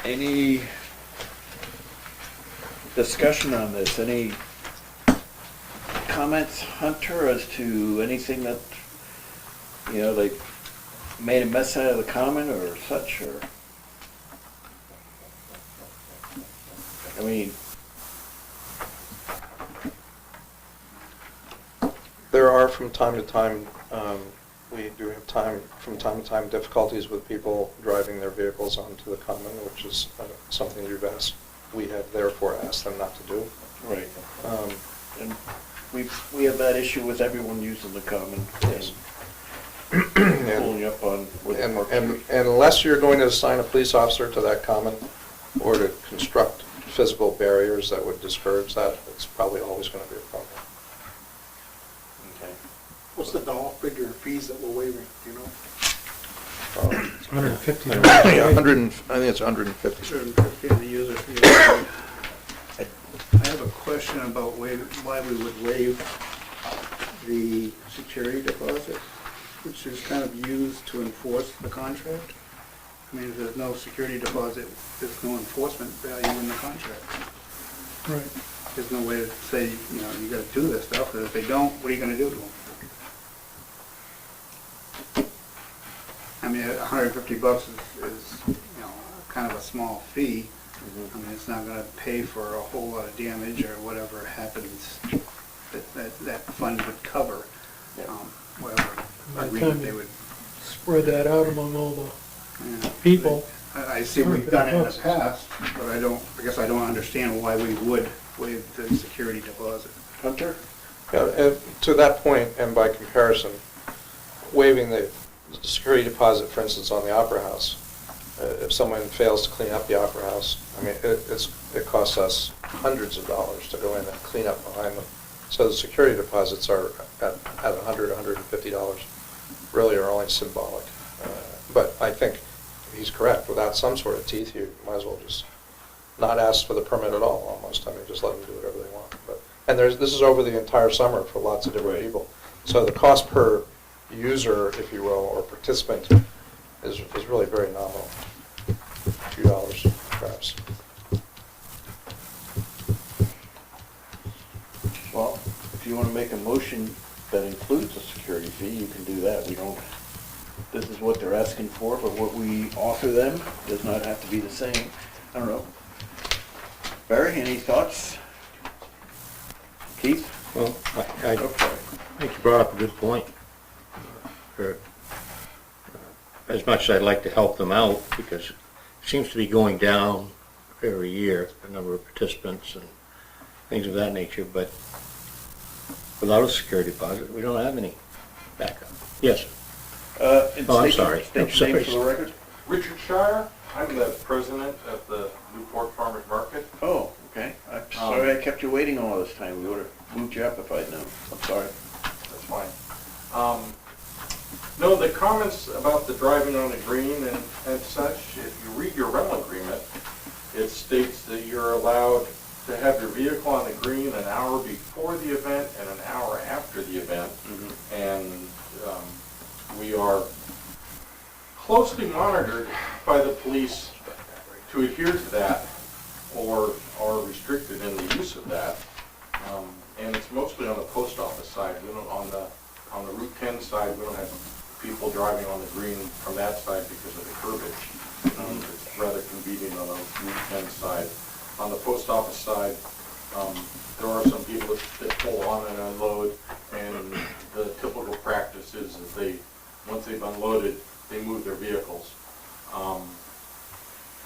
S1: Any discussion on this? Any comments, Hunter, as to anything that, they made a mess out of the common or such, or? I mean,
S3: There are from time to time, we do have from time to time difficulties with people driving their vehicles onto the common, which is something we have therefore asked them not to do.
S1: right. And we have that issue with everyone using the common.
S3: Yes.
S1: Pulling up on with the Park
S3: And
S1: Street.
S3: unless you're going to assign a police officer to that common or to construct physical barriers that would discourage that, it's probably always going to be a problem.
S1: Okay.
S9: What's the dollar figure of fees that we're waiving, do you know?
S6: It's $150.
S3: Yeah, I think it's 150.
S6: 150 on the user fee. I have a question about why we would waive the security deposit, which is kind of used to enforce the contract. I mean, if there's no security deposit, there's no enforcement value in the contract.
S11: Right.
S6: There's no way to say, you gotta do this stuff, because if they don't, what are you gonna do to them? I mean, $150 is, kind of a small fee. I mean, it's not gonna pay for a whole lot of damage or whatever happens that fund would cover, whatever
S11: By the
S6: agreement
S11: time
S6: they
S11: you
S6: would.
S11: spread that out among all the
S6: Yeah.
S11: people.
S6: I see we've done it in the past, but I guess I don't understand why we would waive the security deposit.
S1: Hunter?
S3: Yeah, to that point, and by comparison, waiving the security deposit, for instance, on the Opera House, if someone fails to clean up the Opera House, I mean, it costs us hundreds of dollars to go in and clean up behind them. So the security deposits are at $100, $150 really are only symbolic. But I think he's correct. Without some sort of teeth, you might as well just not ask for the permit at all, almost. I mean, just let them do whatever they want. And this is over the entire summer for lots of different people. So the cost per user, if you will, or participant is really very nominal. A few dollars, perhaps.
S1: Well, if you want to make a motion that includes a security fee, you can do that. We don't, this is what they're asking for, but what we offer them does not have to be the same. I don't know. Barry, any thoughts? Keith?
S5: Well, I
S1: Go for it.
S5: think you brought up a good point. As much as I'd like to help them out, because it seems to be going down every year, the number of participants and things of that nature, but without a security deposit, we don't have any backup. Yes.
S1: And
S5: Oh, I'm
S1: state-
S5: sorry.
S1: State your name for the record.
S12: Richard Shire, I'm the president of the Newport Farmers Market.
S1: Oh, okay. I'm sorry I kept you waiting all this time. We would have moved you up if I'd known. I'm sorry.
S12: That's fine. No, the comments about the driving on the green and such, if you read your rental agreement, it states that you're allowed to have your vehicle on the green an hour before the event and an hour after the event. And we are closely monitored by the police to adhere to that or are restricted in the use of that. And it's mostly on the post office side. We don't, on the Route 10 side, we don't have people driving on the green from that side because of the curbage. It's rather convenient on the Route 10 side. On the post office side, there are some people that pull on and unload, and the typical practice is that once they've unloaded, they move their vehicles.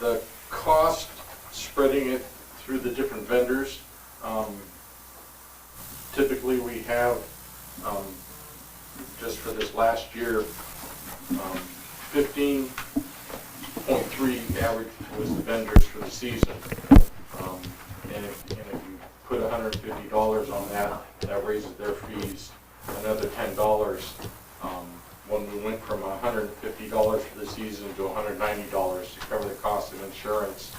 S12: The cost, spreading it through the different vendors, typically we have, just for this last year, 15.3 average was the vendors for the season. And if you put $150 on that, that raises their fees another $10. When we went from $150 for the season to $190 to cover the cost of insurance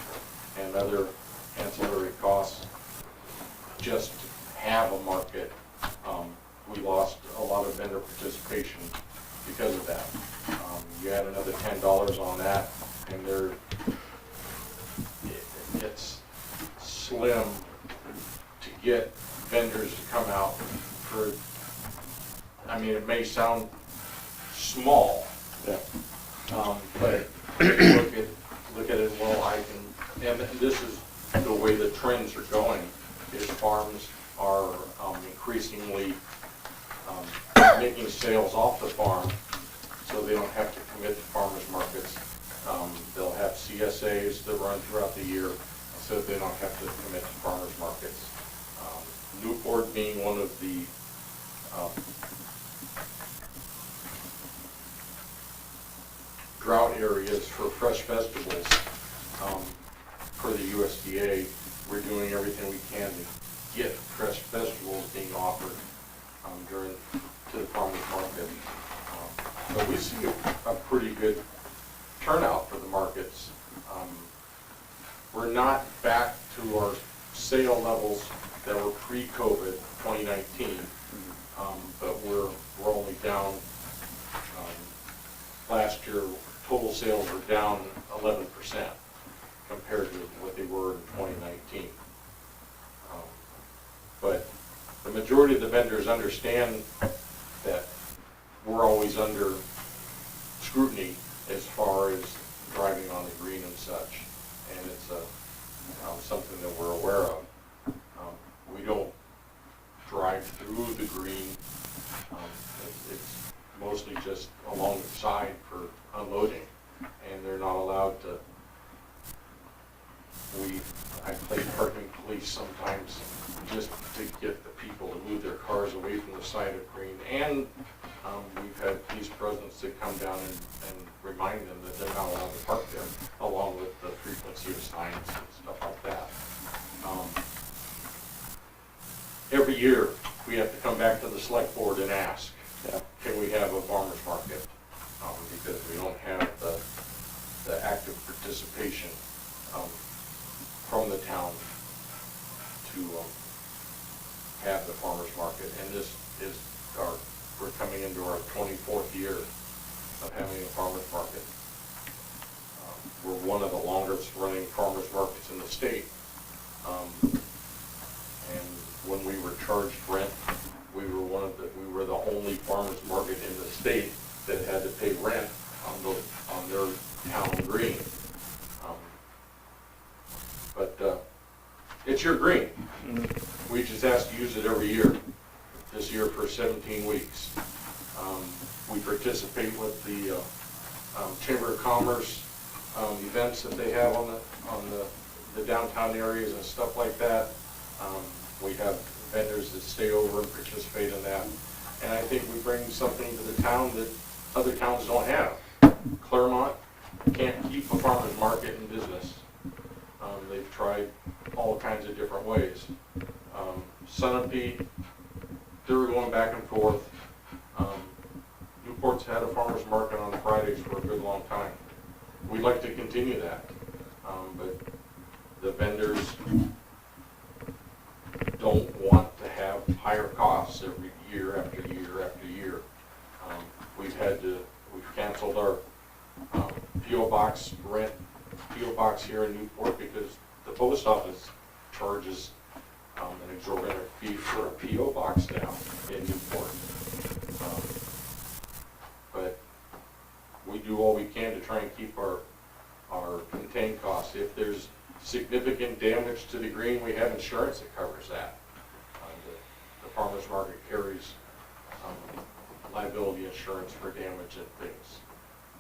S12: and other ancillary costs, just to have a market, we lost a lot of vendor participation because of that. You add another $10 on that, and it's slim to get vendors to come out for, I mean, it may sound small, but look at it, well, and this is the way the trends are going, is farms are increasingly making sales off the farm, so they don't have to commit to farmers markets. They'll have CSAs that run throughout the year, so they don't have to commit to farmers markets. Newport being one of the drought areas for fresh vegetables, for the USDA, we're doing everything we can to get fresh vegetables being offered to the farmers market. So we see a pretty good turnout for the markets. We're not back to our sale levels that were pre-COVID 2019, but we're only down. Last year, total sales were down 11% compared to what they were in 2019. But the majority of the vendors understand that we're always under scrutiny as far as driving on the green and such, and it's something that we're aware of. We don't drive through the green. It's mostly just along the side for unloading, and they're not allowed to. I play parking police sometimes just to get the people to move their cars away from the side of green, and we've had police presence that come down and remind them that they're not allowed to park there, along with the frequency of signs and stuff like that. Every year, we have to come back to the select board and ask,
S3: Yeah.
S12: can we have a farmer's market? Because we don't have the active participation from the town to have the farmer's market. And this is we're coming into our 24th year of having a farmer's market. We're one of the longest running farmer's markets in the state. And when we were charged rent, we were the only farmer's market in the state that had to pay rent on their town green. But it's your green. We just ask to use it every year. This year for 17 weeks. We participate with the Chamber of Commerce events that they have on the downtown areas and stuff like that. We have vendors that stay over and participate in that. And I think we bring something to the town that other towns don't have. Claremont can't keep a farmer's market in business. They've tried all kinds of different ways. Sunapee, they were going back and forth. Newport's had a farmer's market on Fridays for a good long time. We'd like to continue that, but the vendors don't want to have higher costs every year after year after year. We've canceled our P.O. Box rent, P.O. Box here in Newport because the post office charges an exorbitant fee for a P.O. Box now in Newport. But we do all we can to try and keep our contained costs. If there's significant damage to the green, we have insurance that covers that. The farmer's market carries liability insurance for damage and things.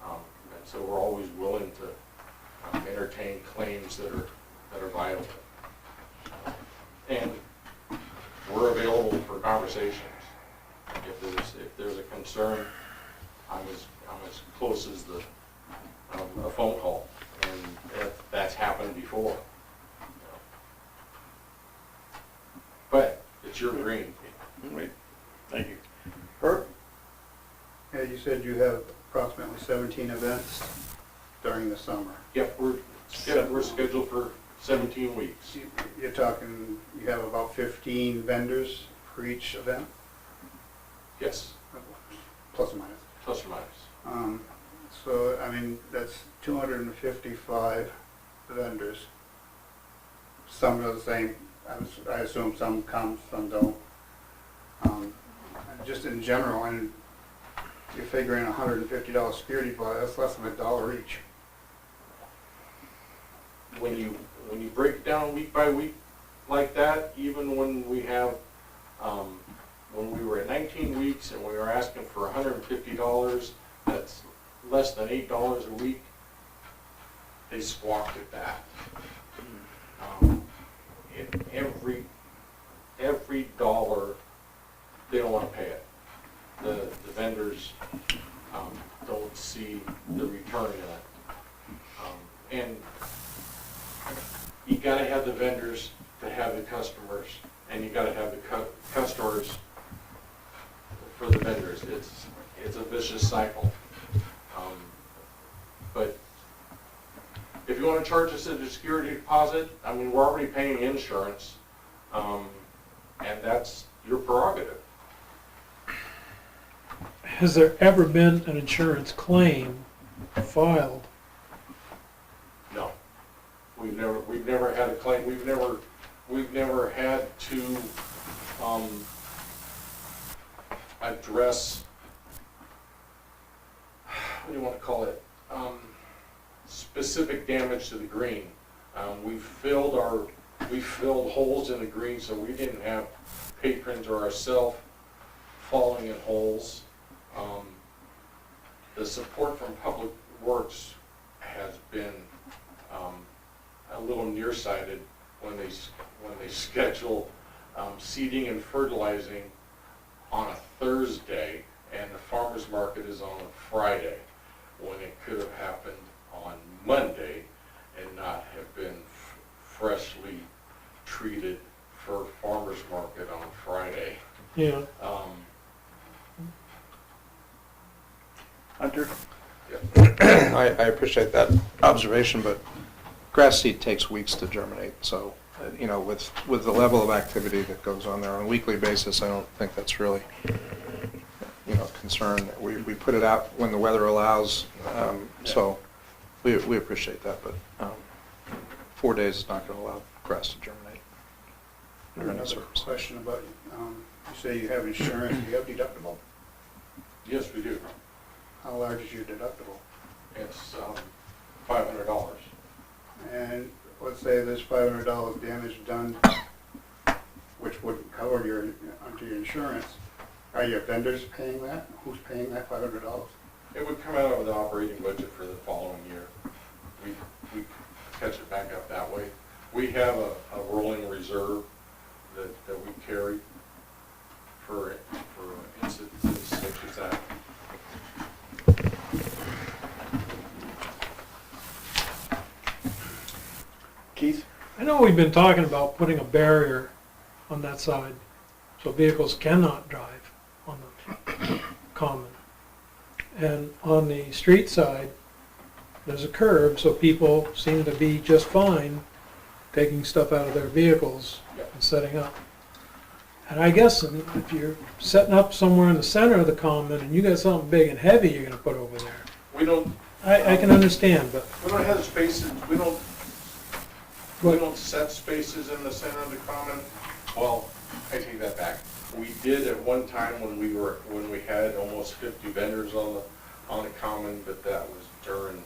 S12: And so we're always willing to entertain claims that are viable. And we're available for conversations. If there's a concern, I'm as close as a phone call, and that's happened before. But it's your green.
S1: Right. Thank you.
S13: Herb? Yeah, you said you have approximately 17 events during the summer.
S12: Yep, we're scheduled for 17 weeks.
S13: You're talking, you have about 15 vendors for each event?
S12: Yes,
S13: Plus or minus.
S12: plus or minus.
S13: So, I mean, that's 255 vendors. Some are the same, I assume some come, some don't. Just in general, and you're figuring $150 security deposit, that's less than $1 each.
S12: When you break it down week by week like that, even when we have, when we were at 19 weeks and we were asking for $150, that's less than $8 a week, they squawked at that. Every dollar, they don't want to pay it. The vendors don't see the return in it. And you got to have the vendors to have the customers, and you got to have the customers for the vendors. It's a vicious cycle. But if you want to charge us a security deposit, I mean, we're already paying insurance, and that's your prerogative.
S11: Has there ever been an insurance claim filed?
S12: No, we've never had a claim. We've never had to address, what do you want to call it? Specific damage to the green. We filled holes in the green, so we didn't have patrons or ourselves falling in holes. The support from Public Works has been a little nearsighted when they schedule seeding and fertilizing on a Thursday, and the farmer's market is on a Friday, when it could have happened on Monday and not have been freshly treated for farmer's market on Friday.
S11: Yeah.
S3: I appreciate that observation, but grass seed takes weeks to germinate, so, with the level of activity that goes on there on a weekly basis, I don't think that's really, concern. We put it out when the weather allows, so we appreciate that, but 4 days is not going to allow grass to germinate. under any
S13: Another
S3: circumstance.
S13: question about, you say you have insurance, do you have deductible?
S12: Yes, we do.
S13: How large is your deductible?
S12: It's $500.
S13: And let's say there's $500 damage done, which would cover under your insurance. Are your vendors paying that? Who's paying that $500?
S12: It would come out of the operating budget for the following year. We catch it back up that way. We have a rolling reserve that we carry for incidents such as that.
S1: Keith?
S11: I know we've been talking about putting a barrier on that side so vehicles cannot drive on the common. And on the street side, there's a curb, so people seem to be just fine taking stuff out of their vehicles and setting up. And I guess if you're setting up somewhere in the center of the common and you got something big and heavy you're gonna put over there,
S12: We don't,
S11: I can understand, but
S12: we don't have the spaces, we don't set spaces in the center of the common. Well, I take that back. We did at one time when we had almost 50 vendors on the common, but that was during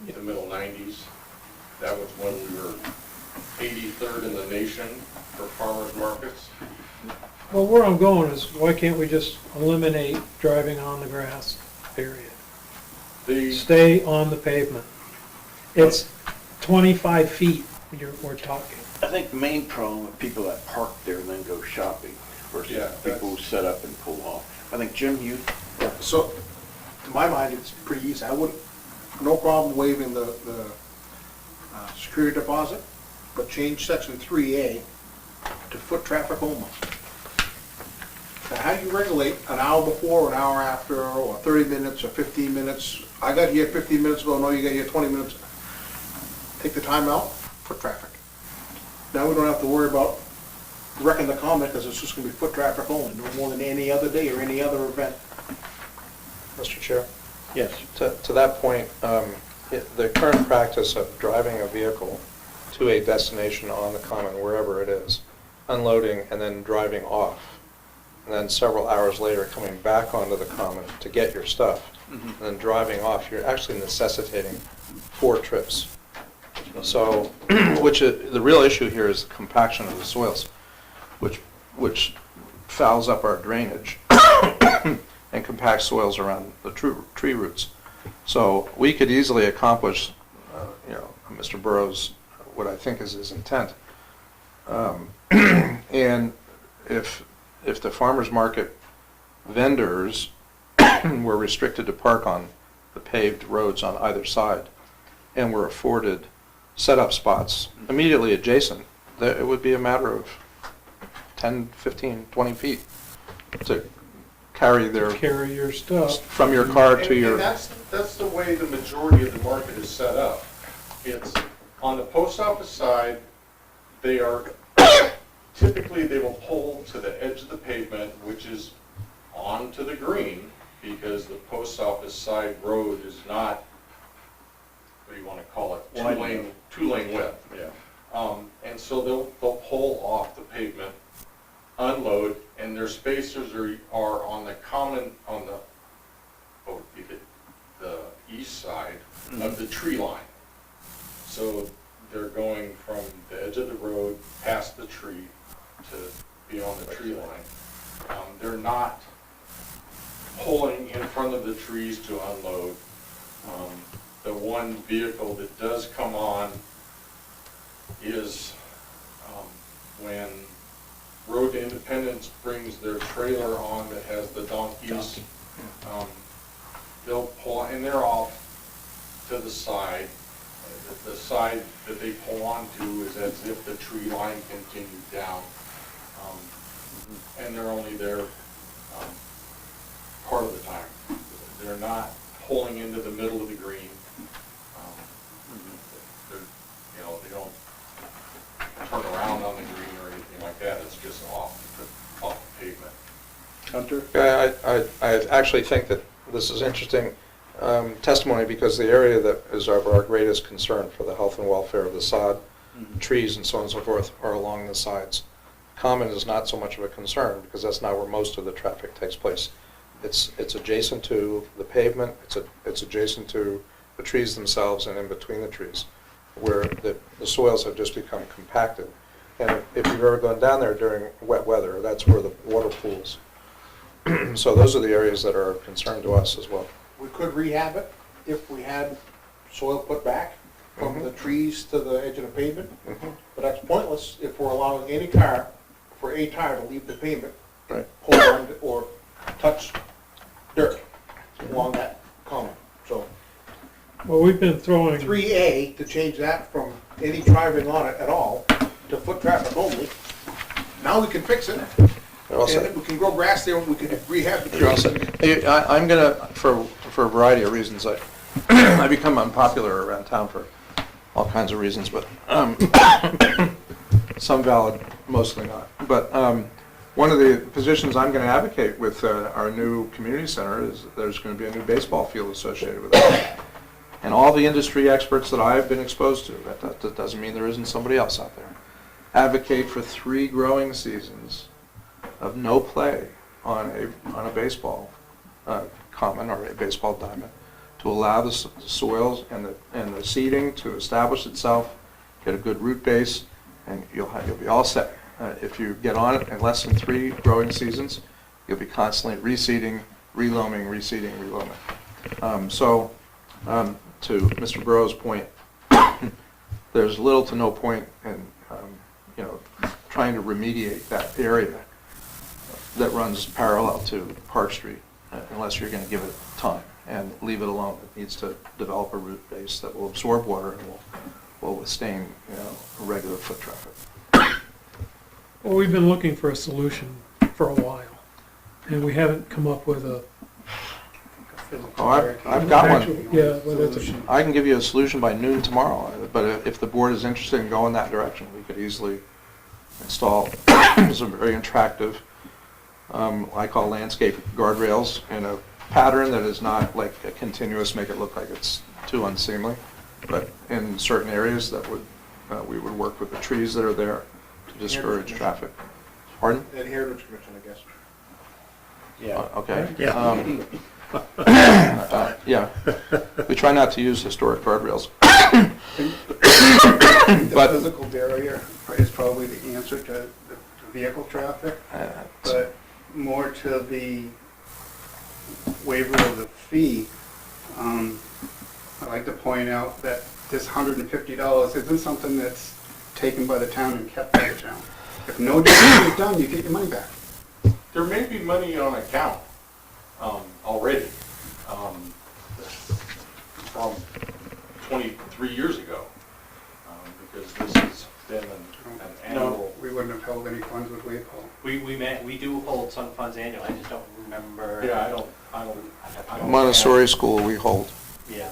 S12: the middle 90s. That was when we were 83rd in the nation for farmers markets.
S11: well, where I'm going is, why can't we just eliminate driving on the grass, period? Stay on the pavement. It's 25 feet we're talking.
S1: I think the main problem with people that park there and then go shopping versus
S12: Yeah,
S1: people who set up and pull off. I think, Jim, you,
S9: So, to my mind, it's pretty easy. I wouldn't, no problem waiving the security deposit, but change section 3A to foot traffic only. Now, how do you regulate an hour before, an hour after, or 30 minutes, or 15 minutes? I got here 15 minutes ago, no, you got here 20 minutes. Take the time out, foot traffic. Now we don't have to worry about wrecking the common, because it's just gonna be foot traffic only, no more than any other day or any other event.
S3: Mr. Chair?
S1: yes.
S3: To that point, the current practice of driving a vehicle to a destination on the common, wherever it is, unloading and then driving off, and then several hours later coming back onto the common to get your stuff, and then driving off, you're actually necessitating 4 trips. So, the real issue here is compaction of the soils, which fouls up our drainage and compacts soils around the tree roots. So we could easily accomplish, Mr. Burrows, what I think is his intent. And if the farmers market vendors were restricted to park on the paved roads on either side and were afforded set-up spots immediately adjacent, it would be a matter of 10, 15, 20 feet to carry
S11: Carry your stuff.
S3: from your car to your...
S12: And that's the way the majority of the market is set up. It's on the post office side, they are, typically they will pull to the edge of the pavement, which is onto the green, because the post office side road is not, what do you want to call it, two-lane width.
S1: Yeah.
S12: And so they'll pull off the pavement, unload, and their spacers are on the common, on the, what would be the east side of the tree line. So they're going from the edge of the road past the tree to be on the tree line. They're not pulling in front of the trees to unload. The one vehicle that does come on is when Road to Independence brings their trailer on that has the donkeys. They'll pull, and they're off to the side. The side that they pull onto is as if the tree line continued down. And they're only there part of the time. They're not pulling into the middle of the green. They don't turn around on the green or anything like that, it's just off the pavement.
S9: Hunter?
S3: I actually think that this is interesting testimony because the area that is of our greatest concern for the health and welfare of the sod, trees and so on and so forth are along the sides. Common is not so much of a concern because that's not where most of the traffic takes place. It's adjacent to the pavement, it's adjacent to the trees themselves and in between the trees where the soils have just become compacted. And if you've ever gone down there during wet weather, that's where the water pools. So those are the areas that are of concern to us as well.
S9: We could rehab it if we had soil put back from the trees to the edge of the pavement. But that's pointless if we're allowing any car, for a tire to leave the pavement,
S3: Right.
S9: pull on or touch dirt along that common. So
S11: Well, we've been throwing,
S9: 3A, to change that from any driving on it at all to foot traffic only. Now we can fix it,
S3: They're all set.
S9: and we can grow grass there, and we can rehab the
S3: You're all
S9: trees.
S3: set. Hey, I'm gonna, for a variety of reasons, I become unpopular around town for all kinds of reasons, but some valid, mostly not. But one of the positions I'm gonna advocate with our new community center is there's gonna be a new baseball field associated with it. And all the industry experts that I've been exposed to, that doesn't mean there isn't somebody else out there, advocate for 3 growing seasons of no play on a baseball common or a baseball diamond to allow the soils and the seeding to establish itself, get a good root base, and you'll be all set. If you get on it in less than 3 growing seasons, you'll be constantly reseeding, reloaming, reseeding, reloaming. To Mr. Burrow's point, there's little to no point in trying to remediate that area that runs parallel to Park Street unless you're going to give it time and leave it alone. It needs to develop a root base that will absorb water and will withstand regular foot traffic.
S11: well, we've been looking for a solution for a while, and we haven't come up with a
S3: Oh, I've got one.
S11: actual, yeah, well, that's a,
S3: I can give you a solution by noon tomorrow, but if the board is interested in going that direction, we could easily install some very attractive, I call landscape guardrails in a pattern that is not like a continuous, make it look like it's too unseemly, but in certain areas that we would work with the trees that are there to discourage traffic. Pardon?
S9: And Heritage Commission, I guess.
S3: Okay.
S1: Yeah.
S3: Yeah. We try not to use historic guardrails.
S13: The
S3: But-
S13: physical barrier is probably the answer to the vehicle traffic, but more to the waiver of the fee. I'd like to point out that this $150 isn't something that's taken by the town and kept by the town. If no damage is done, you get your money back.
S12: There may be money on account already from 23 years ago, because this has been an annual.
S13: We wouldn't have held any funds with Wave Hall.
S4: We do hold some funds annually, I just don't remember.
S12: Yeah, I don't.
S3: Montessori school we hold.
S4: Yeah,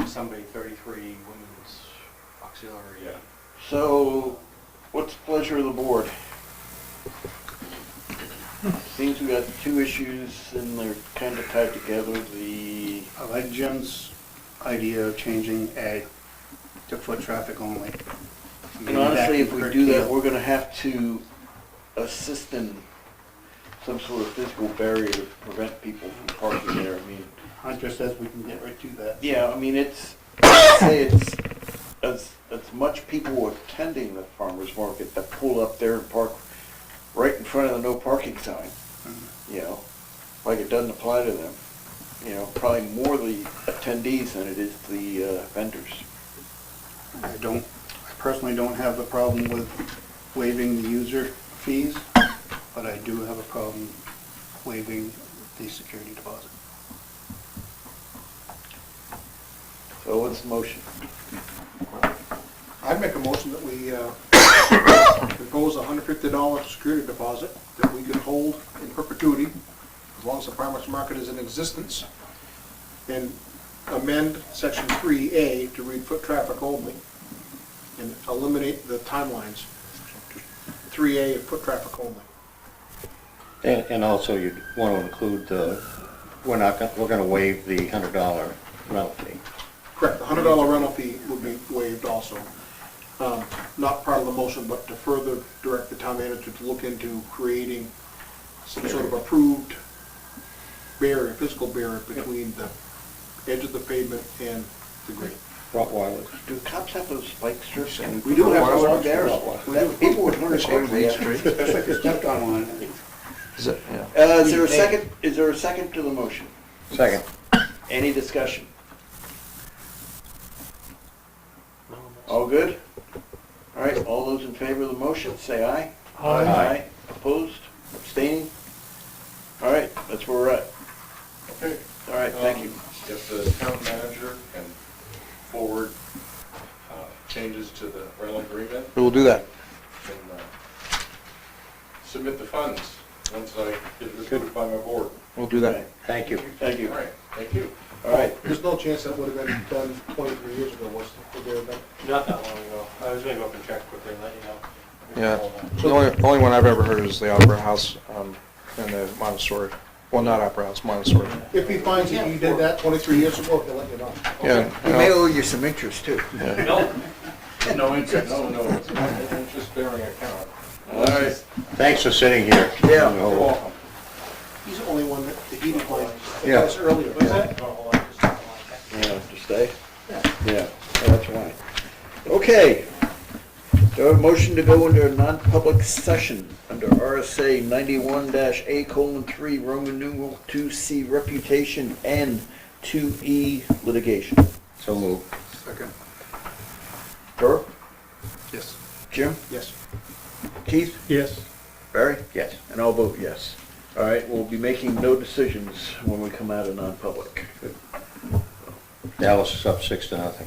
S4: somebody 33 women's auxiliary.
S12: Yeah.
S1: So, what's the pleasure of the board? Seems we got 2 issues and they're kind of tied together.
S13: I like Jim's idea of changing A to foot traffic only.
S1: And honestly, if we do that, we're gonna have to assist in some sort of physical barrier to prevent people from parking there. I mean,
S13: Hunter says we can get right to that.
S1: yeah, I mean, I'd say it's as much people attending the farmer's market that pull up there and park right in front of the no parking sign, like it doesn't apply to them. Probably more the attendees than it is the vendors.
S13: I personally don't have a problem with waiving the user fees, but I do have a problem waiving the security deposit.
S1: So what's the motion?
S9: I'd make a motion that we propose a $150 security deposit that we could hold in perpetuity as long as the farmer's market is in existence. And amend section 3A to read foot traffic only, and eliminate the timelines. 3A, foot traffic only.
S5: And also you want to include we're going to waive the $100 rental fee.
S9: Correct, the $100 rental fee would be waived also. Not part of the motion, but to further direct the town manager to look into creating some sort of approved barrier, physical barrier between the edge of the pavement and the green.
S5: Rottweilers.
S1: Do cops have those spike strips?
S9: We do have
S1: Rottweilers
S9: those
S1: there.
S9: barriers.
S1: People would learn to skate on Main Street.
S13: That's like you stepped on one.
S3: Is it, yeah.
S1: Is there a second to the motion?
S5: Second.
S1: Any discussion? All good? All right, all those in favor of the motion, say aye.
S5: Aye.
S1: Opposed, abstaining? All right, that's where we're at.
S12: Okay.
S1: All right, thank you.
S12: If the town manager can forward changes to the rental agreement,
S3: We will do that.
S12: and submit the funds once I get it approved by my board.
S3: We'll do that.
S5: Thank you.
S1: Thank you.
S12: All right, thank you.
S1: All right,
S9: There's no chance that would have been done 23 years ago, was it? Would there have been?
S4: Not that long ago. I was gonna go up and check quickly and let you know.
S3: Yeah. The only one I've ever heard is the Opera House and the Montessori. Well, not Opera House, Montessori.
S9: If he finds that you did that 23 years ago, he'll let you know.
S3: Yeah.
S1: we may owe you some interest too.
S4: No,
S12: No interest. No, it's not an interest-bearing account.
S1: All right.
S5: Thanks for sitting here.
S1: Yeah.
S12: You're welcome.
S9: He's the only one that, the heating line,
S5: Yeah.
S9: that was earlier.
S4: what's that? Oh, hold on, just something like that.
S1: Yeah, to stay? Yeah, that's fine. Okay. Do I have a motion to go into a non-public session under RSA 91-A:3, Roman numeral 2C, reputation, and 2E, litigation?
S5: So moved.
S9: Second.
S1: Burr?
S9: Yes.
S1: Jim?
S9: Yes.
S1: Keith?
S11: Yes.
S1: Barry?
S5: Yes.
S1: And I'll vote yes. All right, we'll be making no decisions when we come out of non-public.
S5: Dallas is up 6-0.